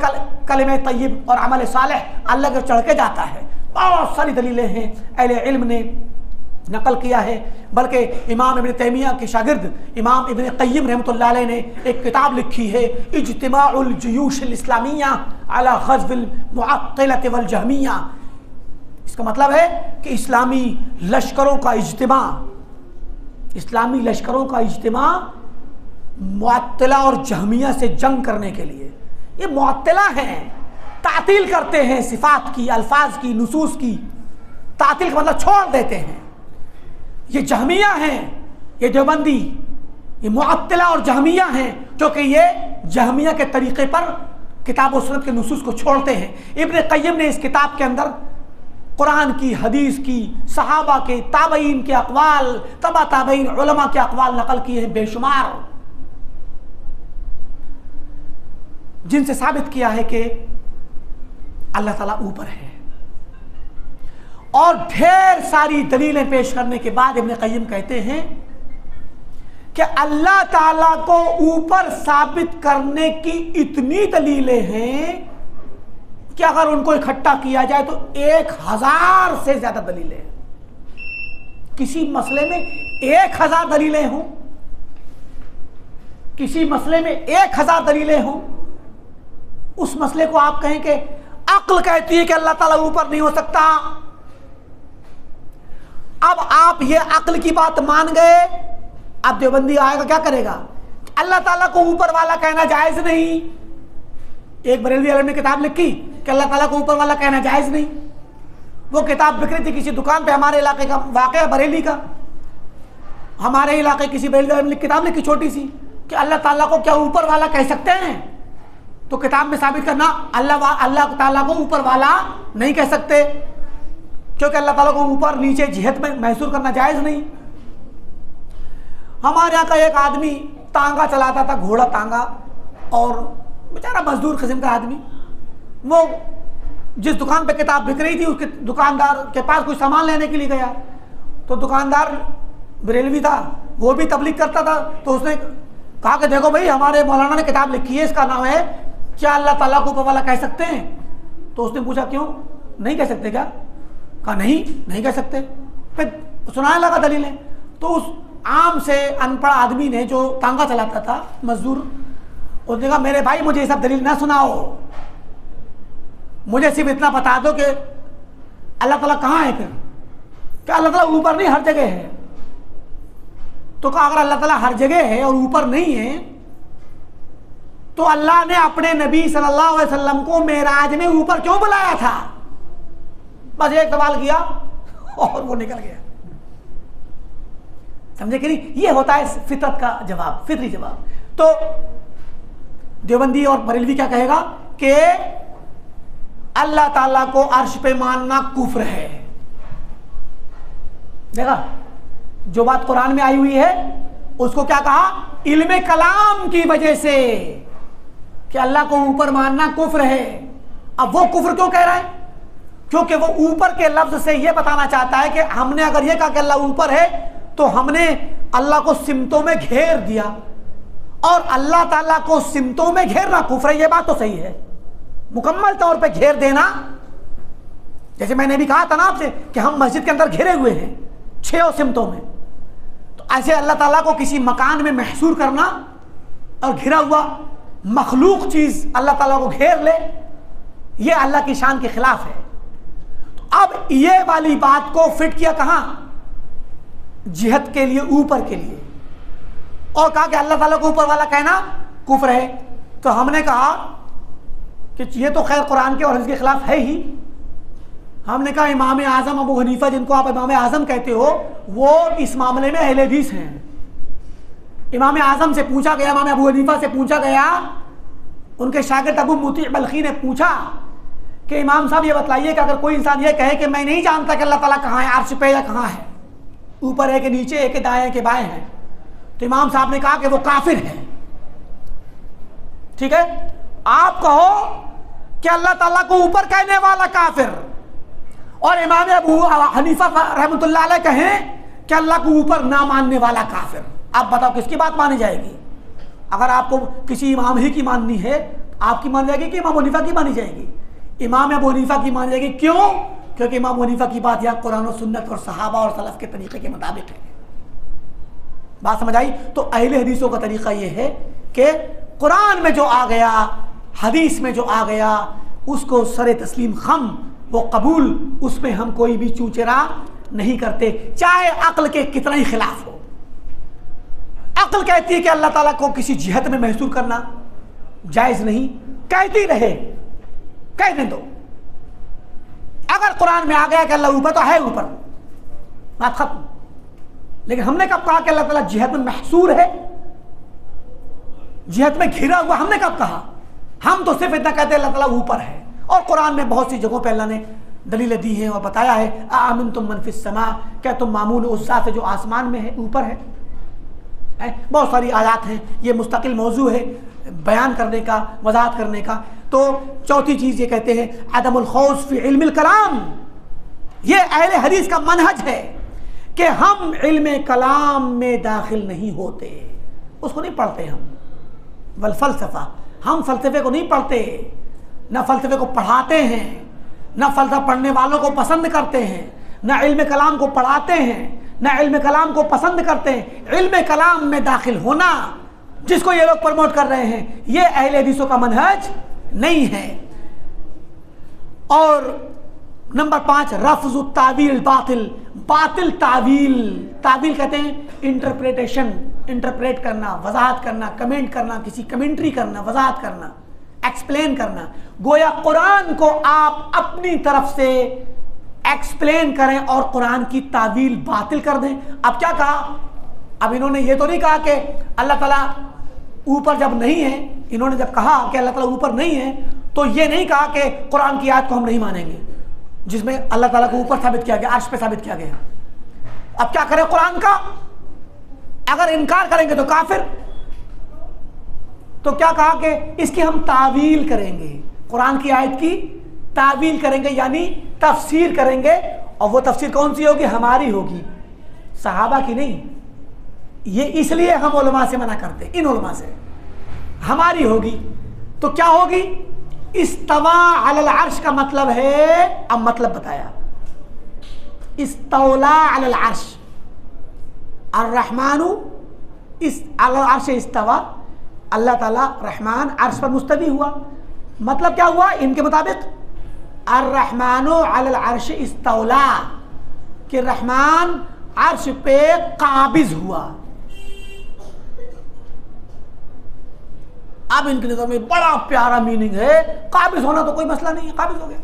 कलिमे तय्यिब और अमल सालेह अल्लाह की तरफ चढ़ के जाता है। बहुत सारी दलीलें हैं, अहले इल्म ने नकल किया है। बल्कि इमाम इब्न तैमिया के शागिर्द इमाम इब्न क़य्यिम रहमतुल्लाह अलैह ने एक किताब लिखी है, इज्तिमाउल जुयूशुल इस्लामिया अला ग़ज़विल मुअत्तिलति वल जहमिया। इसका मतलब है कि इस्लामी लश्करों का इज्तिमा, इस्लामी लश्करों का इज्तिमा मुअत्तिला और जहमिया से जंग करने के लिए। ये मुअत्तिला हैं, तातील करते हैं सिफात की, अल्फाज की, नुसूस की। तातील का मतलब छोड़ देते हैं। ये जहमिया हैं, ये देवबंदी, ये मुअत्तिला और जहमिया हैं, क्योंकि ये जहमिया के तरीके पर किताब और सुन्नत के नुसूस को छोड़ते हैं। इब्न क़य्यिम ने इस किताब के अंदर कुरान की, हदीस की, सहाबा के, ताबईन के अक़वाल, तबा ताबईन उलमा के अक़वाल नकल किए हैं बेशुमार, जिनसे साबित किया है कि अल्लाह ताला ऊपर है। और ढेर सारी दलीलें पेश करने के बाद इब्न क़य्यिम कहते हैं कि अल्लाह ताला को ऊपर साबित करने की इतनी दलीलें हैं कि अगर उनको इकट्ठा किया जाए तो 1000 से ज्यादा दलीलें हैं। किसी मसले में 1000 दलीलें हों, किसी मसले में 1000 दलीलें हों, उस मसले को आप कहें कि अक्ल कहती है कि अल्लाह ताला ऊपर नहीं हो सकता। अब आप ये अक्ल की बात मान गए, अब देवबंदी आएगा क्या करेगा? अल्लाह ताला को ऊपर वाला कहना जायज नहीं। एक बरेलवी आलिम ने किताब लिखी कि अल्लाह ताला को ऊपर वाला कहना जायज नहीं। वो किताब बिक रही थी किसी दुकान पे, हमारे इलाके का वाकया बरेली का। हमारे इलाके किसी बरेलवी आलिम ने किताब लिखी छोटी सी कि अल्लाह ताला को क्या ऊपर वाला कह सकते हैं? तो किताब में साबित करना अल्लाह ताला को ऊपर वाला नहीं कह सकते, क्योंकि अल्लाह ताला को ऊपर नीचे जिहत में महसूर करना जायज़ नहीं। हमारे यहाँ का एक आदमी तांगा चलाता था, घोड़ा तांगा, और बेचारा मजदूर किस्म का आदमी। वो जिस दुकान पे किताब बिक रही थी उसके दुकानदार के पास कुछ सामान लेने के लिए गया, तो दुकानदार बरेलवी था, वो भी तबलीग करता था। तो उसने कहा कि देखो भाई, हमारे मौलाना ने किताब लिखी है, इसका नाम है क्या अल्लाह ताला को ऊपर वाला कह सकते हैं? तो उसने पूछा क्यों, नहीं कह सकते क्या? कहा नहीं कह सकते। फिर सुनाने लगा दलीलें। तो उस आम से अनपढ़ आदमी ने, जो तांगा चलाता था मजदूर, उसने कहा मेरे भाई मुझे ये सब दलील ना सुनाओ, मुझे सिर्फ इतना बता दो कि अल्लाह ताला कहाँ है। फिर क्या अल्लाह ताला ऊपर नहीं हर जगह है? तो कहा अगर अल्लाह ताला हर जगह है और ऊपर नहीं है, तो अल्लाह ने अपने नबी सल्लल्लाहु अलैहि वसल्लम को मेराज में ऊपर क्यों बुलाया था? बस एक सवाल किया और वो निकल गया। समझे कि नहीं? ये होता है फितरत का जवाब, फितरी जवाब। तो देवबंदी और बरेलवी क्या कहेगा कि अल्लाह ताला को अर्श पे मानना कुफ्र है। देखा, जो बात कुरान में आई हुई है उसको क्या कहा? इल्मे कलाम की वजह से कि अल्लाह को ऊपर मानना कुफ्र है। अब वो कुफ्र क्यों कह रहा है? क्योंकि वो ऊपर के लफ्ज से ये बताना चाहता है कि हमने अगर ये कहा कि अल्लाह ऊपर है तो हमने अल्लाह को सिमतों में घेर दिया, और अल्लाह ताला को सिमतों में घेरना कुफ्र है। ये बात तो सही है, मुकम्मल तौर पे घेर देना। जैसे मैंने भी कहा था ना आपसे कि हम मस्जिद के अंदर घिरे हुए हैं 6 सिमतों में, तो ऐसे अल्लाह ताला को किसी मकान में महसूर करना और घिरा हुआ, मखलूक चीज अल्लाह ताला को घेर ले, ये अल्लाह की शान के खिलाफ है। तो अब ये वाली बात को फिट किया कहां? जिहद के लिए, ऊपर के लिए, और कहा कि अल्लाह ताला को ऊपर वाला कहना कुफ्र है। तो हमने कहा कि ये तो खैर कुरान के और हदीस के खिलाफ है ही। हमने कहा इमाम आजम अबू हनीफा, जिनको आप इमाम आजम कहते हो, वो इस मामले में अहले हदीस हैं। इमाम आजम से पूछा गया, इमाम अबू हनीफा से पूछा गया, उनके शागिर्द अबू मुती बल्खी ने पूछा कि इमाम साहब ये बतलाइए कि अगर कोई इंसान ये कहे कि मैं नहीं जानता कि अल्लाह ताला कहाँ है, अर्श पे या कहाँ है, ऊपर है कि नीचे है कि दाएं है कि बाएं है, तो इमाम साहब ने कहा कि वो काफिर है। ठीक है, आप कहो कि अल्लाह ताला को ऊपर कहने वाला काफिर, और इमाम अबू हनीफा रहमतुल्लाह अलैह कहें कि अल्लाह को ऊपर ना मानने वाला काफिर। आप बताओ किसकी बात मानी जाएगी? अगर आपको किसी इमाम ही की माननी है, आपकी मान जाएगी कि इमाम हनीफा की मानी जाएगी? इमाम अबू हनीफा की मानी जाएगी। क्यों? क्योंकि इमाम हनीफा की बात यहाँ कुरान और सुन्नत और सहाबा और सलफ के तरीके के मुताबिक है। बात समझ आई? तो अहले हदीसों का तरीका यह है कि कुरान में जो आ गया, हदीस में जो आ गया, उसको सरे तस्लीम खम, वो कबूल, उसमें हम कोई भी चूचेरा नहीं करते, चाहे अक्ल के कितना ही खिलाफ हो। अक्ल कहती है कि अल्लाह ताला को किसी जिहत में महसूस करना जायज नहीं, कहती रहे, कहने दो। अगर कुरान में आ गया कि अल्लाह ऊपर, तो है ऊपर, बात खत्म। लेकिन हमने कब कहा कि अल्लाह ताला जिहत में महसूर है, जिहत में घिरा हुआ? हमने कब कहा? हम तो सिर्फ इतना कहते हैं अल्लाह ताला ऊपर है, और कुरान में बहुत सी जगहों पे अल्लाह ने दलीलें दी हैं और बताया है, आमिन तुम मन फिस समा, क्या तुम मामून उस ज़ात से जो आसमान में है, ऊपर है? बहुत सारी आयात हैं, ये मुस्तकिल मौजू है बयान करने का, वजाहत करने का। तो चौथी चीज़ ये कहते हैं अदमुल खौफ फी इल्मिल कलाम। ये अहले हदीस का मनहज है कि हम इल्म कलाम में दाखिल नहीं होते, उसको नहीं पढ़ते हम। वल फलसफा, हम फलसफे को नहीं पढ़ते, न फलसफे को पढ़ाते हैं, न फलसफा पढ़ने वालों को पसंद करते हैं, न इल्म कलाम को पढ़ाते हैं, न इल्म कलाम को पसंद करते हैं। इल्म कलाम में दाखिल होना, जिसको ये लोग प्रमोट कर रहे हैं, ये अहले हदीसों का मनहज नहीं है। और नंबर 5, रफ्ज़ु तावील बातिल, बातिल तावील। तावील कहते हैं इंटरप्रिटेशन, इंटरप्रेट करना, वजाहत करना, कमेंट करना, किसी कमेंट्री करना, वजाहत करना, एक्सप्लेन करना। गोया कुरान को आप अपनी तरफ से एक्सप्लेन करें और कुरान की तावील बातिल कर दें। अब क्या कहा? अब इन्होंने ये तो नहीं कहा कि अल्लाह ताला ऊपर जब नहीं है, इन्होंने जब कहा कि अल्लाह ताला ऊपर नहीं है, तो ये नहीं कहा कि कुरान की आयत को हम नहीं मानेंगे जिसमें अल्लाह ताला को ऊपर साबित किया गया, अर्श पे साबित किया गया। अब क्या करें कुरान का? अगर इनकार करेंगे तो काफिर। तो क्या कहा कि इसकी हम तावील करेंगे, कुरान की आयत की तावील करेंगे, यानी तफसीर करेंगे। और वो तफसीर कौन सी होगी? हमारी होगी, सहाबा की नहीं। ये इसलिए हम उलमा से मना करते, इन उलमा से, हमारी होगी। तो क्या होगी? इस्तवा अलल अर्श का मतलब है, अब मतलब बताया, इस्तौला अलल अर्श, अर्रहमानु इस अलल अर्श इस्तवा, अल्लाह ताला रहमान अर्श पर मुस्तवी हुआ। मतलब क्या हुआ इनके मुताबिक? अर्रहमानु अलल अर्श इस्तौला, कि रहमान अर्श पे काबिज हुआ। अब इनकी नजर में बड़ा प्यारा मीनिंग है, काबिज होना तो कोई मसला नहीं है, काबिज हो गया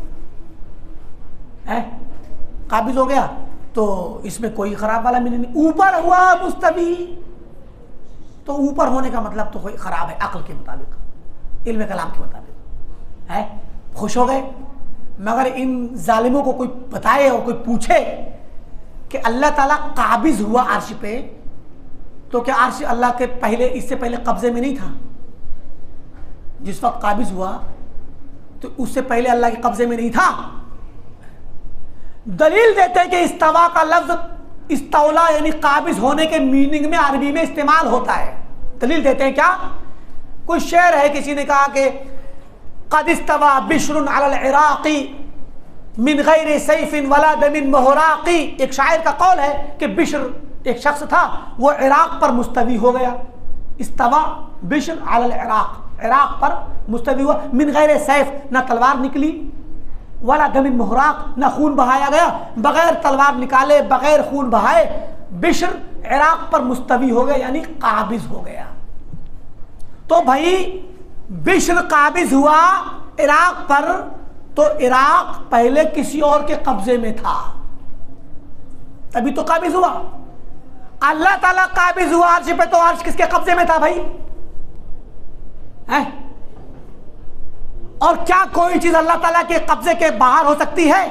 है, काबिज हो गया तो इसमें कोई खराब वाला मीनिंग नहीं। ऊपर हुआ मुस्तवी, तो ऊपर होने का मतलब तो कोई खराब है अक्ल के मुताबिक, इल्म कलाम के मुताबिक है। खुश हो गए। मगर इन जालिमों को कोई बताए और कोई पूछे कि अल्लाह ताला काबिज हुआ अर्श पे, तो क्या अर्श अल्लाह के पहले, इससे पहले कब्जे में नहीं था? जिस वक्त काबिज हुआ तो उससे पहले अल्लाह के कब्जे में नहीं था। दलील देते हैं कि इस्तवा का लफ्ज इस्तौला यानी काबिज होने के मीनिंग में अरबी में इस्तेमाल होता है। दलील देते हैं क्या? कुछ शेर है, किसी ने कहा कि क़द इस्तवा बिश्रुन अलल इराक़ी मिन गैरि सैफिन वला दमिन मुहराक़ी। एक शायर का कौल है कि बिश्र एक शख्स था, वो इराक पर मुस्तवी हो गया। इस्तवा बिश्र अलल इराक़, इराक पर मुस्तवी हुआ। मिन गैर सैफ, ना तलवार निकली, वाला दमिन मुहराक, ना खून बहाया गया, बगैर तलवार निकाले बगैर खून बहाए बिश्र इराक पर मुस्तवी हो गया, यानी काबिज हो गया। तो भाई बिश्र काबिज हुआ इराक पर, तो इराक पहले किसी और के कब्जे में था, तभी तो काबिज हुआ। अल्लाह ताला काबिज हुआ अर्श पे, तो अर्श किसके कब्जे में था भाई? है? और क्या कोई चीज अल्लाह ताला के कब्जे के बाहर हो सकती है?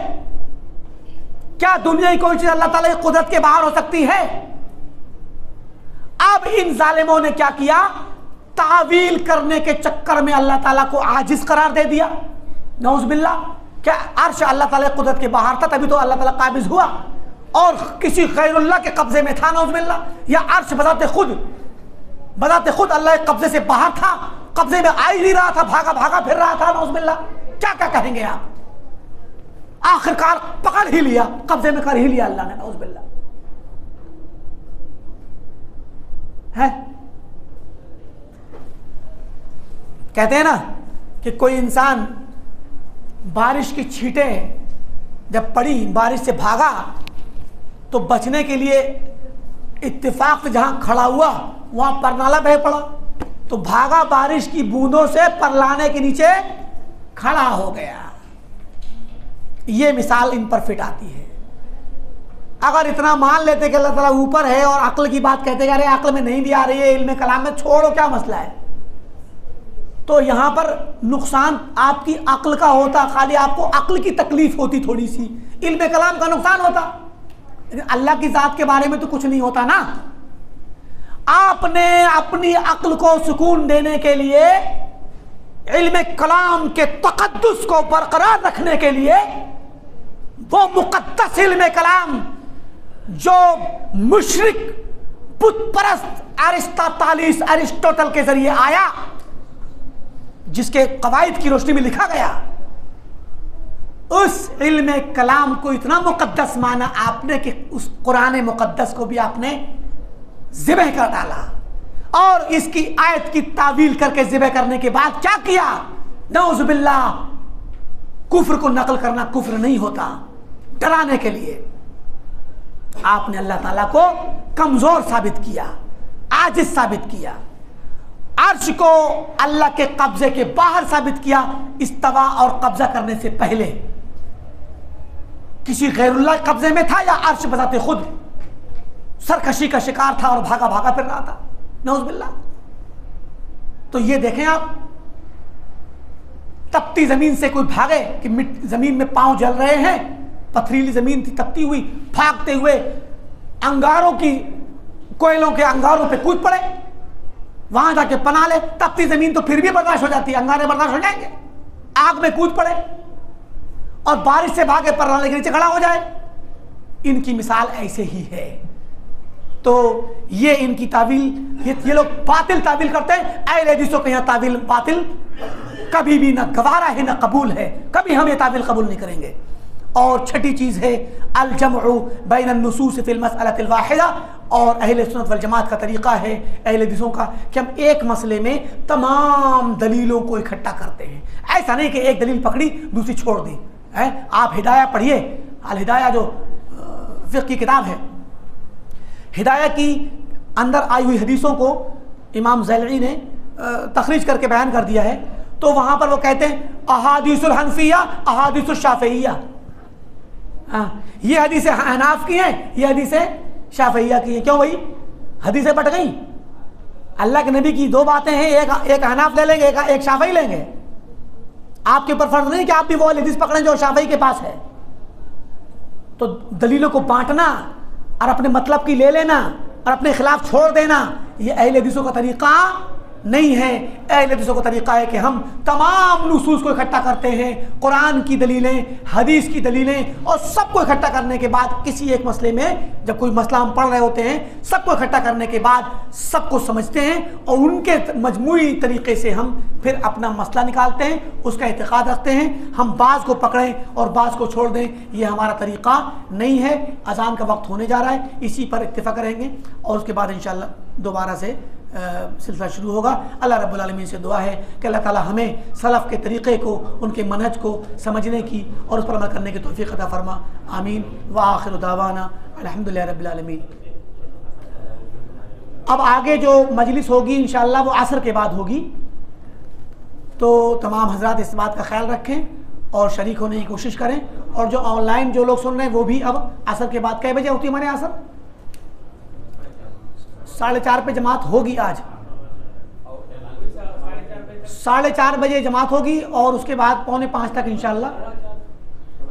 क्या दुनिया की कोई चीज अल्लाह ताला की कुदरत के बाहर हो सकती है? अब इन जालिमों ने क्या किया? तावील करने के चक्कर में अल्लाह ताला को आजिज करार दे दिया। नऊज़ बिल्लाह। क्या अर्श अल्लाह ताला की कुदरत के बाहर था, तभी तो अल्लाह ताला काबिज हुआ, और किसी गैरुल्लाह के कब्जे में था? नऊज़ बिल्लाह। या अर्श बजाते खुद अल्लाह के कब्जे से बाहर था, कब्जे में आ ही नहीं रहा था, भागा भागा फिर रहा था। नऊज़ बिल्लाह। क्या क्या कहेंगे आप? आखिरकार पकड़ ही लिया, कब्जे में कर ही लिया अल्लाह ने। नऊज़ बिल्लाह। है? कहते हैं ना कि कोई इंसान बारिश की छींटें जब पड़ी, बारिश से भागा, तो बचने के लिए इत्तेफाक से जहां खड़ा हुआ वहां परनाला बह पड़ा, तो भागा बारिश की बूंदों से परलाने के नीचे खड़ा हो गया। ये मिसाल इन पर फिट आती है। अगर इतना मान लेते कि अल्लाह ताला ऊपर है और अक्ल की बात कहते अरे अक्ल में नहीं भी आ रही है, इल्म कलाम में छोड़ो, क्या मसला है, तो यहां पर नुकसान आपकी अक्ल का होता, खाली आपको अक्ल की तकलीफ होती थोड़ी सी, इल्म कलाम का नुकसान होता। लेकिन अल्लाह की जात के बारे में तो कुछ नहीं होता ना। आपने अपनी अक्ल को सुकून देने के लिए, इल्म कलाम के तकद्दुस को बरकरार रखने के लिए, वो मुकद्दस इल्म कलाम जो मुशरिक बुत परस्त अरिस्टोटल के जरिए आया, जिसके कवायद की रोशनी में लिखा गया, उस इल्म कलाम को इतना मुकद्दस माना आपने कि उस कुरान मुकद्दस को भी आपने ज़िबह कर डाला, और इसकी आयत की तावील करके ज़िबह करने के बाद क्या किया? नऊज़ बिल्लाह। कुफ्र को नकल करना कुफ्र नहीं होता, डराने के लिए आपने अल्लाह ताला को कमजोर साबित किया, आजिज साबित किया, अर्श को अल्लाह के कब्जे के बाहर साबित किया, इस्तवा और कब्जा करने से पहले। किसी गैरुल्लाह कब्जे में था, या अर्श बजाते खुद सरकशी का शिकार था और भागा भागा फिर रहा था? नऊज़ बिल्लाह। तो ये देखें आप, तपती जमीन से कोई भागे कि जमीन में पांव जल रहे हैं, पथरीली जमीन थी तपती हुई, भागते हुए अंगारों की, कोयलों के अंगारों पे कूद पड़े, वहां जाके पना ले। तपती जमीन तो फिर भी बर्दाश्त हो जाती है, अंगारे बर्दाश्त हो जाएंगे, आग में कूद पड़े और बारिश से भागे परनाले के नीचे खड़ा हो जाए। इनकी मिसाल ऐसे ही है। तो ये इनकी तावील, ये लोग बातिल तावील करते हैं। अहले हदीसों के यहाँ तावील बातिल कभी भी ना गवारा है ना कबूल है, कभी हम ये तावील कबूल नहीं करेंगे। और छठी चीज़ है अल जमउ बैन अन्नुसूस फिल मसअलतिल वाहिदा। और अहले सुन्नत वल जमात का तरीक़ा है, अहले हदीसों का, कि हम एक मसले में तमाम दलीलों को इकट्ठा करते हैं। ऐसा नहीं कि एक दलील पकड़ी दूसरी छोड़ दी है। आप हिदाया पढ़िए, अल हिदाया जो फ़िक़्ह की किताब है, हिदाया की अंदर आई हुई हदीसों को इमाम ज़ैलई ने तखरीज करके बयान कर दिया है। तो वहाँ पर वो कहते हैं अहादीसुल हनफिया अहादीसुल शाफ़िय्या। हाँ, ये हदीसें हनाफ की हैं, ये हदीसें शाफ़िय्या की हैं। क्यों भाई? हदीसें बट गई। अल्लाह के नबी की दो बातें हैं, एक हनाफ ले लेंगे, एक शाफ़िई लेंगे। आपके ऊपर फर्ज नहीं कि आप भी वो हदीस पकड़ें जो शाफ़िई के पास है। तो दलीलों को बांटना और अपने मतलब की ले लेना और अपने खिलाफ छोड़ देना, ये अहले हदीसों का तरीक़ा नहीं है। अहले हदीसों का तरीक़ा है कि हम तमाम नुसूस को इकट्ठा करते हैं, कुरान की दलीलें, हदीस की दलीलें, और सबको इकट्ठा करने के बाद किसी एक मसले में, जब कोई मसला हम पढ़ रहे होते हैं, सबको इकट्ठा करने के बाद सबको समझते हैं और उनके मजमूई तरीक़े से हम फिर अपना मसला निकालते हैं, उसका एतक़ाद रखते हैं। हम बाज़ को पकड़ें और बाज़ को छोड़ दें, ये हमारा तरीक़ा नहीं है। अज़ान का वक्त होने जा रहा है, इसी पर इत्तिफ़ाक़ करेंगे और उसके बाद इंशाअल्लाह दोबारा से सिलसिला शुरू होगा। अल्लाह रब्बुल आलमीन से दुआ है कि अल्लाह ताला हमें सलफ़ के तरीक़े को, उनके मनहज को समझने की और उस पर अमल करने की तौफ़ीक़ अता फरमा। आमीन व आखिर दावाना अल्हम्दुलिल्लाहि रब्बिल आलमीन। अब आगे जो मजलिस होगी इंशाअल्लाह वो असर के बाद होगी, तो तमाम हज़रात इस बात का ख्याल रखें और शरीक होने की कोशिश करें। और जो ऑनलाइन जो लोग सुन रहे हैं वो भी अब असर के बाद, कै बजे होती है हमारे असर? 4:30 पे जमात होगी। आज 4:30 बजे जमात होगी और उसके बाद 4:45 तक इंशाअल्लाह